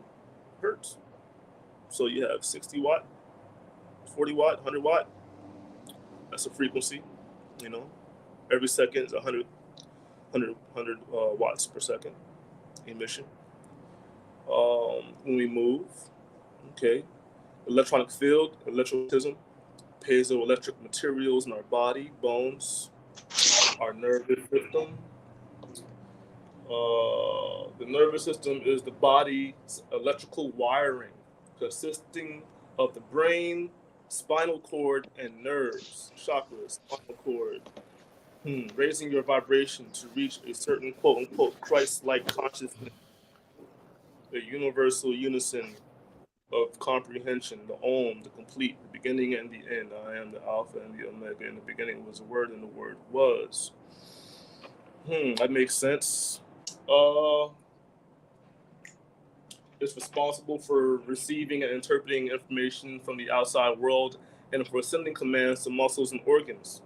hertz. So you have 60 watt, 40 watt, 100 watt. That's a frequency, you know. Every second is 100 watts per second emission. When we move, okay, electronic field, electrotism, piezoelectric materials in our body, bones, our nervous system. The nervous system is the body's electrical wiring consisting of the brain, spinal cord, and nerves, chakras, spinal cord. Raising your vibration to reach a certain quote-unquote Christ-like consciousness, a universal unison of comprehension, the Om, the complete, the beginning and the end. I am the Alpha and the Omega. In the beginning was the Word, and the Word was. That makes sense. It's responsible for receiving and interpreting information from the outside world and for sending commands to muscles and organs.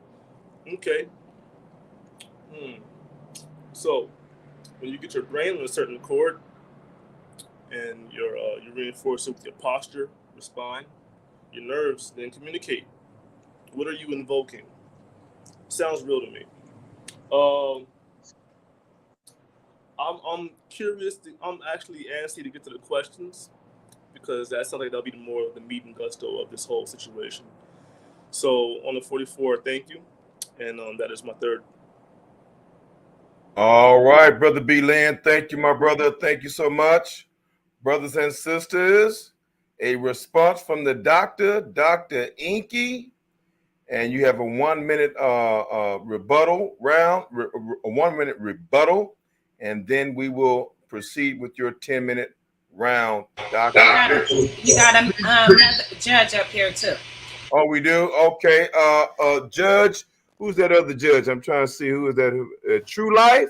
Okay. So, when you get your brain on a certain chord and you reinforce it with your posture, your spine, your nerves then communicate. What are you invoking? Sounds real to me. I'm curious. I'm actually antsy to get to the questions because that sounds like that'll be more of the meat and gusto of this whole situation. So on the 44, thank you, and that is my third. All right, Brother BLYN, thank you, my brother. Thank you so much. Brothers and sisters, a response from the doctor, Dr. Enqi, and you have a 1 minute rebuttal round, a 1 minute rebuttal, and then we will proceed with your 10-minute round, Doctor. You got another judge up here too. Oh, we do? Okay. Judge, who's that other judge? I'm trying to see who is that. True Life?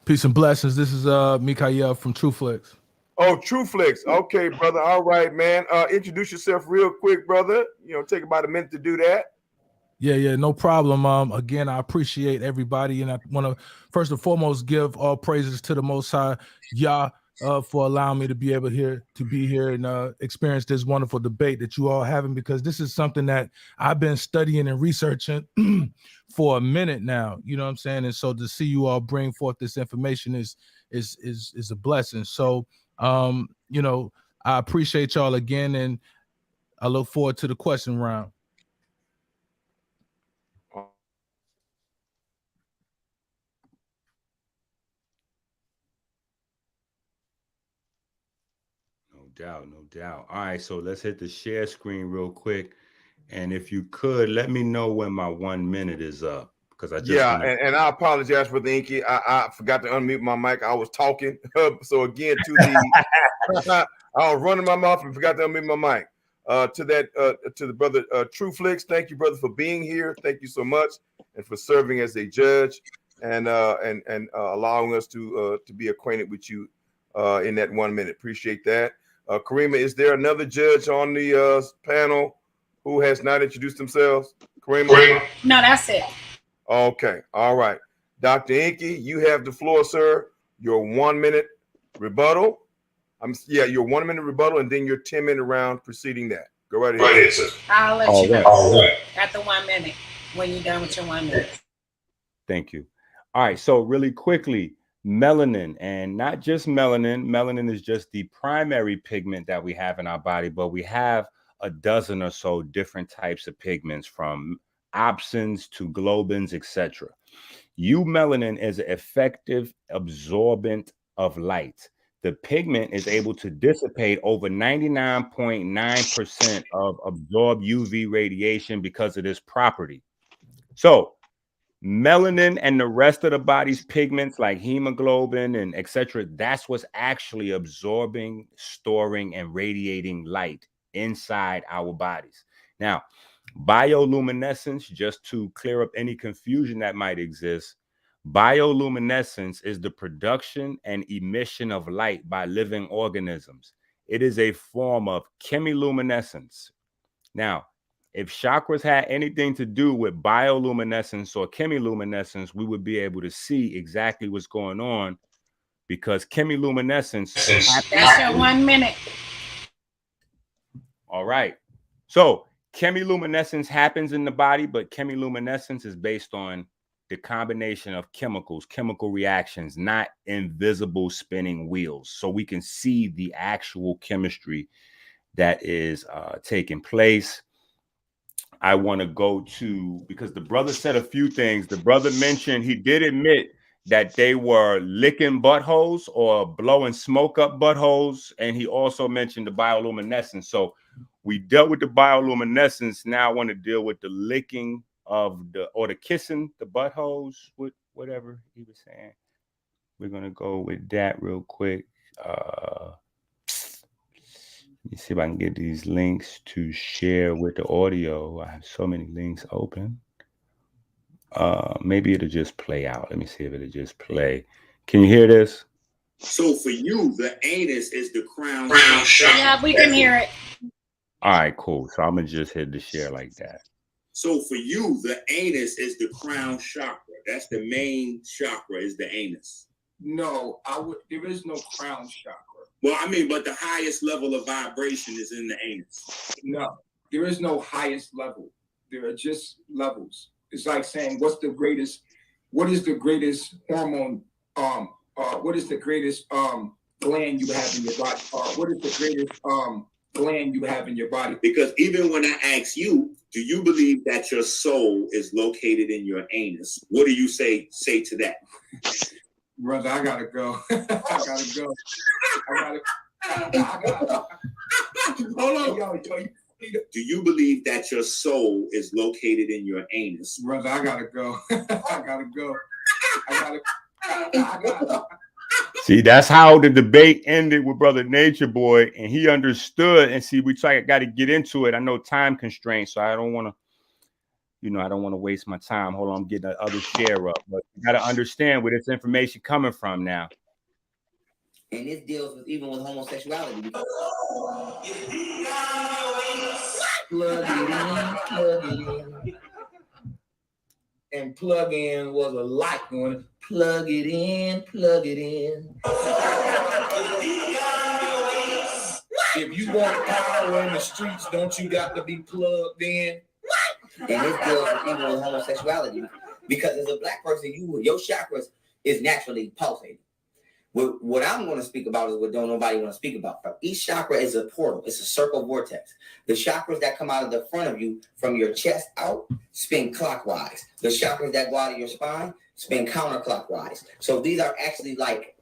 Peace and blessings. This is Mikael from TrueFlix. Oh, TrueFlix. Okay, brother. All right, man. Introduce yourself real quick, brother. You know, take about a minute to do that. Yeah, no problem. Again, I appreciate everybody, and I want to first and foremost give all praises to the Most High Yah for allowing me to be able to be here and experience this wonderful debate that you all having, because this is something that I've been studying and researching for a minute now. You know what I'm saying? And so to see you all bring forth this information is a blessing. So you know, I appreciate y'all again, and I look forward to the question round. No doubt. All right, so let's hit the share screen real quick. And if you could, let me know when my 1 minute is up. because I just and I apologize for the Enqi. I forgot to unmute my mic. I was talking. So again, to the I was running my mouth and forgot to unmute my mic. To the brother True Flicks, thank you, brother, for being here. Thank you so much, and for serving as a judge and allowing us to be acquainted with you in that 1 minute. Appreciate that. Karima, is there another judge on the panel who has not introduced themselves? Karima? No, that's it. Okay, all right. Dr. Enqi, you have the floor, sir. Your 1 minute rebuttal. Your 1 minute rebuttal, and then your 10-minute round preceding that. Go right ahead, sir. I'll let you know. All right. At the 1 minute when you're done with your 1 minute. Thank you. All right, so really quickly, melanin, and not just melanin. Melanin is just the primary pigment that we have in our body, but we have a dozen or so different types of pigments, from opsins to globins, etc. Eumelanin is an effective absorbent of light. The pigment is able to dissipate over 99.9% of absorbed UV radiation because of this property. So melanin and the rest of the body's pigments like hemoglobin and etc., that's what's actually absorbing, storing, and radiating light inside our bodies. Now, bioluminescence, just to clear up any confusion that might exist, bioluminescence is the production and emission of light by living organisms. It is a form of chemiluminescence. Now, if chakras had anything to do with bioluminescence or chemiluminescence, we would be able to see exactly what's going on, because chemiluminescence. That's your 1 minute. All right. So chemiluminescence happens in the body, but chemiluminescence is based on the combination of chemicals, chemical reactions, not invisible spinning wheels. So we can see the actual chemistry that is taking place. I want to go to, because the brother said a few things. The brother mentioned, he did admit that they were licking buttholes or blowing smoke up buttholes. And he also mentioned the bioluminescence. So we dealt with the bioluminescence. Now I want to deal with the licking of the kissing the buttholes, whatever he was saying. We're going to go with that real quick. Let me see if I can get these links to share with the audio. I have so many links open. Maybe it'll just play out. Let me see if it'll just play. Can you hear this? So for you, the anus is the crown. Yeah, we can hear it. All right, cool. So I'm going to just hit the share like that. So for you, the anus is the crown chakra. That's the main chakra, is the anus. No, there is no crown chakra. Well, I mean, but the highest level of vibration is in the anus. No, there is no highest level. There are just levels. It's like saying, what is the greatest hormone, what is the greatest gland you have in your body? What is the greatest gland you have in your body? Because even when I ask you, do you believe that your soul is located in your anus? What do you say to that? Brother, I gotta go. I gotta go. Hold on. Do you believe that your soul is located in your anus? Brother, I gotta go. I gotta. See, that's how the debate ended with Brother Nature Boy, and he understood. And see, got to get into it. I know time constraints, so I don't want to. I don't want to waste my time. Hold on, I'm getting the other share up. But you got to understand where this information coming from now. And this deals with even with homosexuality. Plug it in. And plug in was a light going, plug it in, plug it in. If you want power in the streets, don't you got to be plugged in? And this deals with even with homosexuality, because as a black person, your chakras is naturally pulsating. What I'm going to speak about is what don't nobody want to speak about. Each chakra is a portal. It's a circle vortex. The chakras that come out of the front of you from your chest out spin clockwise. The chakras that go out of your spine spin counterclockwise. So these are actually like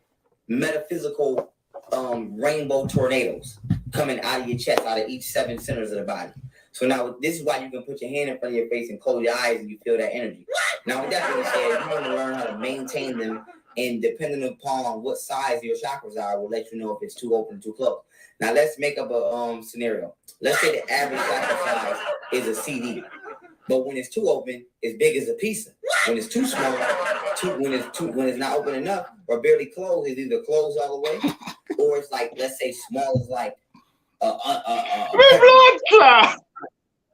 metaphysical rainbow tornadoes coming out of your chest, out of each 7 centers of the body. So now this is why you can put your hand in front of your face and close your eyes and you feel that energy. Now, with that being said, you want to learn how to maintain them, and depending upon what size your chakras are, will let you know if it's too open or too closed. Now, let's make up a scenario. Let's say the average chakra size is a CD, but when it's too open, it's big as a pizza. When it's too small, when it's not open enough or barely closed, it's either closed all the way, or it's like, let's say, small as like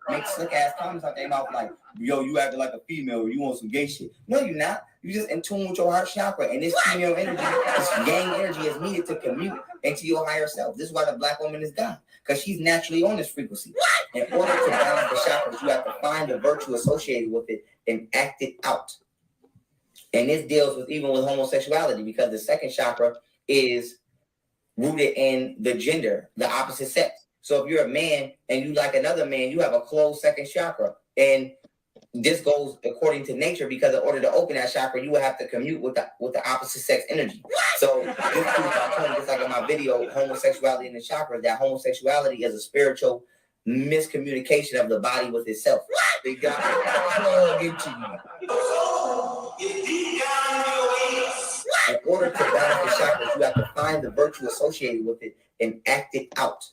make slick ass comments out their mouth like, yo, you acting like a female, you want some gay shit. No, you're not. You just in tune with your heart chakra, and this female energy, this yang energy is needed to commute into your higher self. This is why the black woman is God, because she's naturally on this frequency. In order to balance the chakras, you have to find the virtue associated with it and act it out. And this deals with even with homosexuality, because the second chakra is rooted in the gender, the opposite sex. So if you're a man and you like another man, you have a closed second chakra. And this goes according to nature, because in order to open that chakra, you will have to commute with the opposite sex energy. So this proves my point, just like in my video, homosexuality in the chakra, that homosexuality is a spiritual miscommunication of the body with itself. They got to plug into you. In order to balance the chakras, you have to find the virtue associated with it and act it out.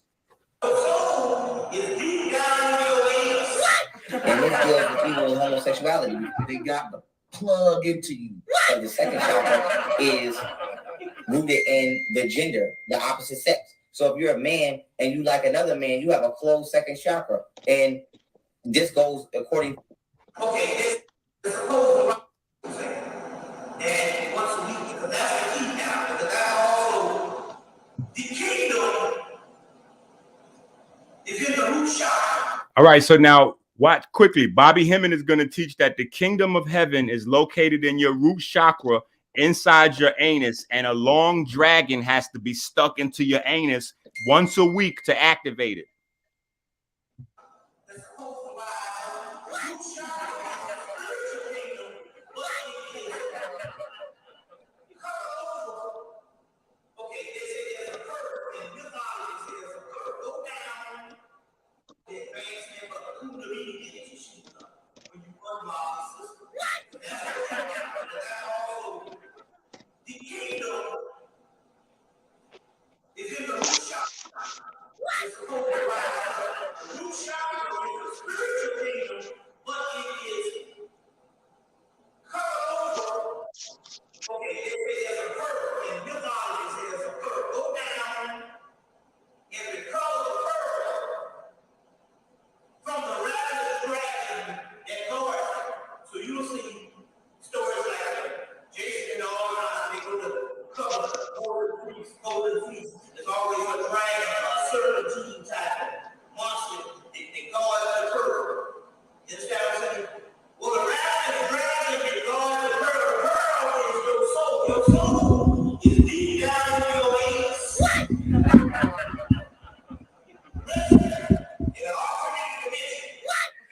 And this deals with even with homosexuality. They got to plug into you. And the second chakra is rooted in the gender, the opposite sex. So if you're a man and you like another man, you have a closed second chakra. And this goes according. Okay, this whole and once a week, because that's the key now. Because that's also the kingdom is in the root chakra. All right, so now watch quickly. Bobby Hemming is going to teach that the kingdom of heaven is located in your root chakra inside your anus, and a long dragon has to be stuck into your anus once a week to activate it.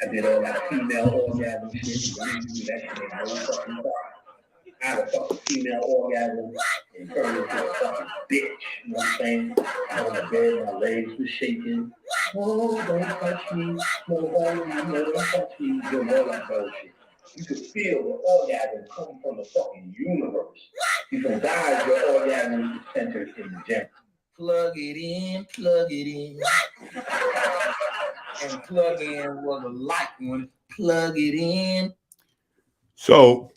I did all that female orgasm shit. I had a fucking female orgasm and turned into a fucking bitch. You know what I'm saying? On the bed, my legs were shaking. Oh, don't touch me. No, don't touch me. Doing all that bullshit. You could feel the orgasm coming from the fucking universe. You can die, your orgasm is centered in the gem. Plug it in, plug it in. And plug in was a light one. Plug it in. So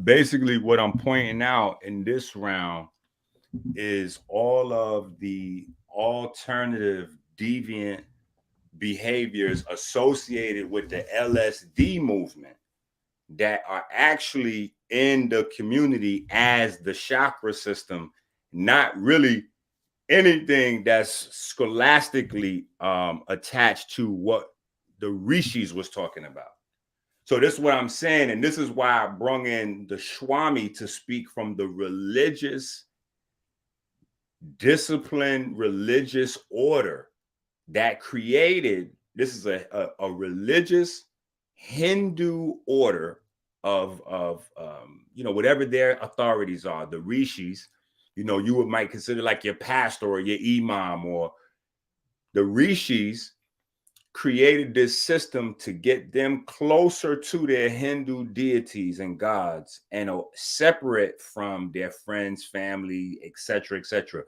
basically what I'm pointing out in this round is all of the alternative deviant behaviors associated with the LSD movement that are actually in the community as the chakra system, not really anything that's scholastically attached to what the rishis was talking about. So this is what I'm saying, and this is why I brung in the Swami to speak from the religious discipline, religious order that created, this is a religious Hindu order of you know, whatever their authorities are, the rishis. You know, you might consider like your pastor or your imam, or the rishis created this system to get them closer to their Hindu deities and gods and separate from their friends, family, etc., etc.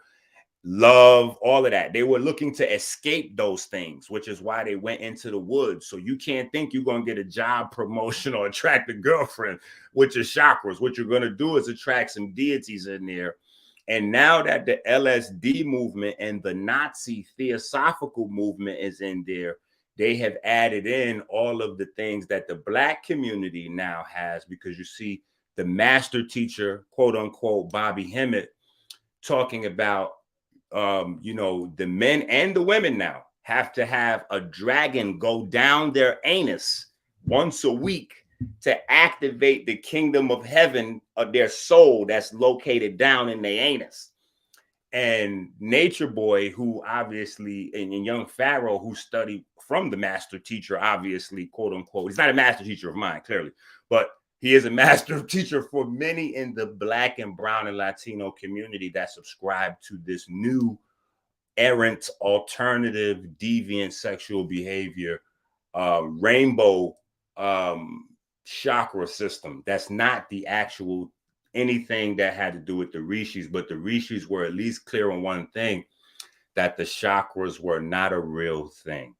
Love, all of that. They were looking to escape those things, which is why they went into the woods. So you can't think you're going to get a job promotion or attract a girlfriend with your chakras. What you're going to do is attract some deities in there. And now that the LSD movement and the Nazi theosophical movement is in there, they have added in all of the things that the Black community now has, because you see the master teacher, quote unquote, Bobby Hemmett, talking about, you know, the men and the women now have to have a dragon go down their anus once a week to activate the kingdom of heaven of their soul that's located down in their anus. And Nature Boy, who obviously, and young Pharaoh, who studied from the master teacher, obviously, quote unquote, he's not a master teacher of mine, clearly, but he is a master teacher for many in the Black and brown and Latino community that subscribe to this new errant, alternative, deviant sexual behavior, rainbow chakra system. That's not the actual anything that had to do with the rishis, but the rishis were at least clear on one thing, that the chakras were not a real thing.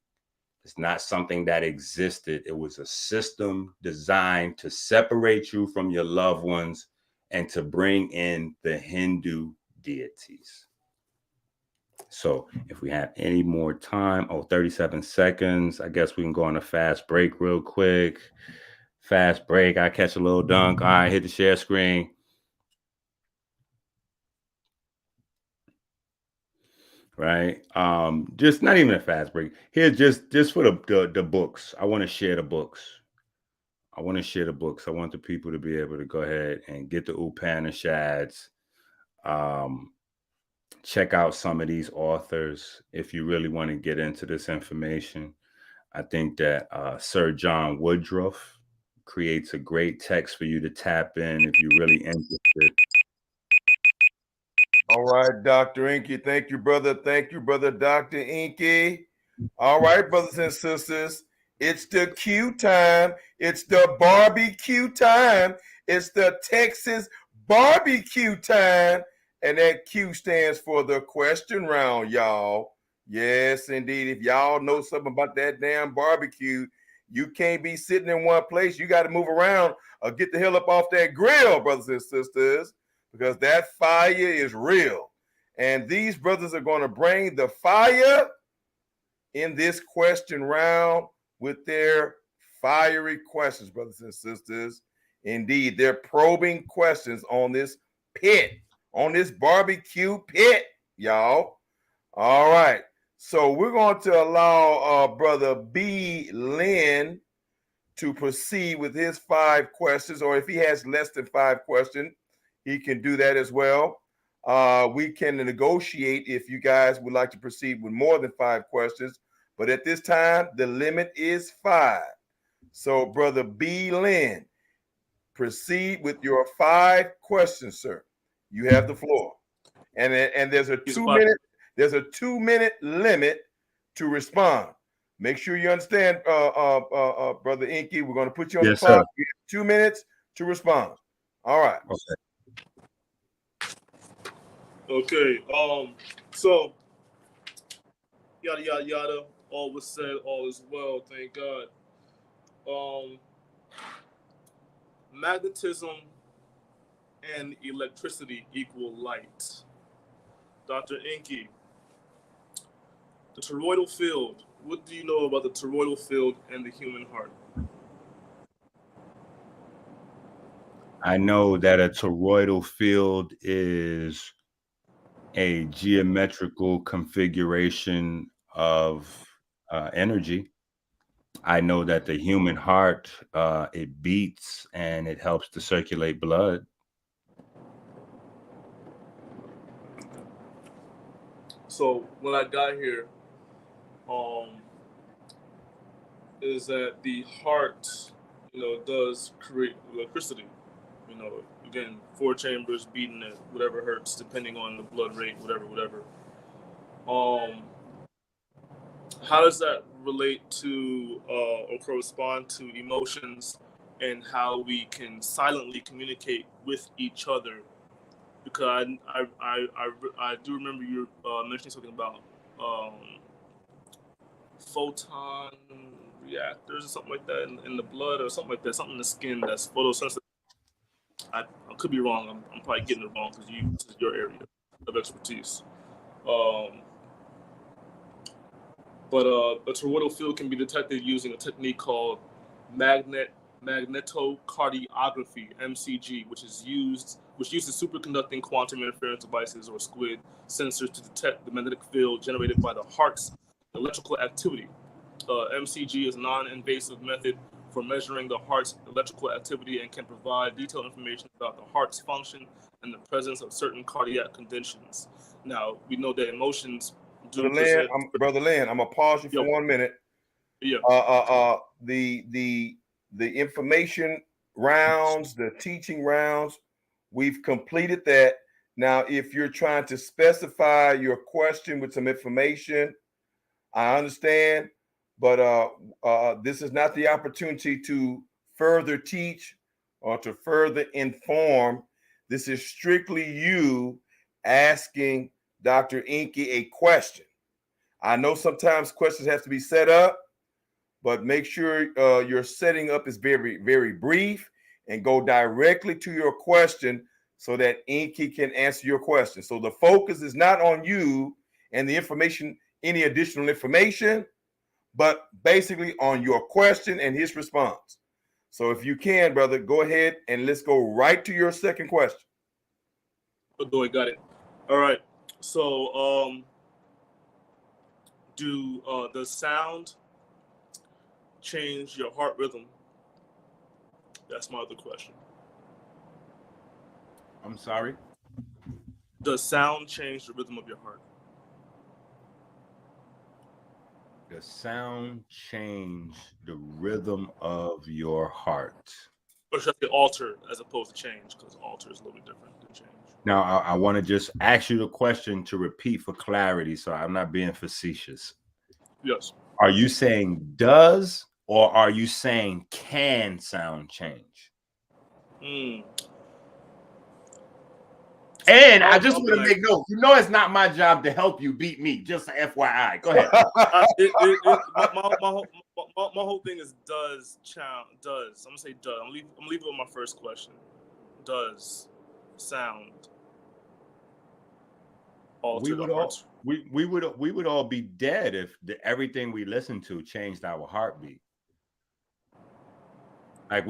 It's not something that existed. It was a system designed to separate you from your loved ones and to bring in the Hindu deities. So if we have any more time, 37 seconds, I guess we can go on a fast break real quick. Fast break. I catch a little dunk. All right, hit the share screen. Right. Just not even a fast break. Here, just for the books. I want to share the books. I want the people to be able to go ahead and get the Upanishads. Check out some of these authors if you really want to get into this information. I think that Sir John Woodruff creates a great text for you to tap in if you're really interested. All right, Dr. Enqi. Thank you, brother. Thank you, brother, Dr. Enqi. All right, brothers and sisters. It's the Q time. It's the barbecue time. It's the Texas barbecue time. And that Q stands for the question round, y'all. Yes, indeed. If y'all know something about that damn barbecue, you can't be sitting in one place. You got to move around or get the hell up off that grill, brothers and sisters, because that fire is real. And these brothers are going to bring the fire in this question round with their fiery questions, brothers and sisters. Indeed, they're probing questions on this pit, on this barbecue pit, y'all. All right. So we're going to allow Brother BLYN to proceed with his 5 questions, or if he has less than 5 questions, he can do that as well. We can negotiate if you guys would like to proceed with more than 5 questions, but at this time, the limit is 5. So, Brother BLYN, proceed with your 5 questions, sir. You have the floor, and there's a 2-minute limit to respond. Make sure you understand, Brother Enqi. We're going to put you on the clock. You have 2 minutes to respond. All right. Okay. So yada yada yada. All was said, all is well. Thank God. Magnetism and electricity equal light. Dr. Enqi, the toroidal field. What do you know about the toroidal field and the human heart? I know that a toroidal field is a geometrical configuration of energy. I know that the human heart, it beats and it helps to circulate blood. So when I got here, is that the heart, does create electricity. Again, 4 chambers beating at whatever hertz, depending on the blood rate, whatever. How does that relate to or correspond to emotions and how we can silently communicate with each other. Because I do remember you mentioning something about photon reactors or something like that in the blood or something like that, something in the skin that's photosensitive. I could be wrong. I'm probably getting it wrong because this is your area of expertise. But a toroidal field can be detected using a technique called magnetocardiography (MCG), which uses superconducting quantum interference devices or SQUID sensors to detect the magnetic field generated by the heart's electrical activity. MCG is a non-invasive method for measuring the heart's electrical activity and can provide detailed information about the heart's function and the presence of certain cardiac conditions. Now, we know that emotions do present... Brother Lynn, I'm gonna pause you for 1 minute. Yeah. The information rounds, the teaching rounds, we've completed that. Now, if you're trying to specify your question with some information, I understand, but this is not the opportunity to further teach or to further inform. This is strictly you asking Dr. Enqi a question. I know sometimes questions have to be set up, but make sure your setting up is very, very brief and go directly to your question so that Enqi can answer your question. So the focus is not on you and the information, any additional information, but basically on your question and his response. So if you can, brother, go ahead and let's go right to your second question. Oh, got it. All right. So, does sound change your heart rhythm? That's my other question. I'm sorry? Does sound change the rhythm of your heart? Does sound change the rhythm of your heart? Or should I say alter as opposed to change? Because alter is a little bit different than change. Now, I want to just ask you the question to repeat for clarity, so I'm not being facetious. Yes. Are you saying does, or are you saying can sound change? And I just want to make note. You know, it's not my job to help you beat me. Just FYI. Go ahead. My whole thing is does. I'm gonna say does. I'm leaving with my first question. Does sound alter the heart? We would all be dead if everything we listen to changed our heartbeat. Like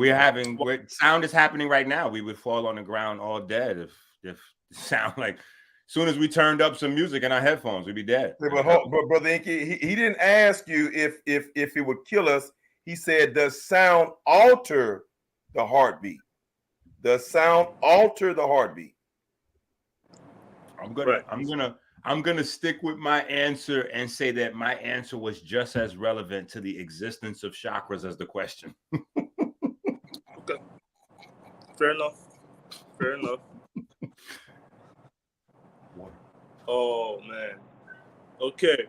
sound is happening right now. We would fall on the ground all dead if sound like as soon as we turned up some music in our headphones, we'd be dead. But Brother Enqi, he didn't ask you if it would kill us. He said, does sound alter the heartbeat? Does sound alter the heartbeat? I'm gonna stick with my answer and say that my answer was just as relevant to the existence of chakras as the question. Okay. Fair enough. Oh man. Okay.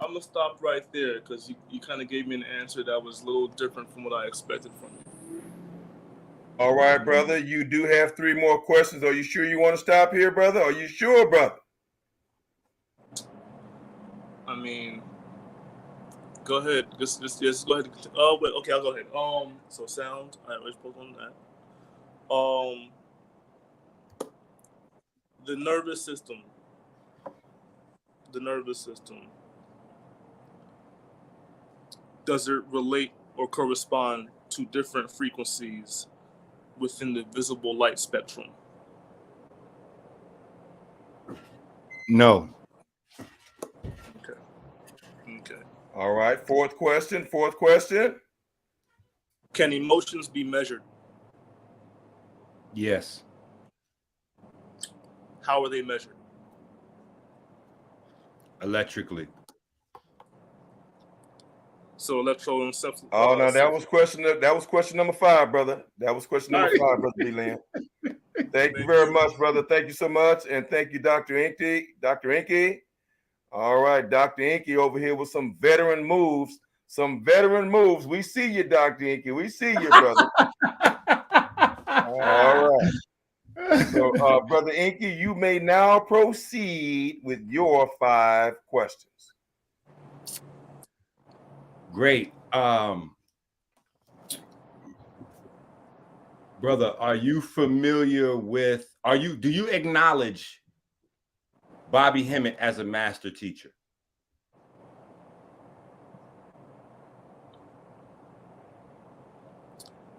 I'm gonna stop right there because you kind of gave me an answer that was a little different from what I expected from you. All right, brother. You do have 3 more questions. Are you sure you want to stop here, brother? Are you sure, brother? I mean, go ahead. Just go ahead. Oh, wait. Okay, I'll go ahead. So sound. I already spoke on that. The nervous system. Does it relate or correspond to different frequencies within the visible light spectrum? No. Okay. All right. Fourth question. Can emotions be measured? Yes. How are they measured? Electrically. So electroencephalography. Oh no, that was question number 5, brother. That was question number 5, brother BLYN. Thank you very much, brother. Thank you so much, and thank you, Dr. Enqi. Dr. Enqi. All right, Dr. Enqi over here with some veteran moves. Some veteran moves. We see you, Dr. Enqi. We see you, brother. All right. So, Brother Enqi, you may now proceed with your 5 questions. Great. Brother, are you familiar with, do you acknowledge Bobby Hemmett as a master teacher?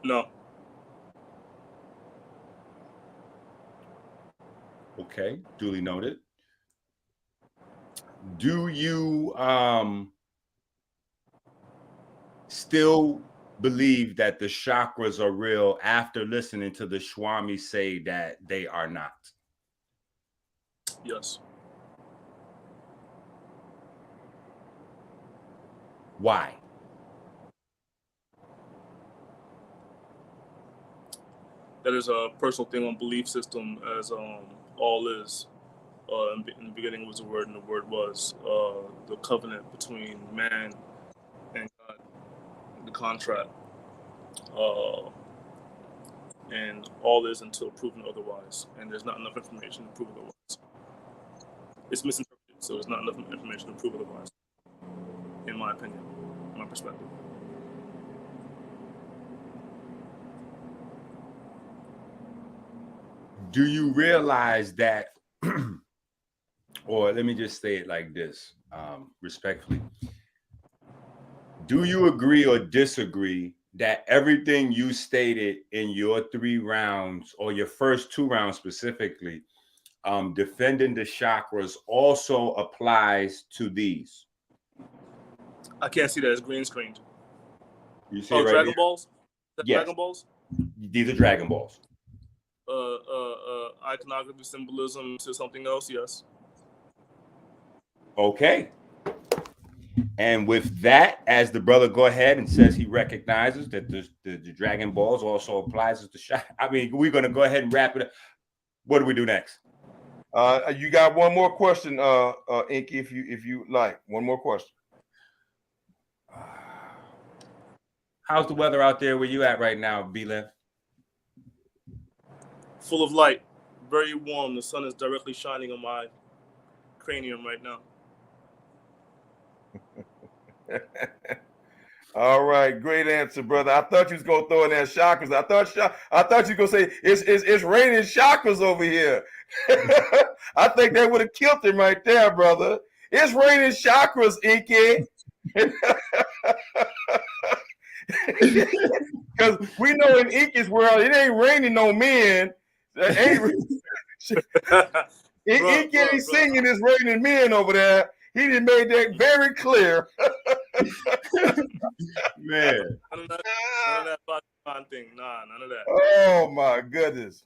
No. Okay, duly noted. Do you still believe that the chakras are real after listening to the Swami say that they are not? Yes. Why? That is a personal thing on belief system, as all is. In the beginning was the word, and the word was the covenant between man and God, the contract. And all is until proven otherwise. And there's not enough information to prove otherwise. It's misinterpreted, so there's not enough information to prove otherwise, in my opinion, my perspective. Do you realize that, or let me just say it like this, respectfully. Do you agree or disagree that everything you stated in your 3 rounds, or your first 2 rounds specifically, defending the chakras, also applies to these? I can't see that as green screened. You see it right Dragon here? Balls? Yes. Dragon Balls? These are Dragon Balls. Iconography, symbolism to something else, yes. Okay. And with that, as the brother go ahead and says he recognizes that the Dragon Balls also applies as the shot. I mean, we're going to go ahead and wrap it up. What do we do next? You got one more question, Enqi, if you like. One more question. How's the weather out there where you at right now, BLYN? Full of light, very warm. The sun is directly shining on my cranium right now. All right, great answer, brother. I thought you was gonna throw in that chakras. I thought you were gonna say it's raining chakras over here. I think that would have killed him right there, brother. It's raining chakras, Enqi. Because we know in Enqi's world, it ain't raining no men. Enqi ain't singing it's raining men over there. He done made that very clear. Man. None of that thing. Nah, none of that. Oh my goodness.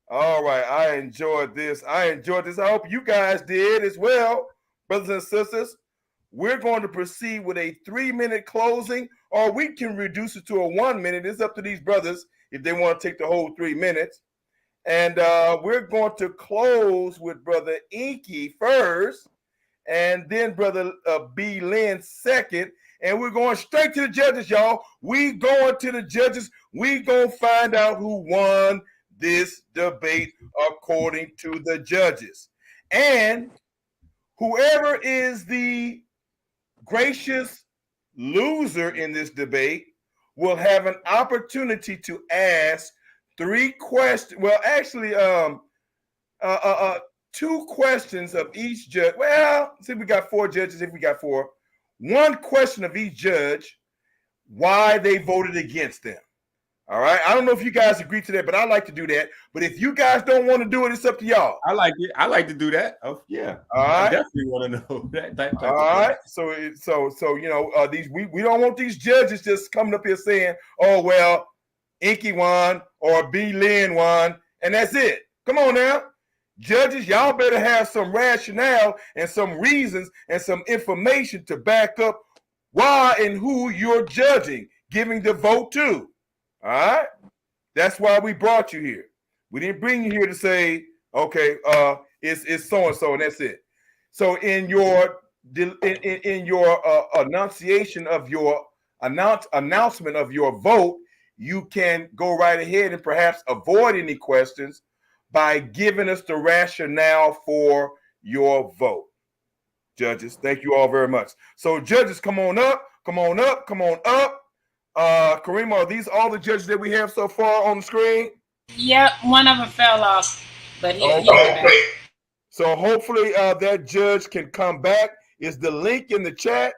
All right. I enjoyed this. I hope you guys did as well, brothers and sisters. We're going to proceed with a 3-minute closing, or we can reduce it to a 1 minute. It's up to these brothers if they want to take the whole 3 minutes. And we're going to close with Brother Enqi first, and then Brother BLYN second. And we're going straight to the judges, y'all. We going to the judges. We going to find out who won this debate according to the judges. And whoever is the gracious loser in this debate will have an opportunity to ask 3 questions. Well, actually, 2 questions of each judge. Well, see, we got 4 judges. If we got 4, 1 question of each judge, why they voted against them. All right. I don't know if you guys agree to that, but I like to do that. But if you guys don't want to do it, it's up to y'all. I like it. I like to do that. Oh yeah. All right. I definitely want to know that type all right. So you know, these we don't want these judges just coming up here saying, oh well, Enqi won or BLYN won, and that's it. Come on now. Judges, y'all better have some rationale and some reasons and some information to back up why and who you're judging, giving the vote to. All right? That's why we brought you here. We didn't bring you here to say, okay, it's so-and-so, and that's it. So in your enunciation of your announcement of your vote, you can go right ahead and perhaps avoid any questions by giving us the rationale for your vote. Judges, thank you all very much. So judges, come on up, come on up, come on up. Karima, are these all the judges that we have so far on the screen? Yep, one of them fell off, but he So hopefully that judge can come back. Is the link in the chat,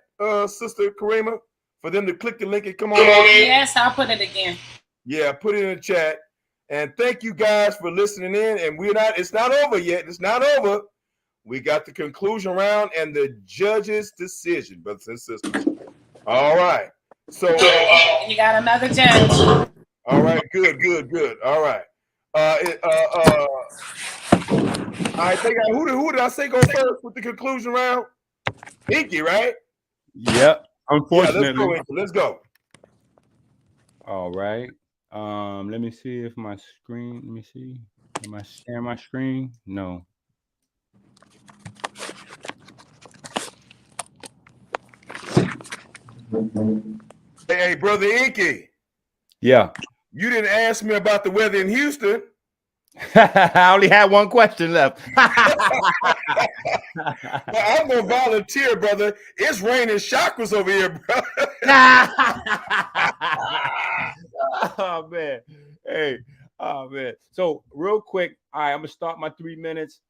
Sister Karima, for them to click the link and come on? Yes, I'll put it again. Yeah, put it in the chat. And thank you guys for listening in. And it's not over yet. It's not over. We got the conclusion round and the judge's decision, brothers and sisters. All right. So you got another judge. All right, good. All right. I think who did I say go first with the conclusion round? Enqi, right? Yep. Unfortunately. Yeah, let's go. All right. Let me see if my screen. Let me see. Am I sharing my screen? No. Hey, brother Enqi. Yeah. You didn't ask me about the weather in Houston. I only had one question left. Well, I'm gonna volunteer, brother. It's raining chakras over here, bro. Oh man. Hey. Oh man. So real quick, all right, I'm gonna start my 3 minutes.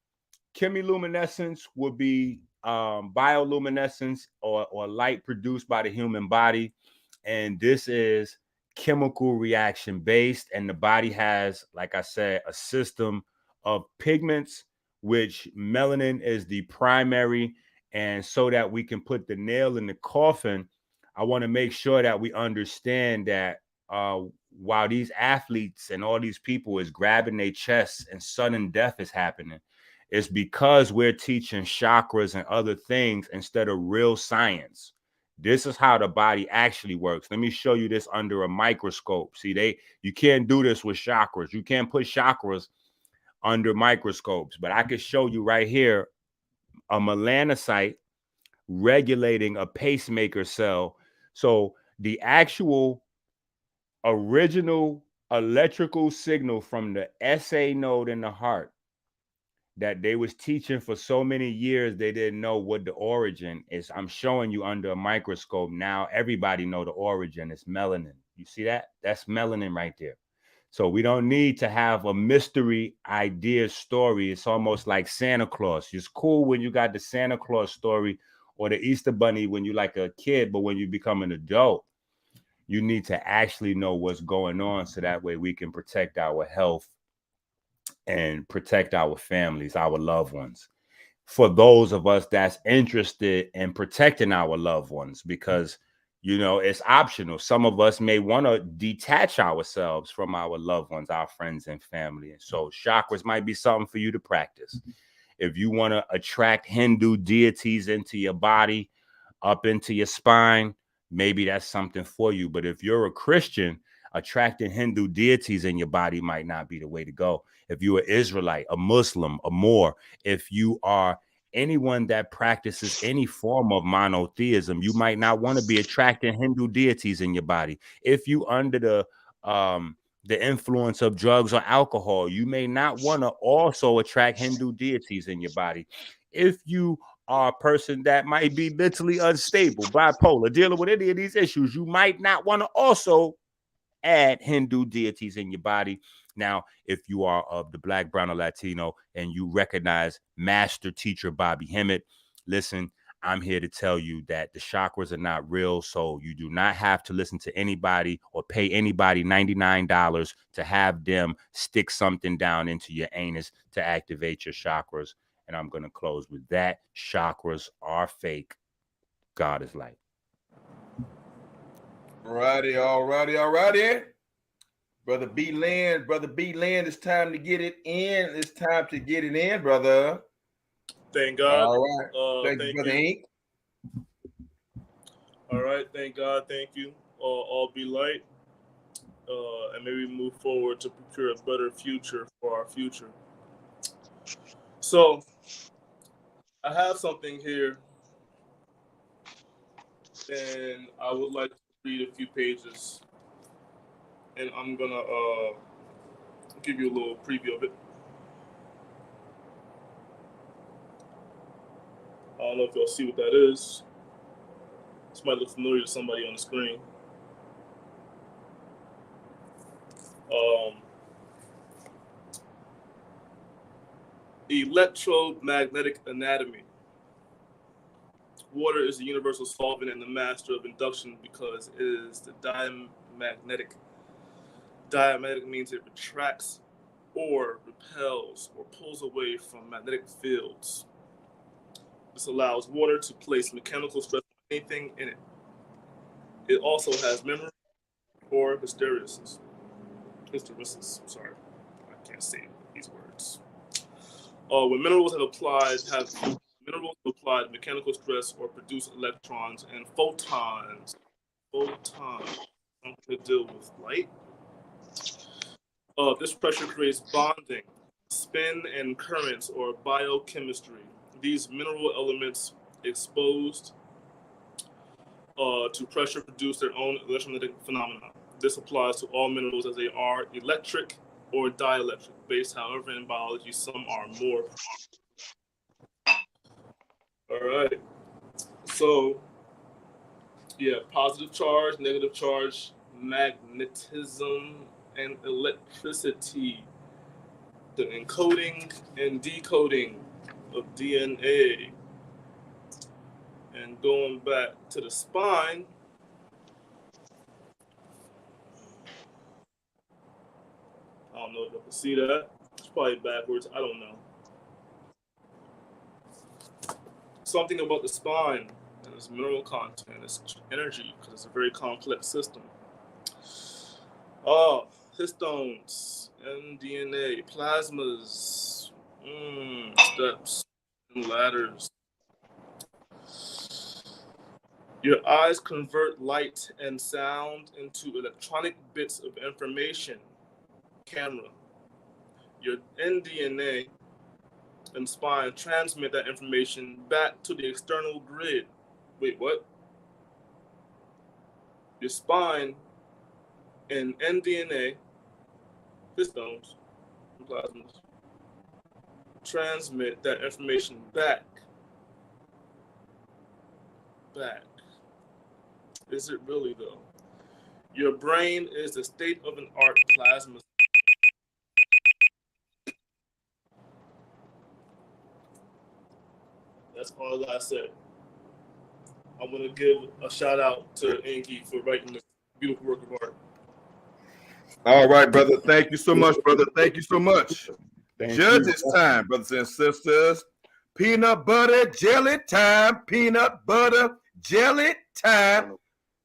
Chemiluminescence would be bioluminescence or light produced by the human body, and this is chemical reaction based, and the body has, like I said, a system of pigments, which melanin is the primary. And so that we can put the nail in the coffin, I want to make sure that we understand that while these athletes and all these people is grabbing their chests and sudden death is happening, it's because we're teaching chakras and other things instead of real science. This is how the body actually works. Let me show you this under a microscope. See, you can't do this with chakras. You can't put chakras under microscopes, but I could show you right here a melanocyte regulating a pacemaker cell. So the actual original electrical signal from the SA node in the heart that they was teaching for so many years, they didn't know what the origin is. I'm showing you under a microscope. Now everybody know the origin. It's melanin. You see that? That's melanin right there. So we don't need to have a mystery idea story. It's almost like Santa Claus. It's cool when you got the Santa Claus story or the Easter Bunny when you like a kid, but when you become an adult, you need to actually know what's going on so that way we can protect our health and protect our families, our loved ones. For those of us that's interested in protecting our loved ones, because, you know, it's optional. Some of us may want to detach ourselves from our loved ones, our friends and family. And so chakras might be something for you to practice. If you want to attract Hindu deities into your body, up into your spine, maybe that's something for you. But if you're a Christian, attracting Hindu deities in your body might not be the way to go. If you're an Israelite, a Muslim, a Moor, if you are anyone that practices any form of monotheism, you might not want to be attracting Hindu deities in your body. If you under the influence of drugs or alcohol, you may not want to also attract Hindu deities in your body. If you are a person that might be mentally unstable, bipolar, dealing with any of these issues, you might not want to also add Hindu deities in your body. Now, if you are of the Black, Brown, or Latino and you recognize master teacher Bobby Hemmett, listen, I'm here to tell you that the chakras are not real. So you do not have to listen to anybody or pay anybody $99 to have them stick something down into your anus to activate your chakras. And I'm going to close with that. Chakras are fake. God is light. All righty. Brother BLYN, it's time to get it in. It's time to get it in, brother. Thank God. All right. Thank you, Brother Enqi. All right, thank God, thank you. All be light, and maybe move forward to procure a better future for our future. So, I have something here, and I would like to read a few pages, and I'm gonna give you a little preview of it. I don't know if y'all see what that is. This might look familiar to somebody on the screen. Electromagnetic anatomy. Water is a universal solvent and the master of induction because it is the diamagnetic. Diamagnetic means it retracts or repels or pulls away from magnetic fields. This allows water to place mechanical stress on anything in it. It also has memory or hysteresis. Sorry, I can't say these words. When minerals have applied mechanical stress or produce electrons and photons to deal with light. This pressure creates bonding, spin and currents, or biochemistry. These mineral elements exposed to pressure produce their own electromagnetic phenomena. This applies to all minerals as they are electric or dielectric based. However, in biology, some are more. All right. So, yeah, positive charge, negative charge, magnetism, and electricity. The encoding and decoding of DNA. And going back to the spine, I don't know if you can see that. It's probably backwards. I don't know. Something about the spine and its mineral content, its energy, because it's a very complex system. Histones, mDNA, plasmas, steps and ladders. Your eyes convert light and sound into electronic bits of information. Camera. Your nDNA and spine transmit that information back to the external grid. Wait, what? Your spine and nDNA, histones, and plasmas, transmit that information back. Is it really though? Your brain is the state-of-the-art plasma. That's all I said. I'm gonna give a shout out to Enqi for writing this beautiful work of art. All right, brother. Thank you so much, brother. Thank you so much. Judges time, brothers and sisters. Peanut butter jelly time. Peanut butter jelly time.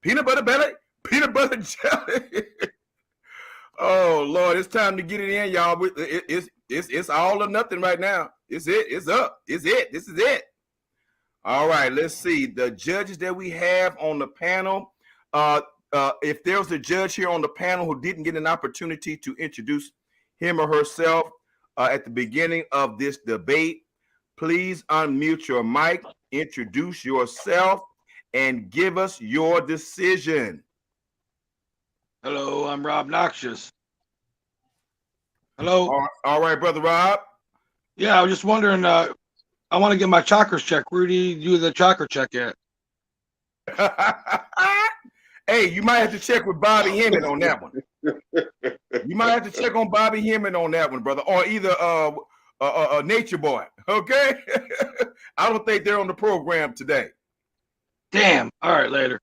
Peanut butter jelly. Peanut butter jelly. Oh Lord, it's time to get it in, y'all. It's all or nothing right now. It's it. It's up. It's it. This is it. All right, let's see the judges that we have on the panel. If there's a judge here on the panel who didn't get an opportunity to introduce him or herself at the beginning of this debate, please unmute your mic, introduce yourself, and give us your decision. Hello, I'm Rob Noxious. Hello. All right, brother Rob. Yeah, I was just wondering, I want to get my chakras checked. Where do you do the chakra check at? Hey, you might have to check with Bobby Hemming on that one. You might have to check on Bobby Hemming on that one, brother, or either a Nature Boy. Okay, I don't think they're on the program today. Damn. All right, later.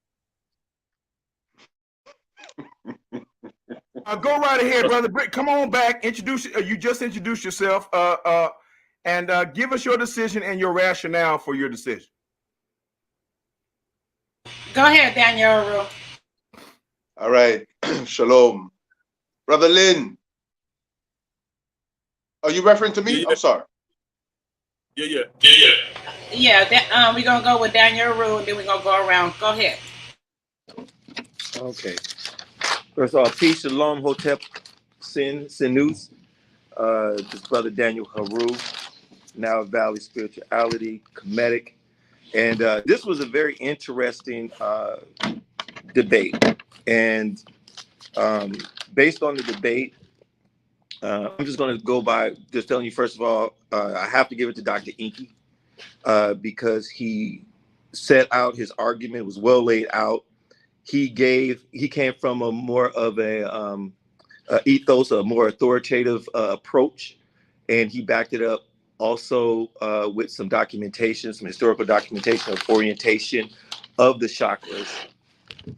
Go right ahead, brother. Come on back. Introduce. You just introduced yourself. And give us your decision and your rationale for your decision. Go ahead, Daniel. All right. Shalom. Brother Lynn. Are you referring to me? Yeah. I'm sorry. Yeah, we're going to go with Daniel Rule, and then we're going to go around. Go ahead. Okay. First of all, peace, shalom, hotep, sinus. This brother Daniel Haru, now Valley Spirituality, Comedic. And this was a very interesting debate. And based on the debate, I'm just going to go by just telling you, first of all, I have to give it to Dr. Enqi because he set out his argument. It was well laid out. He came from a more of a ethos, a more authoritative approach, and he backed it up also with some documentation, some historical documentation of orientation of the chakras.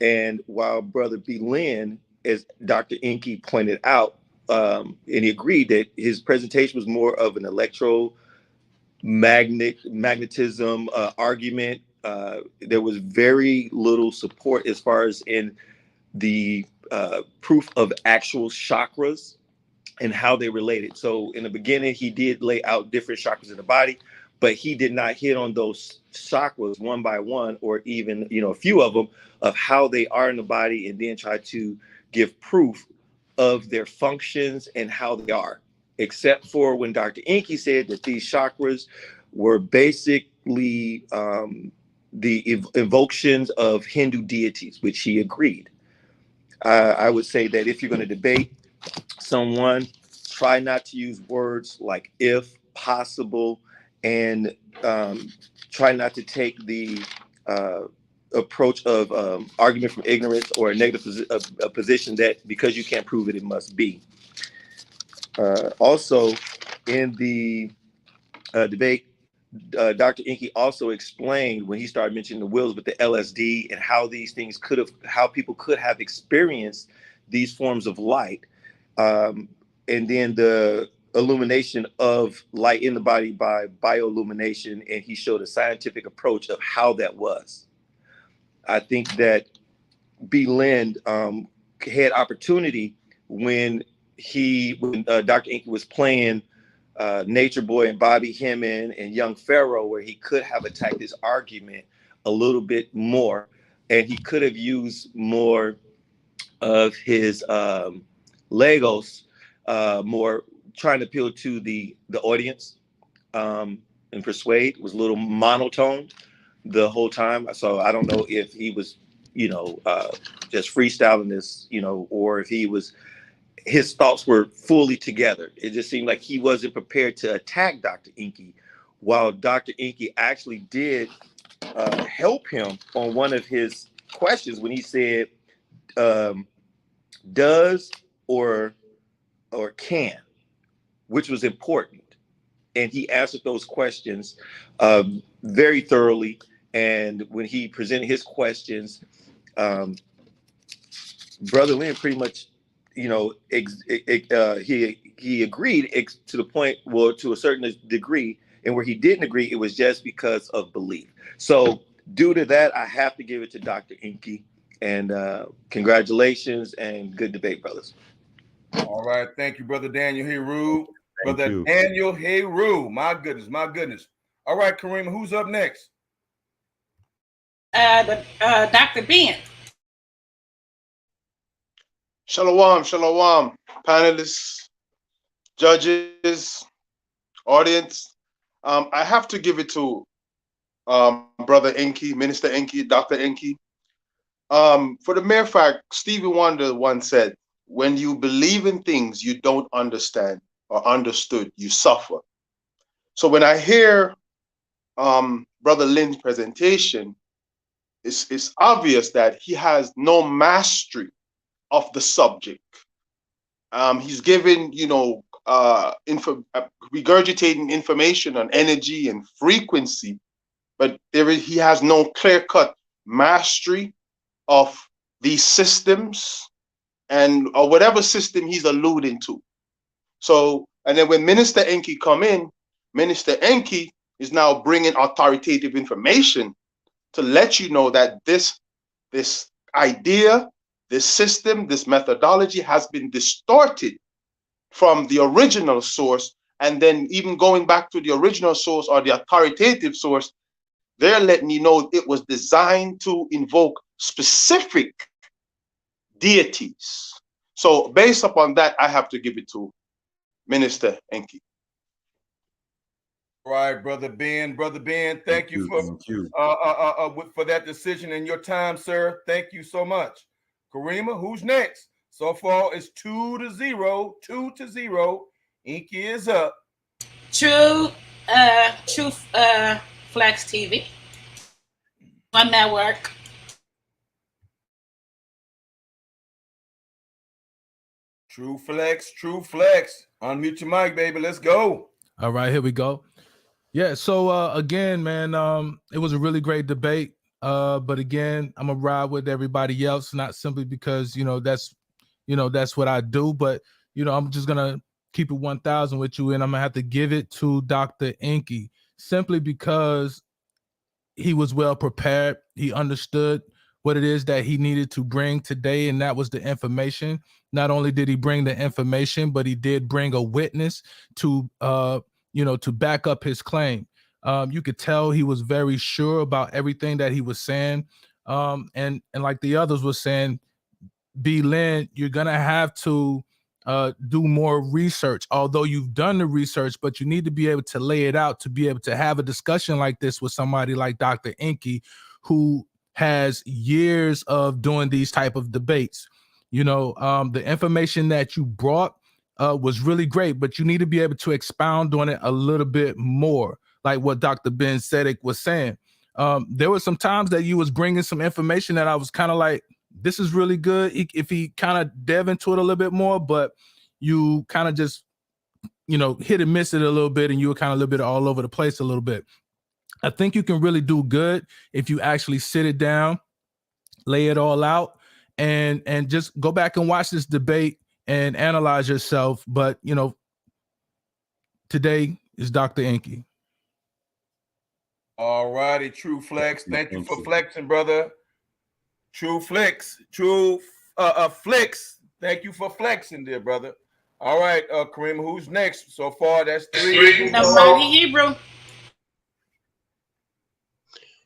And while Brother BLYN, as Dr. Enqi pointed out, and he agreed that his presentation was more of an magnetism argument. There was very little support as far as in the proof of actual chakras and how they related. So in the beginning, he did lay out different chakras in the body, but he did not hit on those chakras one by one, or even, a few of them, of how they are in the body, and then try to give proof of their functions and how they are, except for when Dr. Enqi said that these chakras were basically the evocations of Hindu deities, which he agreed. I would say that if you're going to debate someone, try not to use words like if possible, and try not to take the approach of argument from ignorance, or a negative a position that because you can't prove it, it must be. Also, in the debate, Dr. Enqi also explained when he started mentioning the wills with the LSD and how these things how people could have experienced these forms of light, and then the illumination of light in the body by bioillumination, and he showed a scientific approach of how that was. I think that BLYN had opportunity when Dr. Enqi was playing Nature Boy and Bobby Hemming and Young Pharaoh, where he could have attacked his argument a little bit more, and he could have used more of his Legos, more trying to appeal to the audience and persuade. It was a little monotone the whole time. So I don't know if he was, just freestyling this, or if his thoughts were fully together. It just seemed like he wasn't prepared to attack Dr. Enqi, while Dr. Enqi actually did help him on one of his questions when he said, does or can, which was important. And he answered those questions very thoroughly. And when he presented his questions, Brother Lynn pretty much, he agreed to the point, well, to a certain degree, and where he didn't agree, it was just because of belief. So due to that, I have to give it to Dr. Enqi, and congratulations and good debate, brothers. All right, thank you, Brother Daniel Haru. Brother Daniel Haru, my goodness. All right, Kareem, who's up next? Dr. Ben. Shalom, panelists, judges, audience. I have to give it to Brother Enqi, Minister Enqi, Dr. Enqi. For the mere fact, Stevie Wonder once said, when you believe in things you don't understand or understood, you suffer. So when I hear Brother Lynn's presentation, it's obvious that he has no mastery of the subject. He's given, regurgitating information on energy and frequency, but he has no clear-cut mastery of these systems or whatever system he's alluding to. So, and then when Minister Enqi come in, Minister Enqi is now bringing authoritative information to let you know that this idea, this system, this methodology has been distorted from the original source. And then even going back to the original source or the authoritative source, they're letting you know it was designed to invoke specific deities. So based upon that, I have to give it to Minister Enqi. All right, Brother Ben. Brother Ben, thank you for that decision and your time, sir. Thank you so much. Karima, who's next? So far, it's 2-0. 2-0. Enqi is up. True Flex TV on network. True Flex. Unmute your mic, baby. Let's go. All right, here we go. Yeah, so again, man, it was a really great debate. But again, I'm gonna ride with everybody else, not simply because that's what I do, but I'm just gonna keep it 1,000 with you, and I'm gonna have to give it to Dr. Enqi simply because he was well prepared. He understood what it is that he needed to bring today, and that was the information. Not only did he bring the information, but he did bring a witness to to back up his claim. You could tell he was very sure about everything that he was saying. And like the others were saying, BLYN, you're gonna have to do more research, although you've done the research, but you need to be able to lay it out to be able to have a discussion like this with somebody like Dr. Enqi, who has years of doing these type of debates. The information that you brought was really great, but you need to be able to expound on it a little bit more, like what Dr. Ben Sedek was saying. There were some times that you was bringing some information that I was kind of like, this is really good if he kind of delve into it a little bit more, but you kind of just, hit and miss it a little bit, and you were kind of a little bit all over the place a little bit. I think you can really do good if you actually sit it down, lay it all out, and just go back and watch this debate and analyze yourself. But, today is Dr. Enqi. All righty, True Flex. Thank you for flexing, brother. True Flex. Flex. Thank you for flexing, dear brother. All right, Kareem, who's next? So far, that's 3. The mighty Hebrew.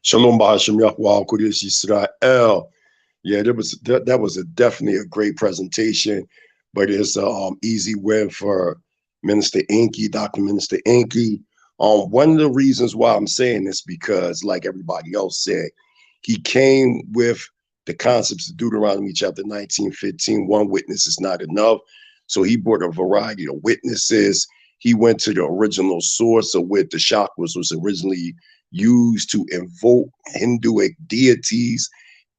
Shalom Bahashim Yahweh Kodesh Israel. Yeah, that was definitely a great presentation, but it's an easy win for Minister Enqi, Dr. Minister Enqi. One of the reasons why I'm saying this, because like everybody else said, he came with the concepts of Deuteronomy chapter 19:15. One witness is not enough. So he brought a variety of witnesses. He went to the original source of where the chakras was originally used to invoke Hinduic deities.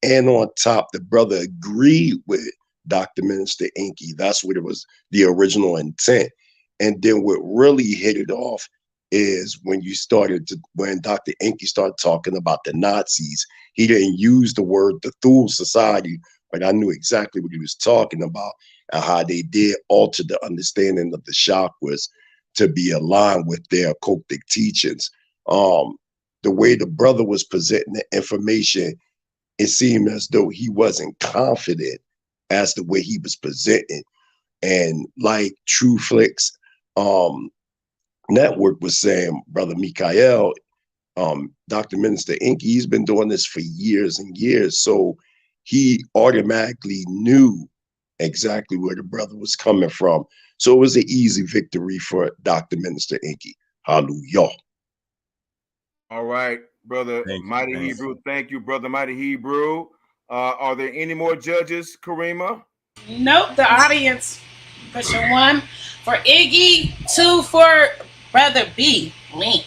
And on top, the brother agreed with Dr. Minister Enqi. That's what it was, the original intent. And then what really hit it off is when Dr. Enqi started talking about the Nazis. He didn't use the word the Thule Society, but I knew exactly what he was talking about and how they did alter the understanding of the chakras to be aligned with their occultic teachings. The way the brother was presenting the information, it seemed as though he wasn't confident as the way he was presenting. And like True Flicks Network was saying, Brother Mikael, Dr. Minister Enqi, he's been doing this for years and years. So he automatically knew exactly where the brother was coming from. So it was an easy victory for Dr. Minister Enqi. Hallelujah. All right, brother Mighty Hebrew. Thank you, brother Mighty Hebrew. Are there any more judges, Karima? Nope, the audience pushing 1 for Iggy, 2 for Brother BLYN.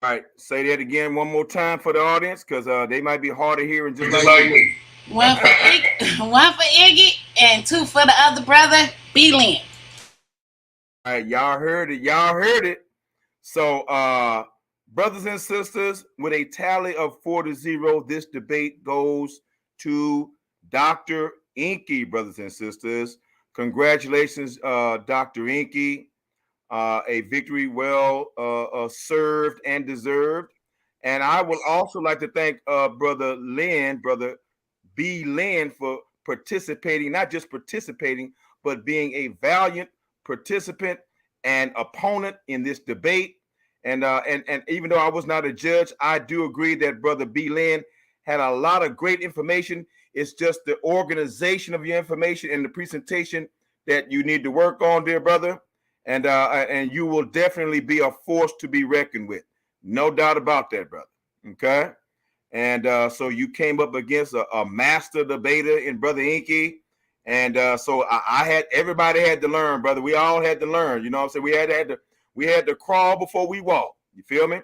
All right, say that again one more time for the audience, because they might be hard of hearing just like me. 1 for Iggy and 2 for the other brother, BLYN. All right, y'all heard it. Y'all heard it. So, brothers and sisters, with a tally of 4-0, this debate goes to Dr. Enqi, brothers and sisters. Congratulations, Dr. Enqi. A victory well served and deserved. And I would also like to thank Brother BLYN, for participating, not just participating, but being a valiant participant and opponent in this debate. And even though I was not a judge, I do agree that Brother BLYN had a lot of great information. It's just the organization of your information and the presentation that you need to work on, dear brother. And you will definitely be a force to be reckoned with. No doubt about that, brother. Okay. And so you came up against a master debater in Brother Enqi. And so everybody had to learn, brother. We all had to learn. You know what I'm saying? We had to crawl before we walk. You feel me?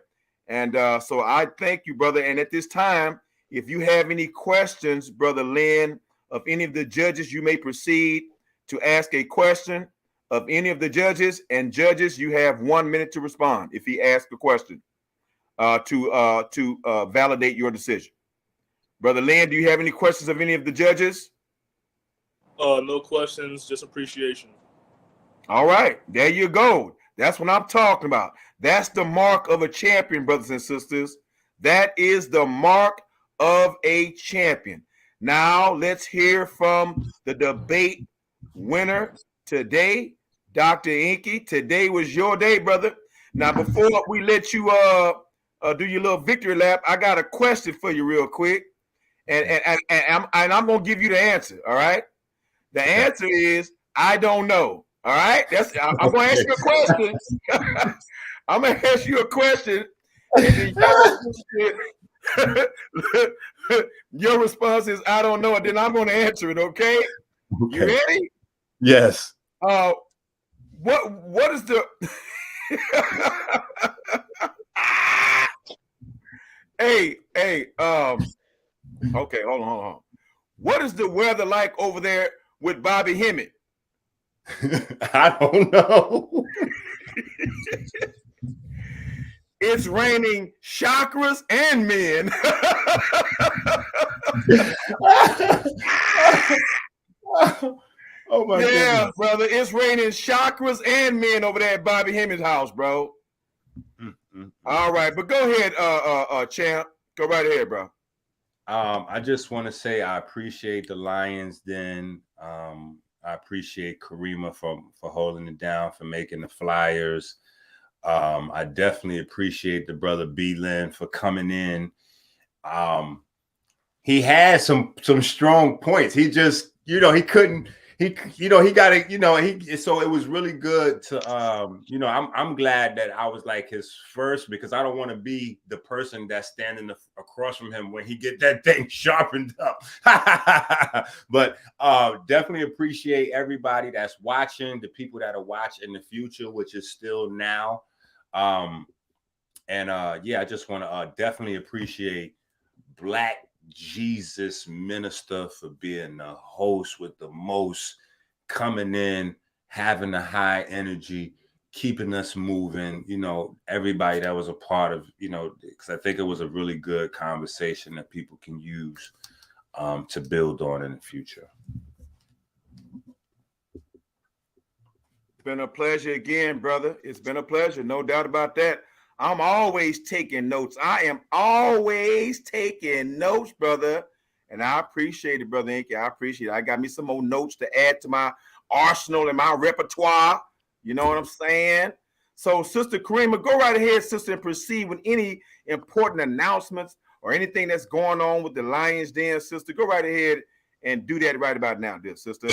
And so I thank you, brother. And at this time, if you have any questions, Brother Lynn, of any of the judges, you may proceed to ask a question of any of the judges. And judges, you have 1 minute to respond if he asks a question to validate your decision. Brother Lynn, do you have any questions of any of the judges? No questions, just appreciation. All right, there you go. That's what I'm talking about. That's the mark of a champion, brothers and sisters. That is the mark of a champion. Now let's hear from the debate winner today, Dr. Enqi. Today was your day, brother. Now, before we let you do your little victory lap, I got a question for you real quick. And I'm going to give you the answer, all right? The answer is, I don't know, all right? I'm going to ask you a question. I'm going to ask you a question. And then your response is, I don't know, and then I'm going to answer it, okay? You ready? Yes. What is the... Okay, hold on. What is the weather like over there with Bobby Hemmett? I don't know. It's raining chakras and men. Oh my goodness. Brother, it's raining chakras and men over there at Bobby Hemmett's house, bro. All right, but go ahead, champ. Go right ahead, bro. I just want to say I appreciate the Lions Den. I appreciate Karima for holding it down, for making the flyers. I definitely appreciate the brother BLYN for coming in. He had some strong points. He just, he couldn't. He got it. So it was really good to, I'm glad that I was like his first, because I don't want to be the person that's standing across from him when he get that thing sharpened up. But definitely appreciate everybody that's watching, the people that will watch in the future, which is still now. I just want to definitely appreciate Black Jesus Minister for being the host with the most, coming in, having the high energy, keeping us moving, everybody that was a part of, because I think it was a really good conversation that people can use to build on in the future. It's been a pleasure again, brother. It's been a pleasure, no doubt about that. I'm always taking notes. I am always taking notes, brother. And I appreciate it, Brother Enqi. I appreciate it. I got me some more notes to add to my arsenal and my repertoire. You know what I'm saying? So, Sister Karima, go right ahead, sister, and proceed with any important announcements or anything that's going on with the Lions Den, sister. Go right ahead and do that right about now, dear sister.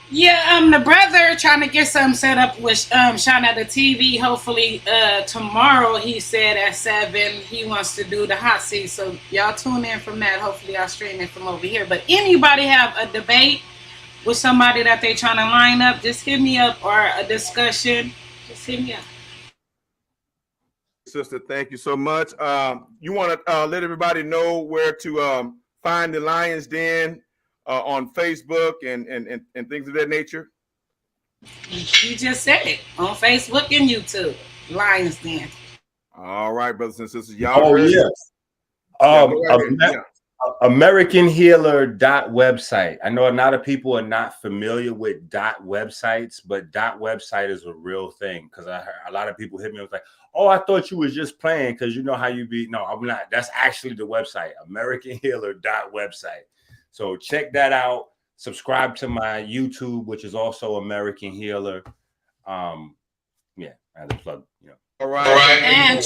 Yeah, the brother trying to get something set up with Sean at the TV. Hopefully tomorrow, he said at 7 he wants to do the hot seat. So y'all tune in from that. Hopefully I'll stream it from over here. But anybody have a debate with somebody that they trying to line up, just hit me up, or a discussion, just hit me up. Sister, thank you so much. You want to let everybody know where to find the Lions Den on Facebook and things of that nature? You just said it, on Facebook and YouTube, Lions Den. All right, brothers and sisters. Y'all heard yes. American Healer .website. I know a lot of people are not familiar with .websites, but .website is a real thing, because I heard a lot of people hit me and was like, oh, I thought you was just playing because you know how you be. No, I'm not. That's actually the website, American Healer .website. So check that out. Subscribe to my YouTube, which is also American Healer. I had to plug, All right. And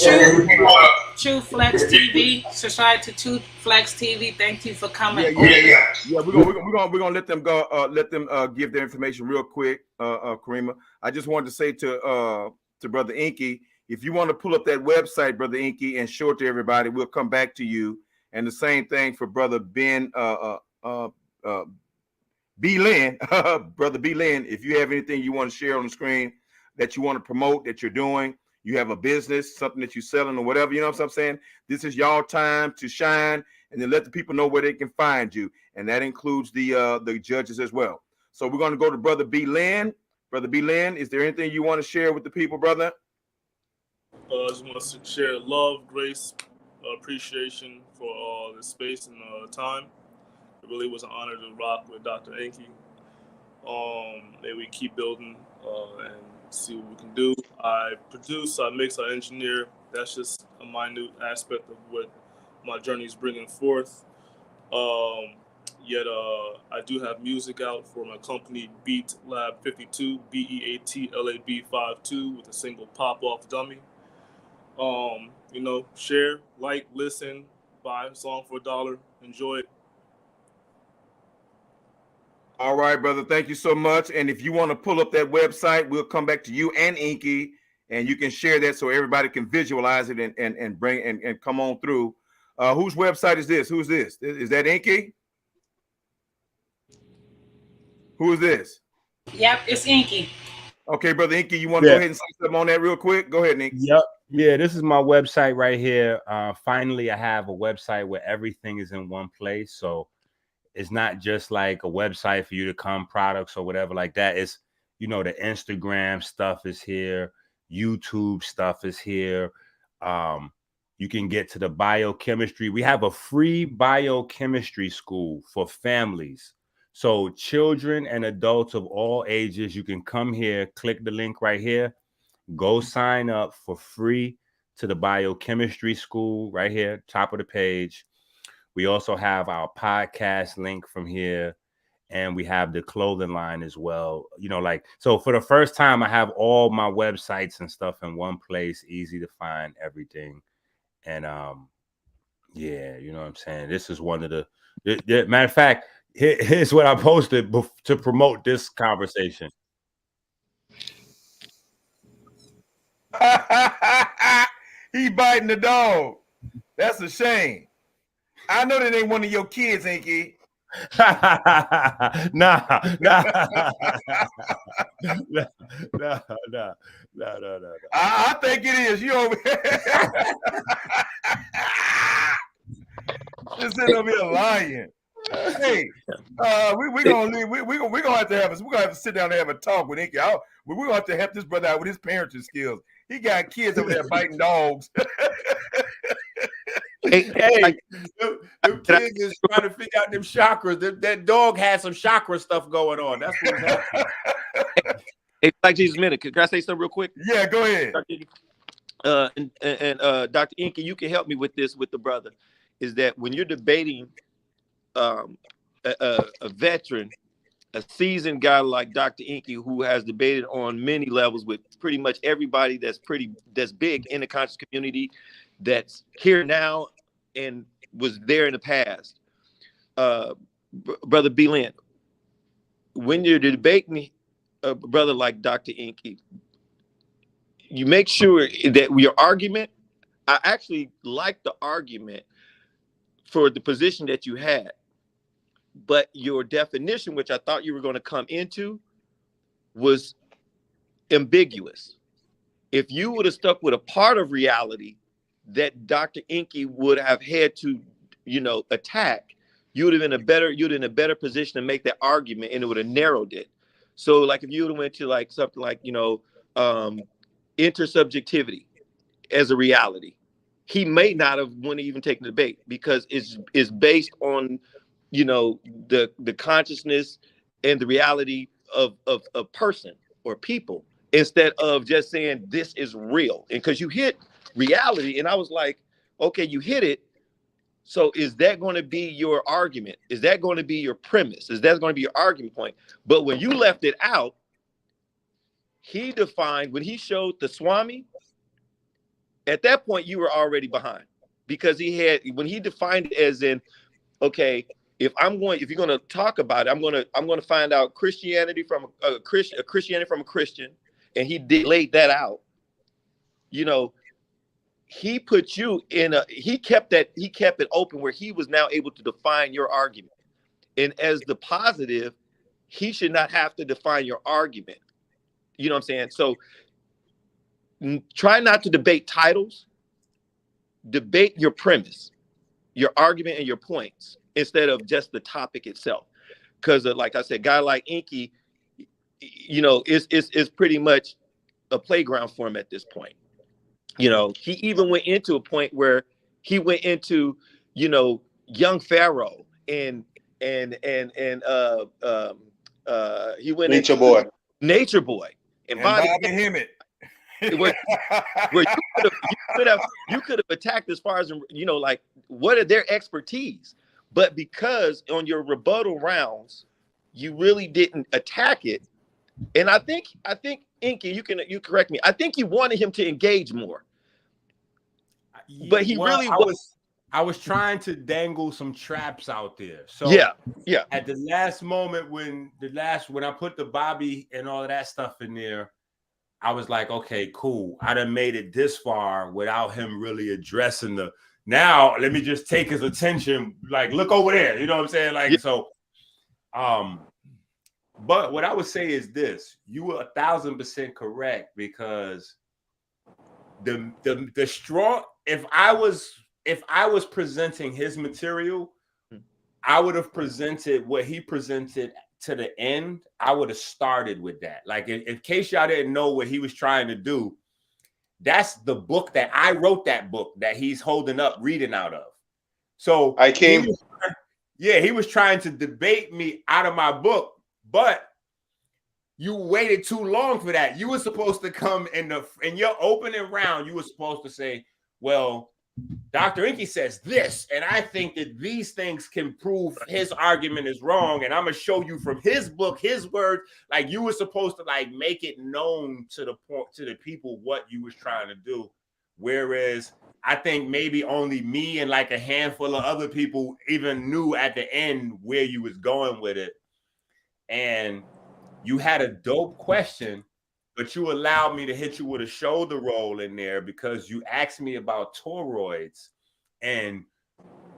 True Flex TV. Subscribe to True Flex TV. Thank you for coming. Yeah. We're gonna let them go. Let them give their information real quick. Karima, I just wanted to say to Brother Enqi, if you want to pull up that website, Brother Enqi, and show it to everybody, we'll come back to you. And the same thing for Brother BLYN, Brother BLYN. If you have anything you want to share on the screen that you want to promote, that you're doing, you have a business, something that you're selling or whatever, you know what I'm saying? This is y'all time to shine, and then let the people know where they can find you. And that includes the judges as well. So we're going to go to Brother BLYN. Brother BLYN, is there anything you want to share with the people, brother? I just want to share love, grace, appreciation for the space and time. It really was an honor to rock with Dr. Enqi. May we keep building and see what we can do. I produce, I mix, I engineer. That's just a minute aspect of what my journey is bringing forth. Yet I do have music out for my company, Beat Lab 52, BEATLAB 52, with a single Pop Off Dummy. You know, share, like, listen, buy a song for $1, enjoy it. All right, brother. Thank you so much. And if you want to pull up that website, we'll come back to you and Enqi, and you can share that so everybody can visualize it and bring and come on through. Whose website is this? Who's this? Is that Enqi? Who is this? Yep, it's Enqi. Okay, brother Enqi, you want to go ahead and say something on that real quick? Go ahead, Enqi. Yep. Yeah, this is my website right here. Finally, I have a website where everything is in one place. So it's not just like a website for you to come products or whatever like that. It's, you know, the Instagram stuff is here. YouTube stuff is here. You can get to the biochemistry. We have a free biochemistry school for families. So children and adults of all ages, you can come here, click the link right here, go sign up for free to the biochemistry school right here, top of the page. We also have our podcast link from here, and we have the clothing line as well. You know, like, so for the first time, I have all my websites and stuff in one place, easy to find everything. And yeah, you know what I'm saying? This is one of the matter of fact, here's what I posted to promote this conversation. He biting the dog. That's a shame. I know that ain't one of your kids, Enqi. Nah. I think it is. You over here. Just sitting over here lying. Hey, we're gonna have to sit down and have a talk with Enqi. We're gonna have to help this brother out with his parenting skills. He got kids over there biting dogs. Hey, them kids is trying to figure out them chakras. That dog has some chakra stuff going on. That's what's happening. Hey, Black Jesus Minute, can I say something real quick? Yeah, go ahead. And Dr. Enqi, you can help me with this with the brother. Is that when you're debating a veteran, a seasoned guy like Dr. Enqi, who has debated on many levels with pretty much everybody that's big in the conscious community, that's here now and was there in the past. Brother BLYN, when you're debating a brother like Dr. Enqi, you make sure that your argument, I actually like the argument for the position that you had, but your definition, which I thought you were going to come into, was ambiguous. If you would have stuck with a part of reality that Dr. Enqi would have had to, attack, you'd in a better position to make that argument, and it would have narrowed it. So, like, if you would have went to like something like, intersubjectivity as a reality, he may not have want to even take the debate because it's based on, the consciousness and the reality of a person or people, instead of just saying this is real. And because you hit reality, and I was like, okay, you hit it. So is that going to be your argument? Is that going to be your premise? Is that going to be your argument point? But when you left it out, he defined, when he showed the Swami, At that point, you were already behind, because he had, when he defined it as in, okay, if you're going to talk about it, I'm going to find out Christianity from a Christianity from a Christian, and he laid that out. You know, he put you in he kept it open where he was now able to define your argument. And as the positive, he should not have to define your argument. You know what I'm saying? So try not to debate titles, debate your premise, your argument, and your points, instead of just the topic itself. Because like I said, a guy like Enqi, you know, is pretty much a playground for him at this point. You know, he even went into a point where he went into, you know, young Pharaoh and he went Nature into Boy. Nature Boy and Bobby Hemmett. where you could have attacked as far as, you know, like, what are their expertise? But because on your rebuttal rounds, you really didn't attack it. And I think Enqi, you correct me, I think you wanted him to engage more. But he really was. I was trying to dangle some traps out there. So yeah. At the last moment, when I put the Bobby and all of that stuff in there, I was like, okay, cool. I done made it this far without him really addressing now let me just take his attention. Like, look over there. You know what I'm saying? Like, so, but what I would say is this: you were 1000% correct, because the strong, if I was presenting his material, I would have presented what he presented to the end. I would have started with that. Like, in case y'all didn't know what he was trying to do, that's the book that I wrote, that book that he's holding up reading out of. So he was trying to debate me out of my book, but you waited too long for that. You were supposed to come in your opening round. You were supposed to say, well, Dr. Enqi says this, and I think that these things can prove his argument is wrong, and I'm gonna show you from his book, his words. Like, you were supposed to like make it known to the people what you was trying to do. Whereas I think maybe only me and like a handful of other people even knew at the end where you was going with it. And you had a dope question, but you allowed me to hit you with a shoulder roll in there because you asked me about toroids, and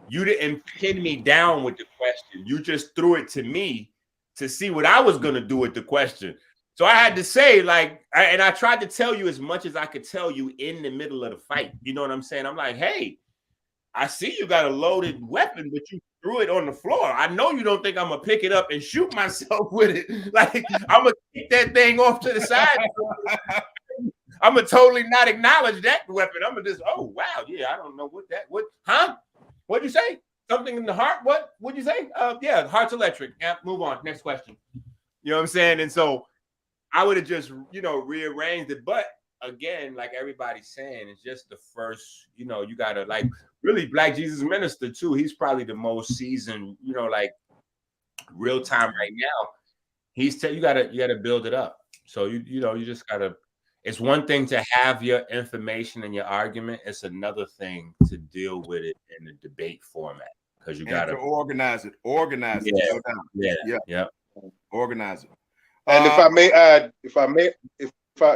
you didn't pin me down with the question. You just threw it to me to see what I was going to do with the question. So I had to say, like, and I tried to tell you as much as I could tell you in the middle of the fight. You know what I'm saying? I'm like, hey, I see you got a loaded weapon, but you threw it on the floor. I know you don't think I'm gonna pick it up and shoot myself with it. Like, I'm gonna kick that thing off to the side. I'm gonna totally not acknowledge that weapon. I'm gonna just, oh wow, yeah, I don't know what'd you say? Something in the heart? What'd you say? Yeah, heart's electric. Yeah, move on. Next question. You know what I'm saying? And so I would have just, rearranged it. But again, like everybody's saying, it's just the first, you gotta, like, really, Black Jesus Minister too. He's probably the most seasoned, like real time right now. You gotta build it up. So you just gotta. It's one thing to have your information and your argument. It's another thing to deal with it in the debate format, because you gotta organize it. Organize it. Yeah. Organize it. And if I may add,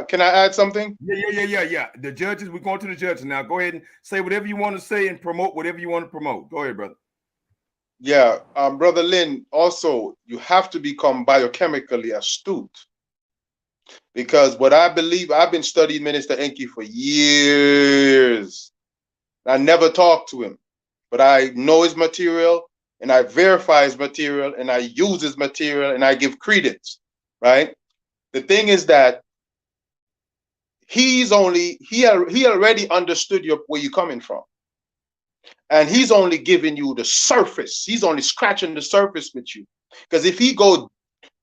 can I add something? Yeah. The judges, we're going to the judges now. Go ahead and say whatever you want to say and promote whatever you want to promote. Go ahead, brother. Yeah, Brother Lynn, also, you have to become biochemically astute. Because what I believe, I've been studying Minister Enqi for years. I never talked to him, but I know his material, and I verify his material, and I use his material, and I give credence, right? The thing is that he already understood where you're coming from. And he's only giving you the surface. He's only scratching the surface with you. Because if he go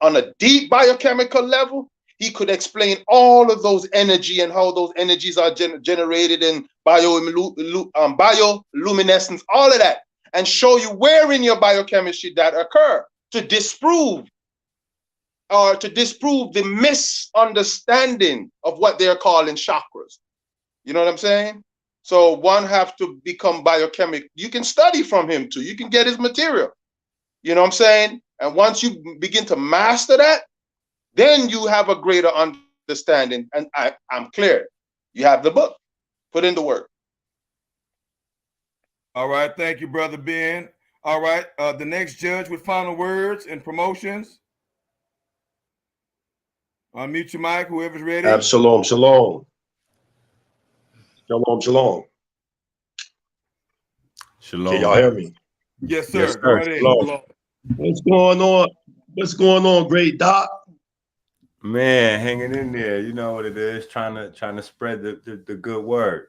on a deep biochemical level, he could explain all of those energy and how those energies are generated in bioluminescence, all of that, and show you where in your biochemistry that occur to disprove the misunderstanding of what they're calling chakras. You know what I'm saying? So one have to become biochemical. You can study from him too. You can get his material. You know what I'm saying? And once you begin to master that, then you have a greater understanding. And I'm clear. You have the book. Put in the work. All right. Thank you, Brother Ben. All right. The next judge with final words and promotions. Unmute your mic, whoever's ready. Shalom, shalom. Shalom, shalom. Shalom. Can y'all hear me? Yes, sir. Yes, sir. Go right ahead. Shalom. What's going on? What's going on, great Doc? Man, hanging in there. You know what it is. Trying to spread the good word.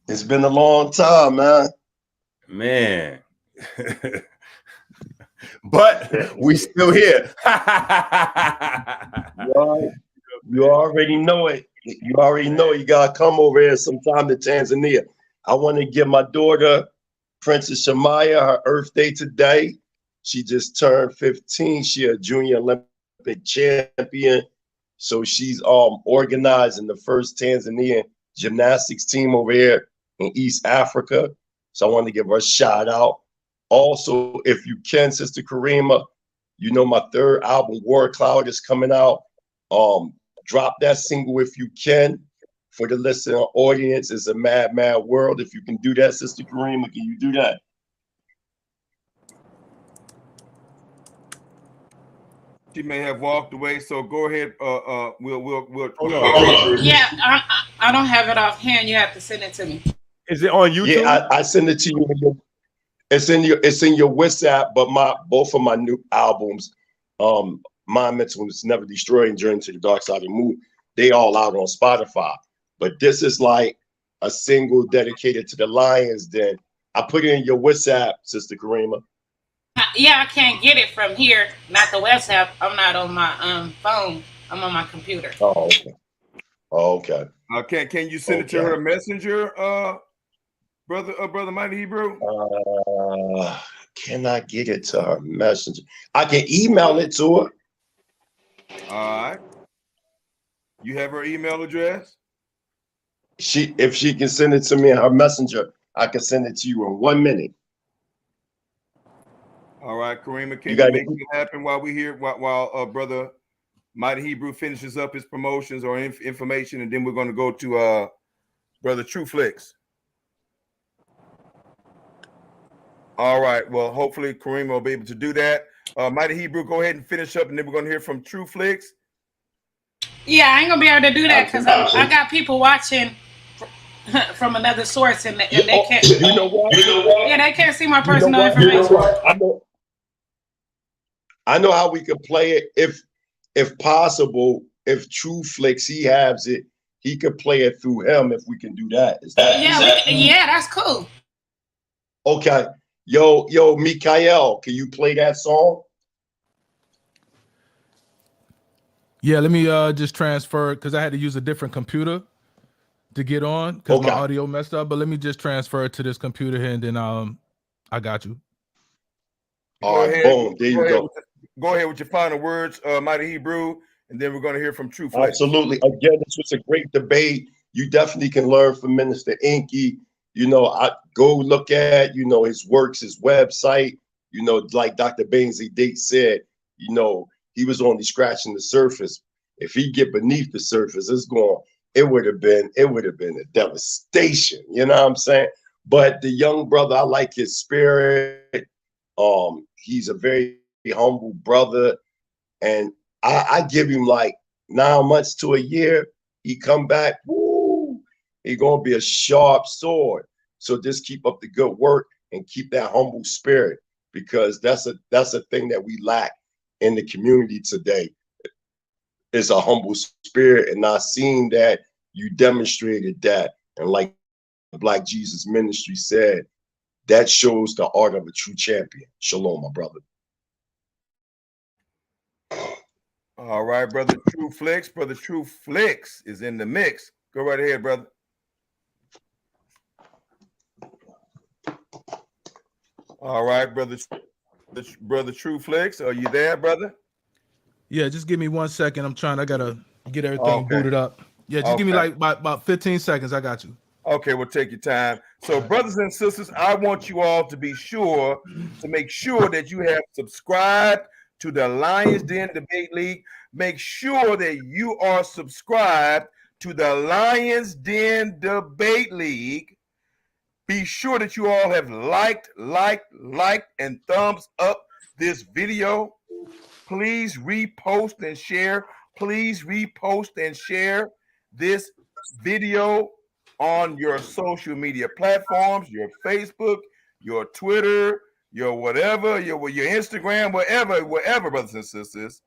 It's been a long time, man. Man. But we still here. You already know it. You already know you gotta come over here sometime to Tanzania. I want to give my daughter, Princess Shamaya, her Earth Day today. She just turned 15. She a junior Olympic champion. So she's organizing the first Tanzanian gymnastics team over here in East Africa. So I want to give her a shout out. Also, if you can, Sister Karima, you know my third album, War Cloud, is coming out. Drop that single if you can. For the listening audience, it's a mad, mad world. If you can do that, Sister Karima, can you do that? She may have walked away, so go ahead. We'll. Yeah, I don't have it offhand. You have to send it to me. Is it on YouTube? Yeah, I send it to you. It's in your WhatsApp. But both of my new albums, Mind Mental was Never Destroyed and Journey to the Dark Side of the Moon, they all out on Spotify. But this is like a single dedicated to the Lions. Then I put it in your WhatsApp, Sister Karima. Yeah, I can't get it from here, not the WhatsApp. I'm not on my phone. I'm on my computer. Oh, okay. Oh, okay. Can you send it to her messenger, brother Mighty Hebrew? Can I get it to her messenger? I can email it to her. All right. You have her email address? If she can send it to me in her messenger, I can send it to you in 1 minute. All right, Karima, can you make it happen while we here, while brother Mighty Hebrew finishes up his promotions or information, and then we're going to go to brother True Flicks. All right. Well, hopefully Karima will be able to do that. Mighty Hebrew, go ahead and finish up, and then we're going to hear from True Flicks. Yeah, I ain't gonna be able to do that because I got people watching from another source, and they can't. You know what? Yeah, they can't see my personal information. I know how we could play it if possible. If True Flicks he has it, he could play it through him. If we can do that, Yeah, that's cool. Okay, yo, Mikael, can you play that song? Yeah, let me just transfer because I had to use a different computer to get on because my audio messed up. But let me just transfer it to this computer here, and then I got you. All right, boom, there you go. Go ahead with your final words, Mighty Hebrew, and then we're going to hear from True Flex. Absolutely. Again, this was a great debate. You definitely can learn from Minister Enqi. You know, I go look at, his works, his website, like Dr. Bainsley Date said, he was only scratching the surface. If he get beneath the surface, it would have been a devastation. You know what I'm saying? But the young brother, I like his spirit. He's a very humble brother, and I give him like 9 months to a year. He come back, woo, he gonna be a sharp sword. So just keep up the good work and keep that humble spirit, because that's a thing that we lack in the community today. Is a humble spirit, and I seen that you demonstrated that, and like the Black Jesus Ministry said, that shows the art of a true champion. Shalom, my brother. All right, brother True Flicks. Brother True Flicks is in the mix. Go right ahead, brother. All right, brother True Flicks. Are you there, brother? Yeah, just give me 1 second. I gotta get everything booted up. Yeah, just give me like about 15 seconds. I got you. Okay, we'll take your time. So, brothers and sisters, I want you all to be sure to make sure that you have subscribed to the Lions Den Debate League. Make sure that you are subscribed to the Lions Den Debate League. Be sure that you all have liked, and thumbs up this video. Please repost and share. Please repost and share this video on your social media platforms, your Facebook, your Twitter, your whatever, your Instagram, wherever, brothers and sisters.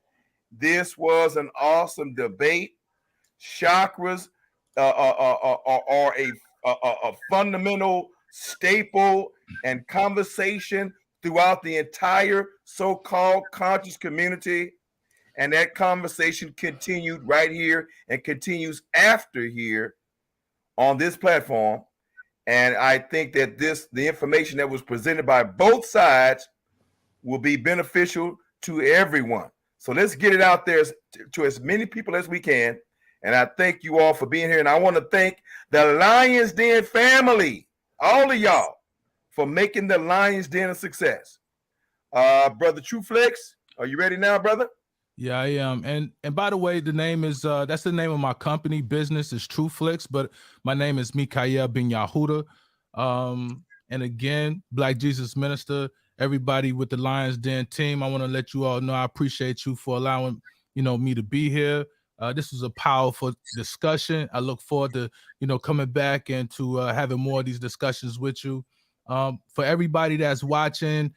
This was an awesome debate. Chakras are a fundamental staple and conversation throughout the entire so-called conscious community. And that conversation continued right here and continues after here on this platform. And I think that the information that was presented by both sides will be beneficial to everyone. So let's get it out there to as many people as we can. And I thank you all for being here. And I want to thank the Lions Den family, all of y'all, for making the Lions Den a success. Brother TrueFlex, are you ready now, brother? Yeah, I am. And by the way, the name is that's the name of my company. Business is TrueFlex, but my name is Mikael Ben Yahuda. And again, Black Jesus Minister, everybody with the Lions Den team, I want to let you all know I appreciate you for allowing me to be here. This was a powerful discussion. I look forward to coming back and to having more of these discussions with you. For everybody that's watching,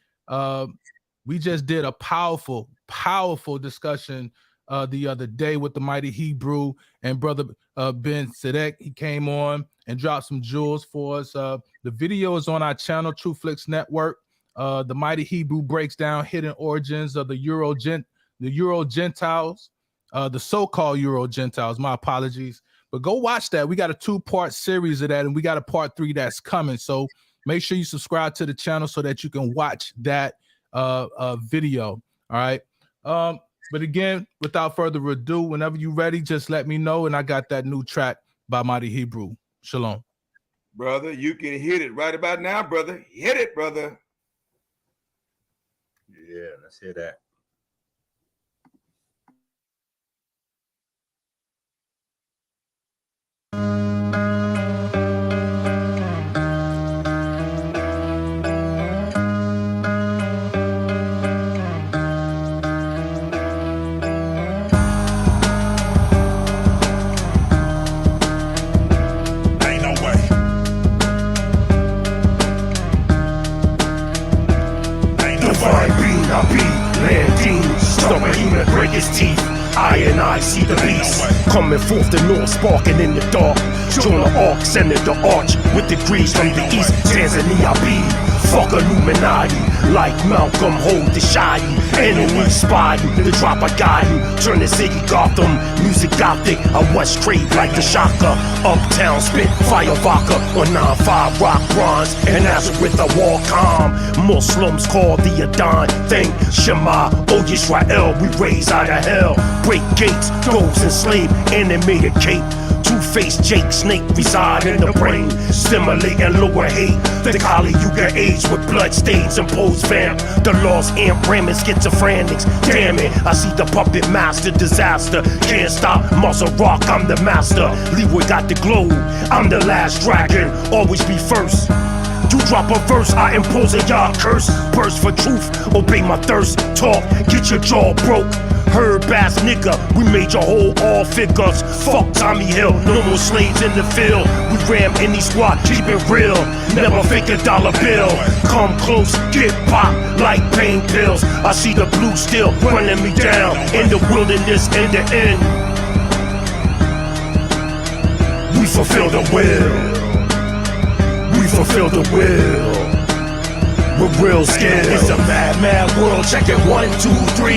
we just did a powerful discussion the other day with the Mighty Hebrew and Brother Ben Sadek. He came on and dropped some jewels for us. The video is on our channel, TrueFlix Network. The Mighty Hebrew breaks down hidden origins of the Euro Gentiles, the so-called Euro Gentiles. My apologies. But go watch that. We got a 2-part series of that, and we got a part 3 that's coming. So make sure you subscribe to the channel so that you can watch that video. All right. But again, without further ado, whenever you're ready, just let me know. And I got that new track by Mighty Hebrew. Shalom. Brother, you can hit it right about now, brother. Hit it, brother. Yeah, let's hear that. Break his teeth. I and I see the beast coming forth the north, sparking in the dark. Join the arc, sending the arch with degrees from the east. Tanzania be fuck Illuminati, like Malcolm hold the shoddy. Enemy spotting the drop I got you. Turn the city Gotham, music gothic. I was straight like the shaka. Uptown spit fire vodka on 9-5 rock bronze. And Nazareth I walk calm. Muslims call the Adon thing Shema. Oh Israel, we raise out of hell. Break gates, those enslaved, animated cape. Two-faced Jake Snake reside in the brain, stimulate and lower hate. The collie you get AIDS with blood stains and pose vamp. The lost amp ramming schizophrenics. Damn it, I see the puppet master disaster. Can't stop, muscle rock, I'm the master. Leeway got the globe, I'm the last dragon. Always be first. You drop a verse, I impose a y'all curse. Burst for truth, obey my thirst. Talk, get your jaw broke. Herb ass nigga, we made your whole all figures. Fuck Tommy Hill, no more slaves in the field. We ram any squad, keep it real. Never fake a dollar bill. Come close, get popped like pain pills. I see the blue still running me down in the wilderness in the end. We fulfill the will. We fulfill the will. With real skill. It's a mad, mad world. Check it 1, 2, 3.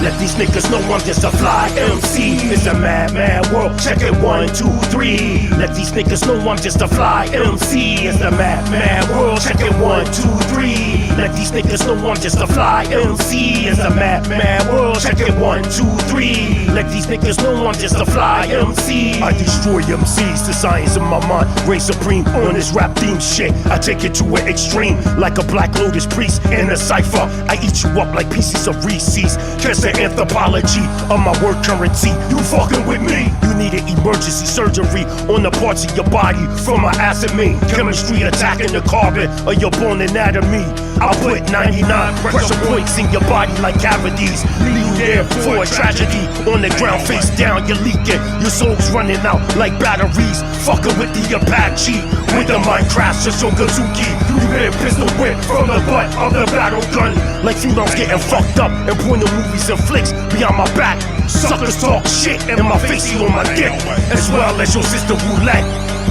Let Let these niggas know I'm just a fly MC. It's a mad, mad world. Check it 1, 2, 3. Let these niggas know I'm just a fly MC. It's the mad, mad world. Check it 1, 2, 3. Let these niggas know I'm just a fly MC. It's the mad, mad world. Check it 1, 2, 3. Let these niggas know I'm just a fly MC. I destroy MCs, the science of my mind reigns supreme on this rap theme shit. I take it to an extreme, like a Black Lotus priest in a cipher. I eat you up like pieces of Reese's. Just the anthropology of my word currency. You fucking with me? You need an emergency surgery on the parts of your body from my acid main chemistry attacking the carbon of your bone anatomy. I'll put 99 pressure points in your body like cavities. Leave you there for a tragedy. On the ground, face down, you're leaking. Your soul's running out like batteries. Fucking with the Apache, with the Minecraft Shogazuki. You get a pistol whip from the butt of the battle gun. Like females getting fucked up and pointing movies and flicks behind my back. Suckers talk shit and my face on my dick, as well as your sister roulette.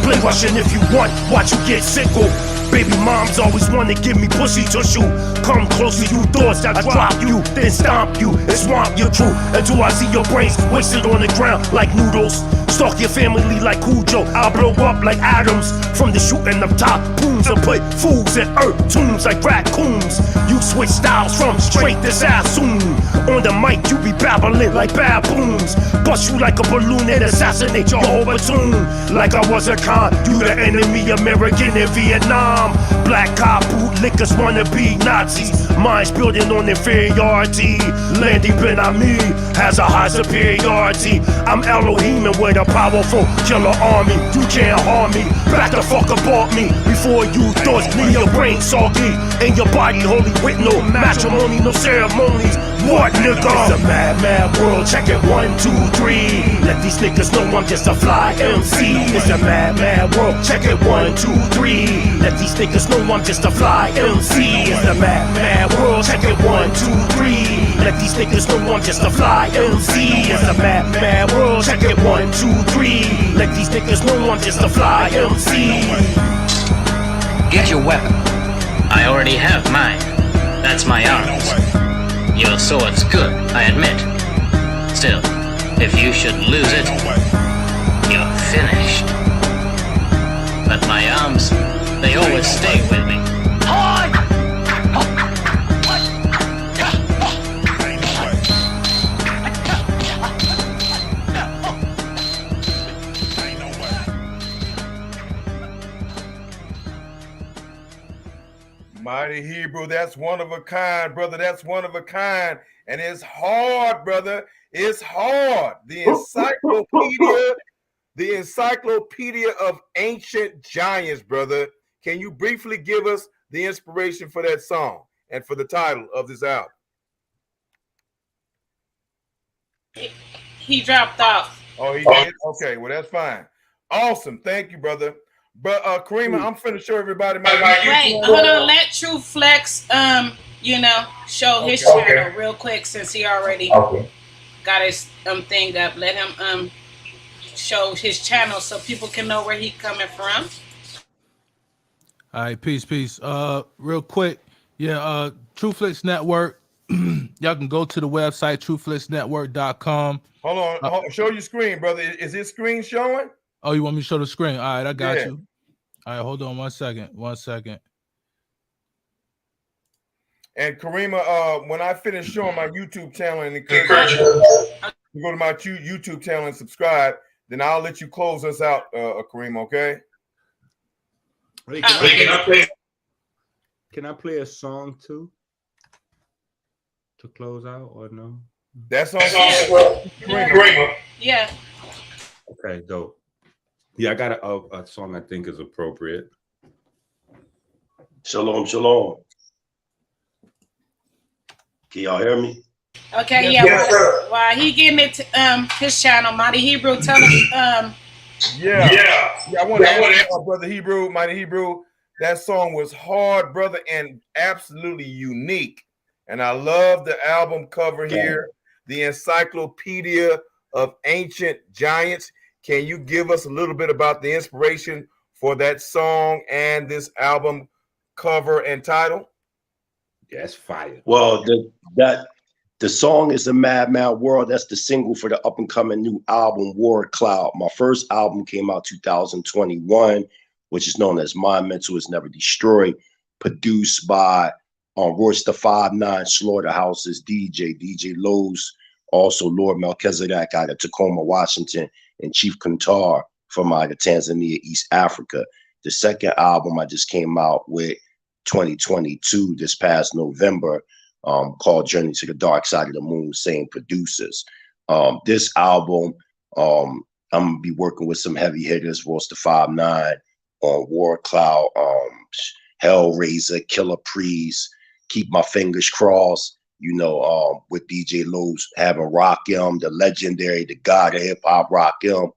Play Russian if you want, watch you get sickle. Baby moms always wanna give me pussy tissue. Come close to you thoughts that drop you, then stomp you and swamp your crew until I see your brains wasted on the ground like noodles. Stalk your family like Cujo. I'll blow up like atoms from the shooting of top booms and put fools in earth tombs like raccoons. You switch styles from straight to Sassoon. On the mic you be babbling like baboons. Bust you like a balloon and assassinate your whole platoon. Like I was a con, you the enemy American in Vietnam. Black cop bootlickers wanna be Nazis. Minds building on inferiority. Landy Ben Ami has a high superiority. I'm Elohim and with a powerful killer army. You can't harm me. Back the fuck aboard me before you thoughts leave your brain soggy and your body holy with no matrimony, no ceremonies. What nigga? It's a mad, mad world. Check it 1, 2, 3. Let these niggas know I'm just a fly MC. It's a mad, mad world. Check it 1, 2, 3. Let these niggas know I'm just a fly MC. It's a mad, mad world. Check it 1, 2, 3. Let these niggas know I'm just a fly MC. It's a mad, mad world. Check it 1, 2, 3. Let these niggas know I'm just a fly MC. Get your weapon. I already have mine. That's my arms. Your sword's good, I admit. Still, if you should lose it, you're finished. But my arms, they always stay with me. Mighty Hebrew, that's one of a kind, brother. That's one of a kind. And it's hard, brother. It's hard. The encyclopedia of ancient giants, brother. Can you briefly give us the inspiration for that song and for the title of this album? He dropped off. Oh, he did? Okay, well, that's fine. Awesome. Thank you, brother. But Karima, I'm finna show everybody my Wait, hold on. Let True Flex, show his channel real quick since he already got his thing up. Let him show his channel so people can know where he coming from. All right, peace. Real quick, True Flex Network. Y'all can go to the website trueflexnetwork.com. Hold on, show your screen, brother. Is his screen showing? Oh, you want me to show the screen? All right, I got you. All right, hold on 1 second. And Karima, when I finish showing my YouTube channel and encourage you to go to my YouTube channel and subscribe, then I'll let you close us out, Karima, okay? Hey, can I play a song too to close out or no? That's on Karima. Yeah. Okay, dope. Yeah, I got a song I think is appropriate. Shalom, shalom. Can y'all hear me? Okay, while he getting it to his channel, Mighty Hebrew, tell us. I want to ask brother Hebrew, Mighty Hebrew. That song was hard, brother, and absolutely unique. And I love the album cover here, the Encyclopedia of Ancient Giants. Can you give us a little bit about the inspiration for that song and this album cover and title? Yeah, it's fire. Well, The song is a Mad Mad World. That's the single for the up and coming new album, War Cloud. My first album came out 2021, which is known as My Mental Is Never Destroyed, produced by Royce the 5'9", Slaughterhouse's DJ Lowe's, also Lord Melchizedek out of Tacoma, Washington, and Chief Kantar from out of Tanzania, East Africa. The second album I just came out with 2022, this past November, called Journey to the Dark Side of the Moon, same producers. This album, I'm gonna be working with some heavy hitters, Royce the 5'9", on War Cloud, Hellraiser, Killer Priest, Keep My Fingers Crossed, you know, with DJ Lowe's having Rakim, the legendary, the god of hip hop Rakim,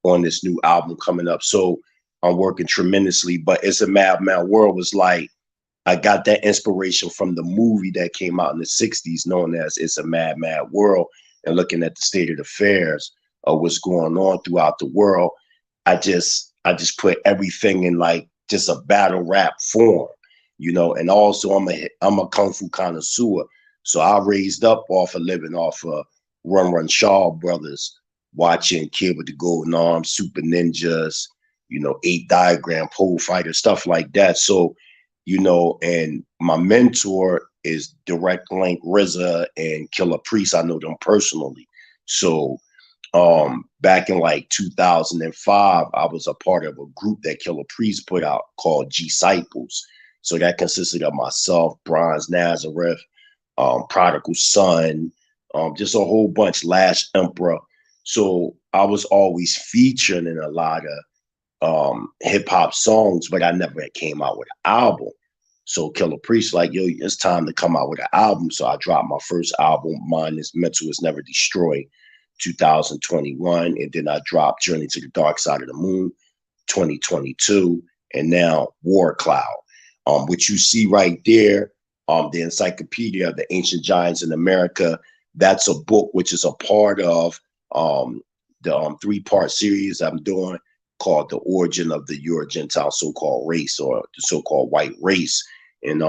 on this new album coming up. So I'm working tremendously, but It's a Mad Mad World was like, I got that inspiration from the movie that came out in the 60s known as It's a Mad Mad World, and looking at the state of affairs of what's going on throughout the world. I just put everything in like just a battle rap form, you know, and also I'm a Kung Fu connoisseur. So I raised up off of living off of Run Shaw Brothers, watching Kid with the Golden Arms, Super Ninjas, you know, 8 Diagram, Pole Fighter, stuff like that. So, you know, and my mentor is Direct Link RZA and Killer Priest. I know them personally. So back in like 2005, I was a part of a group that Killer Priest put out called G-Cyples. So that consisted of myself, Bronze Nazareth, Prodigal Son, just a whole bunch, Last Emperor. So I was always featured in a lot of hip hop songs, but I never came out with an album. So Killer Priest like, yo, it's time to come out with an album. So I dropped my first album, Mental Is Never Destroyed, 2021. And then I dropped Journey to the Dark Side of the Moon, 2022. And now War Cloud, which you see right there, the Encyclopedia of the Ancient Giants in America. That's a book which is a part of the 3-part series I'm doing called The Origin of the Euro-Gentile So-Called Race, or the so-called white race. And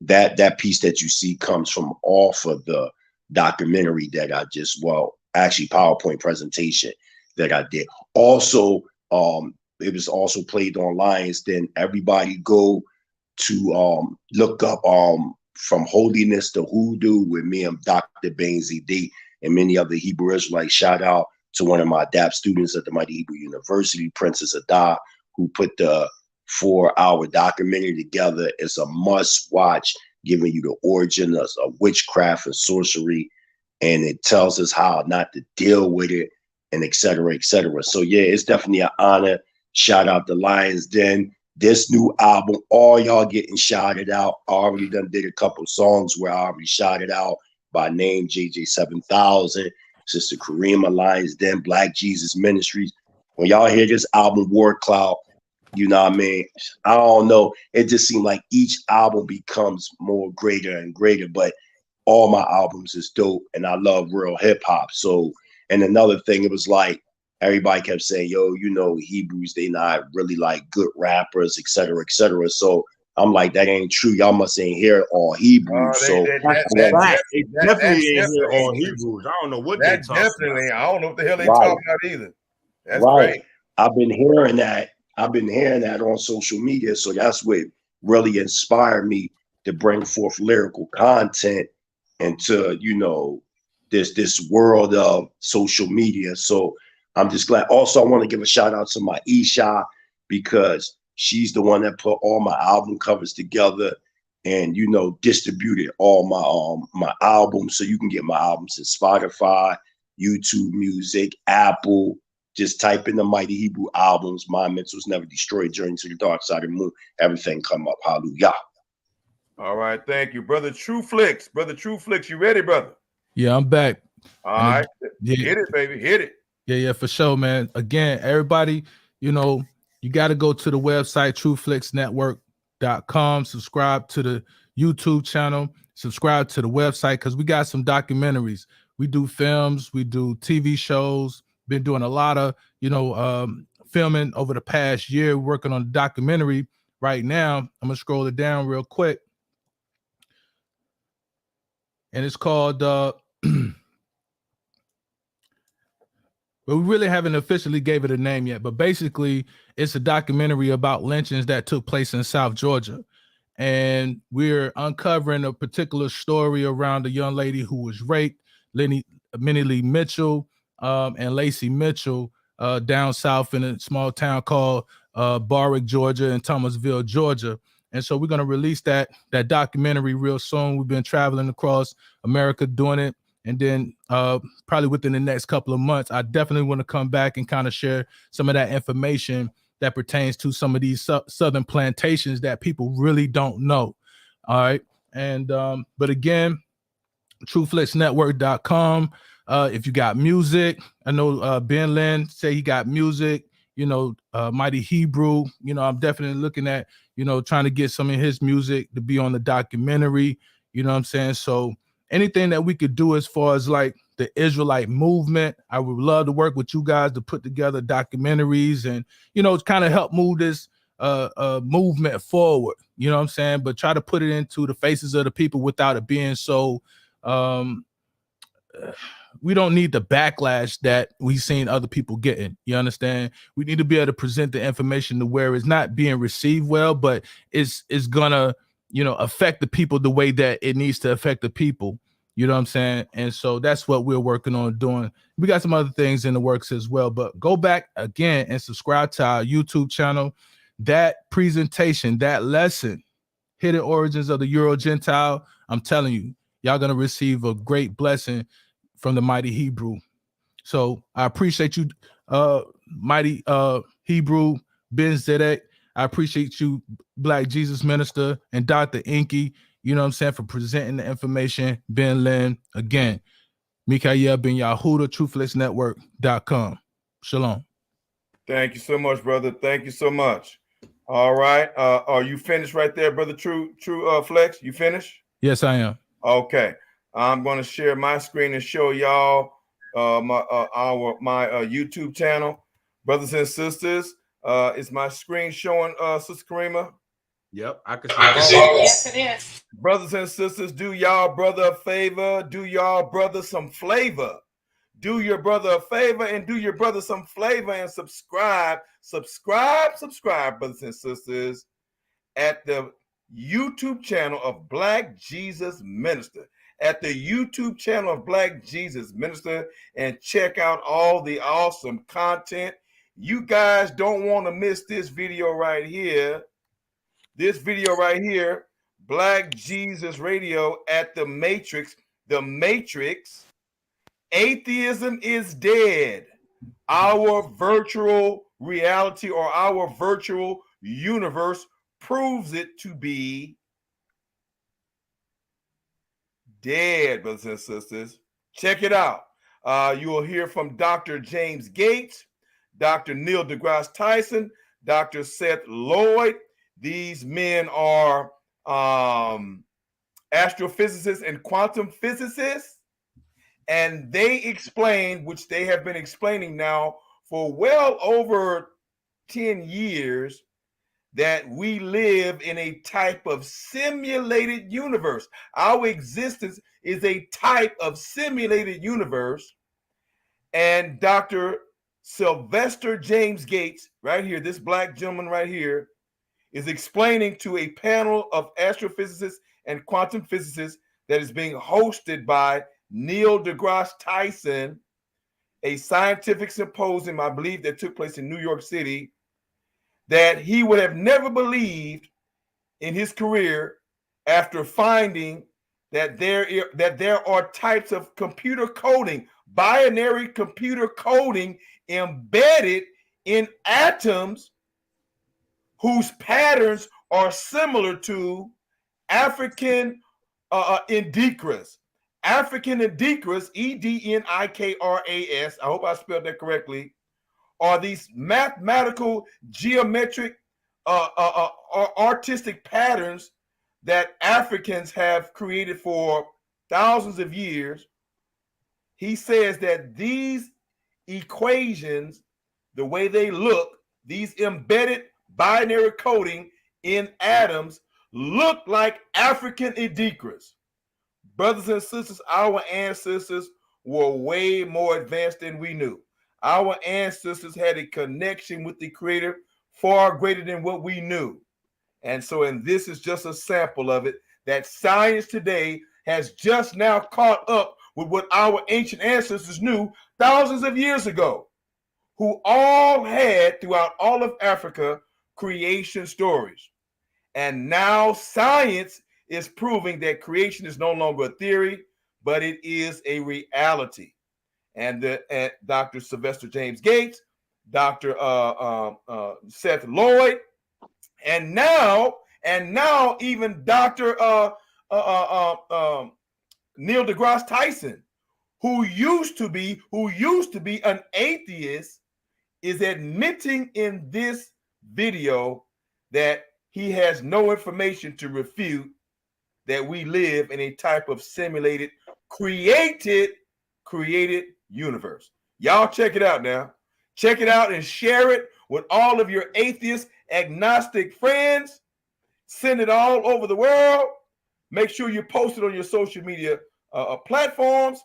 that piece that you see comes from off of the documentary that I just, actually PowerPoint presentation that I did. Also, it was also played on Lions. Then everybody go to look up From Holiness to Hoodoo with me and Dr. Bainzy D and many other Hebrew Israelites. Shout out to one of my DAP students at the Mighty Hebrew University, Princess Ada, who put the 4-hour documentary together. It's a must watch, giving you the origin of witchcraft and sorcery. And it tells us how not to deal with it, and et cetera, et cetera. So yeah, it's definitely an honor. Shout out to Lions Den. This new album, all y'all getting shouted out. I already did a couple songs where I already shouted out by name, JJ 7000, Sister Karima, Lions Den, Black Jesus Ministries. When y'all hear this album, War Cloud, you know what I mean? I don't know. It just seemed like each album becomes more greater and greater, but all my albums is dope, and I love real hip hop. So, and another thing, it was like, everybody kept saying, yo, you know, Hebrews, they not really like good rappers, et cetera, et cetera. So I'm like, that ain't true. Y'all must ain't hear all Hebrews. They definitely ain't hear all Hebrews. I don't know what they talking about. I don't know what the hell they talking about either. That's great. I've been hearing that. I've been hearing that on social media. So that's what really inspired me to bring forth lyrical content into, you know, this world of social media. So I'm just glad. Also, I want to give a shout out to my Isha, because she's the one that put all my album covers together and, you know, distributed all my albums. So you can get my albums in Spotify, YouTube Music, Apple. Just type in the Mighty Hebrew albums. My Mental Is Never Destroyed, Journey to the Dark Side of the Moon. Everything come up. Hallelujah. All right, thank you, brother. True Flicks, you ready, brother? Yeah, I'm back. All right, hit it, baby, hit it. Yeah, for sure, man. Again, everybody, you know, you got to go to the website, trueflixnetwork.com, subscribe to the YouTube channel, subscribe to the website, because we got some documentaries. We do films, we do TV shows, been doing a lot of, you know, filming over the past year, working on a documentary right now. I'm going to scroll it down real quick. and it's called but we really haven't officially gave it a name yet, but basically it's a documentary about lynchings that took place in South Georgia. And we're uncovering a particular story around a young lady who was raped, Minnie Lee Mitchell and Lacey Mitchell down south in a small town called Barwick, Georgia, and Thomasville, Georgia. And so we're going to release that documentary real soon. We've been traveling across America doing it. And then probably within the next couple of months, I definitely want to come back and kind of share some of that information that pertains to some of these southern plantations that people really don't know. All right. And but again, TrueFlexNetwork.com. If you got music, I know BLYN say he got music, Mighty Hebrew, I'm definitely looking at, trying to get some of his music to be on the documentary, you know what I'm saying? So anything that we could do as far as like the Israelite movement, I would love to work with you guys to put together documentaries and, kind of help move this movement forward, you know what I'm saying? But try to put it into the faces of the people without it being so, we don't need the backlash that we've seen other people getting. You understand? We need to be able to present the information to where it's not being received well, but it's gonna, affect the people the way that it needs to affect the people. You know what I'm saying? And so that's what we're working on doing. We got some other things in the works as well, but go back again and subscribe to our YouTube channel. That presentation, that lesson, Hidden Origins of the Euro Gentile, I'm telling you, y'all gonna receive a great blessing from the Mighty Hebrew. So I appreciate you, Mighty Hebrew Ben Zedek. I appreciate you, Black Jesus Minister, and Dr. Enqi, you know what I'm saying, for presenting the information. BLYN, again, Mikael Ben Yahuda, TrueFlexNetwork.com. Shalom. Thank you so much, brother. Thank you so much. All right. Are you finished right there, brother? True Flex, you finished? Yes, I am. Okay. I'm going to share my screen and show y'all my YouTube channel. Brothers and sisters, is my screen showing, Sister Karima? Yep, I can see it. Yes, it is. Brothers and sisters, do y'all brother a favor. Do y'all brother some flavor. Do your brother a favor and do your brother some flavor and subscribe, brothers and sisters, at the YouTube channel of Black Jesus Minister. At the YouTube channel of Black Jesus Minister, and check out all the awesome content. You guys don't want to miss this video right here. This video right here, Black Jesus Radio at the Matrix. The Matrix, Atheism is Dead. Our virtual reality or our virtual universe proves it to be dead, brothers and sisters. Check it out. You will hear from Dr. James Gates, Dr. Neil deGrasse Tyson, Dr. Seth Lloyd. These men are astrophysicists and quantum physicists, and they explain, which they have been explaining now for well over 10 years, that we live in a type of simulated universe. Our existence is a type of simulated universe. And Dr. Sylvester James Gates, right here, this black gentleman right here, is explaining to a panel of astrophysicists and quantum physicists that is being hosted by Neil deGrasse Tyson, a scientific symposium, I believe, that took place in New York City, that he would have never believed in his career after finding that there are types of computer coding, binary computer coding embedded in atoms whose patterns are similar to African Indikras. African Indikras, Ednikras, I hope I spelled that correctly, are these mathematical, geometric, artistic patterns that Africans have created for thousands of years. He says that these equations, the way they look, these embedded binary coding in atoms, look like African Indikras. Brothers and sisters, our ancestors were way more advanced than we knew. Our ancestors had a connection with the Creator far greater than what we knew. And so, and this is just a sample of it, that science today has just now caught up with what our ancient ancestors knew thousands of years ago, who all had throughout all of Africa creation stories. And now science is proving that creation is no longer a theory, but it is a reality. And Dr. Sylvester James Gates, Dr. Seth Lloyd, and now even Dr. Neil deGrasse Tyson, who used to be an atheist, is admitting in this video that he has no information to refute that we live in a type of simulated, created universe. Y'all check it out now. Check it out and share it with all of your atheist, agnostic friends. Send it all over the world. Make sure you post it on your social media platforms,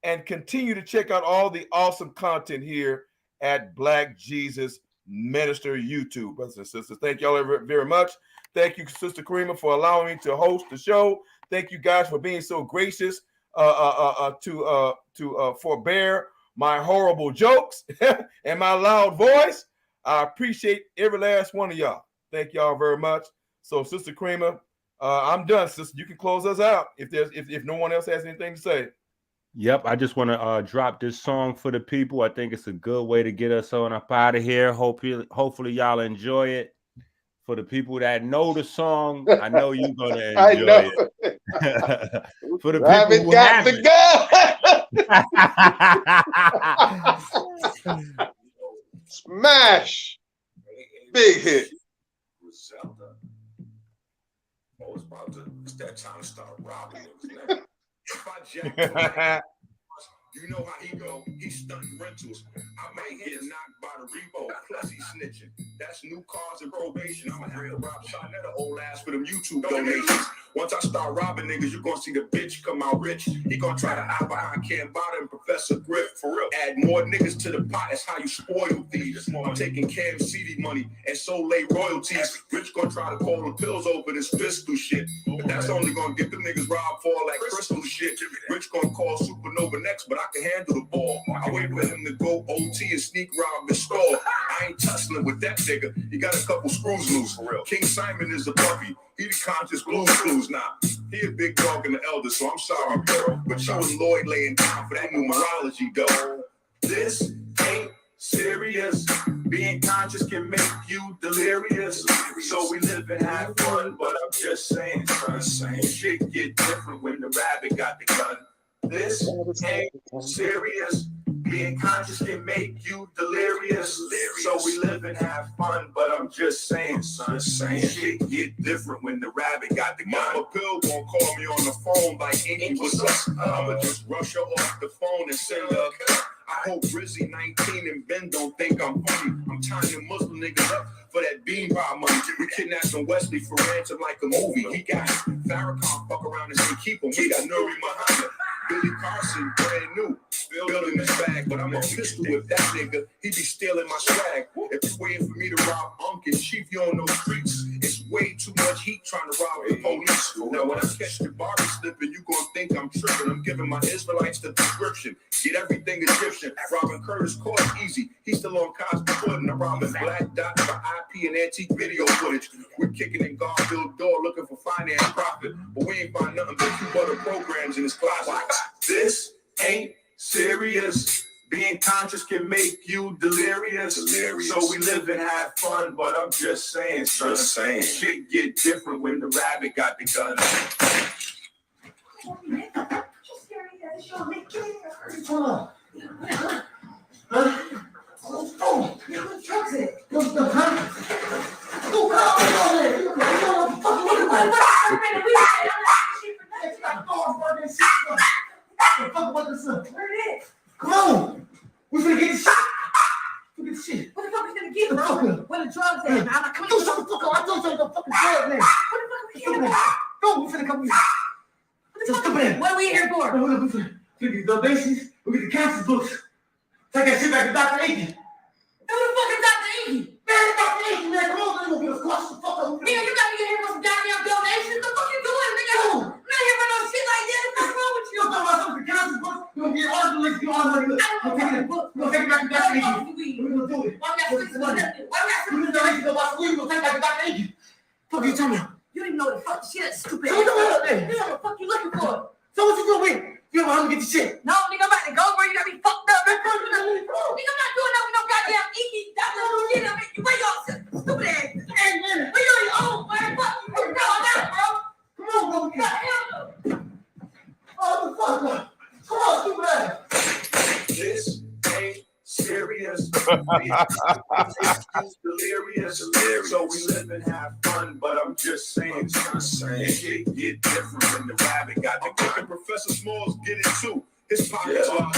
and continue to check out all the awesome content here at Black Jesus Minister YouTube. Brothers and sisters, thank y'all very much. Thank you, Sister Karima, for allowing me to host the show. Thank you guys for being so gracious to forbear my horrible jokes and my loud voice. I appreciate every last one of y'all. Thank y'all very much. So, Sister Karima, I'm done, sister. You can close us out if no one else has anything to say. Yep, I just want to drop this song for the people. I think it's a good way to get us on up out of here. Hopefully y'all enjoy it. For the people that know the song, I know you're gonna enjoy it. For the people who haven't, smash, big hit. It's that time to start robbing niggas. You know how he go. He stunting rentals. I might get knocked by the repo. Plus he snitching. That's new cars and probation. I'm a real Rob Shot. Old ass for them YouTube donations. Once I start robbing niggas, you gonna see the bitch come out rich. He gonna try to hide behind Cam Bottom, Professor Griff. For real. Add more niggas to the pot. That's how you spoil thieves. I'm taking Cam CD money and so late royalties. Rich gonna try to call the pills over this pistol shit. But that's only gonna get them niggas robbed for like crystal shit. Rich gonna call Supernova next, but I can handle the ball. I wait for him to go OT and sneak rob the store. I ain't tussling with that nigga. He got a couple screws loose. For real. King Simon is a puppy. He the conscious Blues Clues now. He a big dog and the elder, so I'm sorry, bro. But you and Lloyd laying down for that numerology, though. This ain't serious. Being conscious can make you delirious. So we live and have fun, but I'm just saying, son, shit get different when the rabbit got the gun. This ain't serious. Being conscious can make you delirious. So we live and have fun, but I'm just saying, son, shit get different when the rabbit got the gun. Mama Pill won't call me on the phone like Enqi, what's up? I'ma just rush her off the phone and send her. I hope Rizzy 19 and Ben don't think I'm funny. I'm tying Muslim niggas up for that bean pie money. We kidnapped Wesley for ransom like a movie. He got Farrakhan fuck around and say keep him. We got Nuri Muhammad, Billy Carson, brand new, building this bag. But I'm a pistol with that nigga. He be stealing my swag. If you waiting for me to rob Unc and Chief, you on those streets. It's way too much heat trying to rob the police. Now when I catch the Barbie slipping, you gonna think I'm tripping. I'm giving my Israelites the prescription. Get everything Egyptian. Robin Curtis caught easy. He's still on Cosby Pudding. I'm robbing Black Dot for IP and antique video footage. We're kicking in Garfield door looking for finance profit. But we ain't find nothing but 2 other programs in his closet. This ain't serious. Being conscious can make you delirious. So we live and have fun, but I'm just saying, son, shit get different when the rabbit got the gun. Come on! We're gonna get shot! Look at shit. What the fuck we gonna get, bro? Where the drugs at? I'm not coming. Yo, shut the fuck up. I told you the fucking drug, man. What the fuck we getting? Go, we finna come here. What the fuck? Where we Look at the donations. Look at the cancer books. Take that shit back to Dr. Enqi. Who the fuck is Dr. Enqi? Man, Dr. Enqi, man. Come on, man. You're gonna get us squashed the fuck up. Nigga, you gotta get here with some goddamn donations. What the fuck you doing, nigga? I'm not here for no shit like that. What's wrong with you? You're talking about some of the cancer books. You're gonna get all the links. You're all money. Look, we're gonna take it back to Dr. Enqi. We're gonna do it. Why we got to money? Why we got to donations to watch the weed? We're gonna take it back to Dr. Enqi. Fuck you talking about? You don't even know what the fuck shit is, stupid. So what the hell then? What the fuck you looking for? So what you doing? You don't know how to get the shit. No, nigga, I'm about to go where you got me fucked up. Nigga, I'm not doing that with no goddamn Enqi. That's no shit. Where y'all stupid ass? Hey, man. Where you on your own, man? Fuck you. Bro, bro. Come on, bro. Oh, the fuck, bro. Come on, stupid ass. This ain't serious. Delirious. So we live and have fun, but I'm just saying, shit get different when the rabbit got the gun. Professor Smalls get it too. His pockets are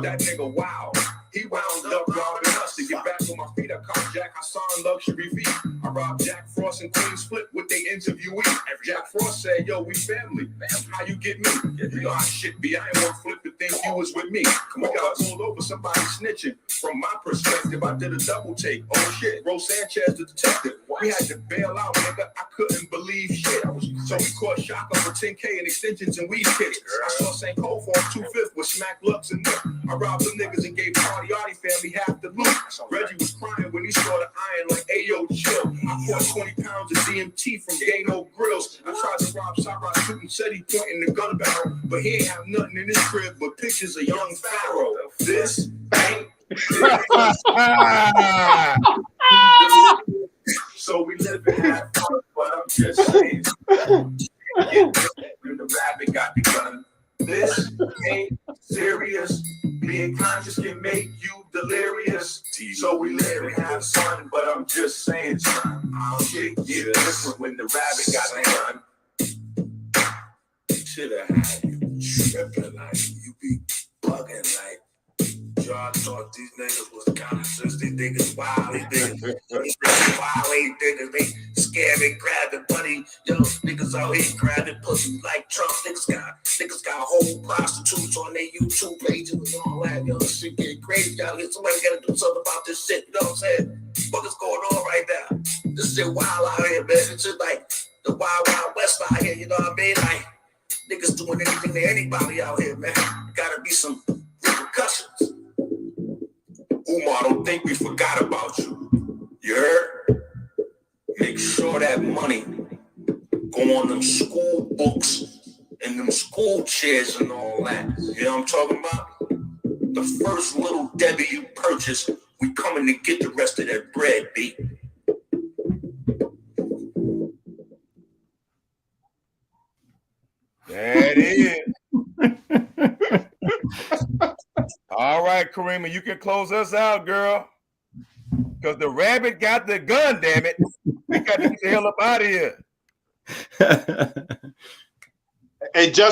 that nigga wow. He wound up robbing us to get back on my feet. I caught Jack Hassan Luxury V. I robbed Jack Frost and Queen Split with they interviewee. Jack Frost said, yo, we family. How you get me? You know I shit be. I ain't want to flip to think you was with me. We got pulled over, somebody snitching. From my perspective, I did a double take. Oh shit, Rose Sanchez, the detective. We had to bail out, nigga. I couldn't believe shit. So we caught Shaka for 10K and extensions and weed kicks. I saw St. Cole for 2/5 with Smack Lux and Nick. I robbed them niggas and gave Party Artie family half the loot. Reggie was crying when he saw the iron like, ayo, chill. I caught 20 pounds of DMT from Gano Grills. I tried to rob Sarah shooting, said he pointing the gun barrel, but he ain't have nothing in his crib but pictures of young Pharaoh. This ain't so we live and have fun, but I'm just saying. When the rabbit got the gun. This ain't serious. Being conscious can make you delirious. So we live and have fun, but I'm just saying, shit get different when the rabbit got the gun. Shoulda had you tripping like you be bugging like. Y'all thought these niggas was conscious. These niggas wild. These niggas wild. These niggas they scared and grabbing money. Yo, niggas out here grabbing pussy like Trump. Niggas got whole prostitutes on their YouTube pages and all that. Yo, this shit getting crazy out here. Somebody gotta do something about this shit. You know what I'm saying? What is going on right now? This shit wild out here, man. It's just like the wild, wild west out here. You know what I mean? Like niggas doing anything to anybody out here, man. Gotta be some repercussions. Umar, don't think we forgot about you. You heard? Make sure that money go on them school books and them school chairs and all that. You know what I'm talking about? The first little Debbie you purchase, we coming to get the rest of that bread, B. That is. All right, Karima, you can close us out, girl. Because the rabbit got the gun, damn it. We got to get the hell up out of here. Hey, just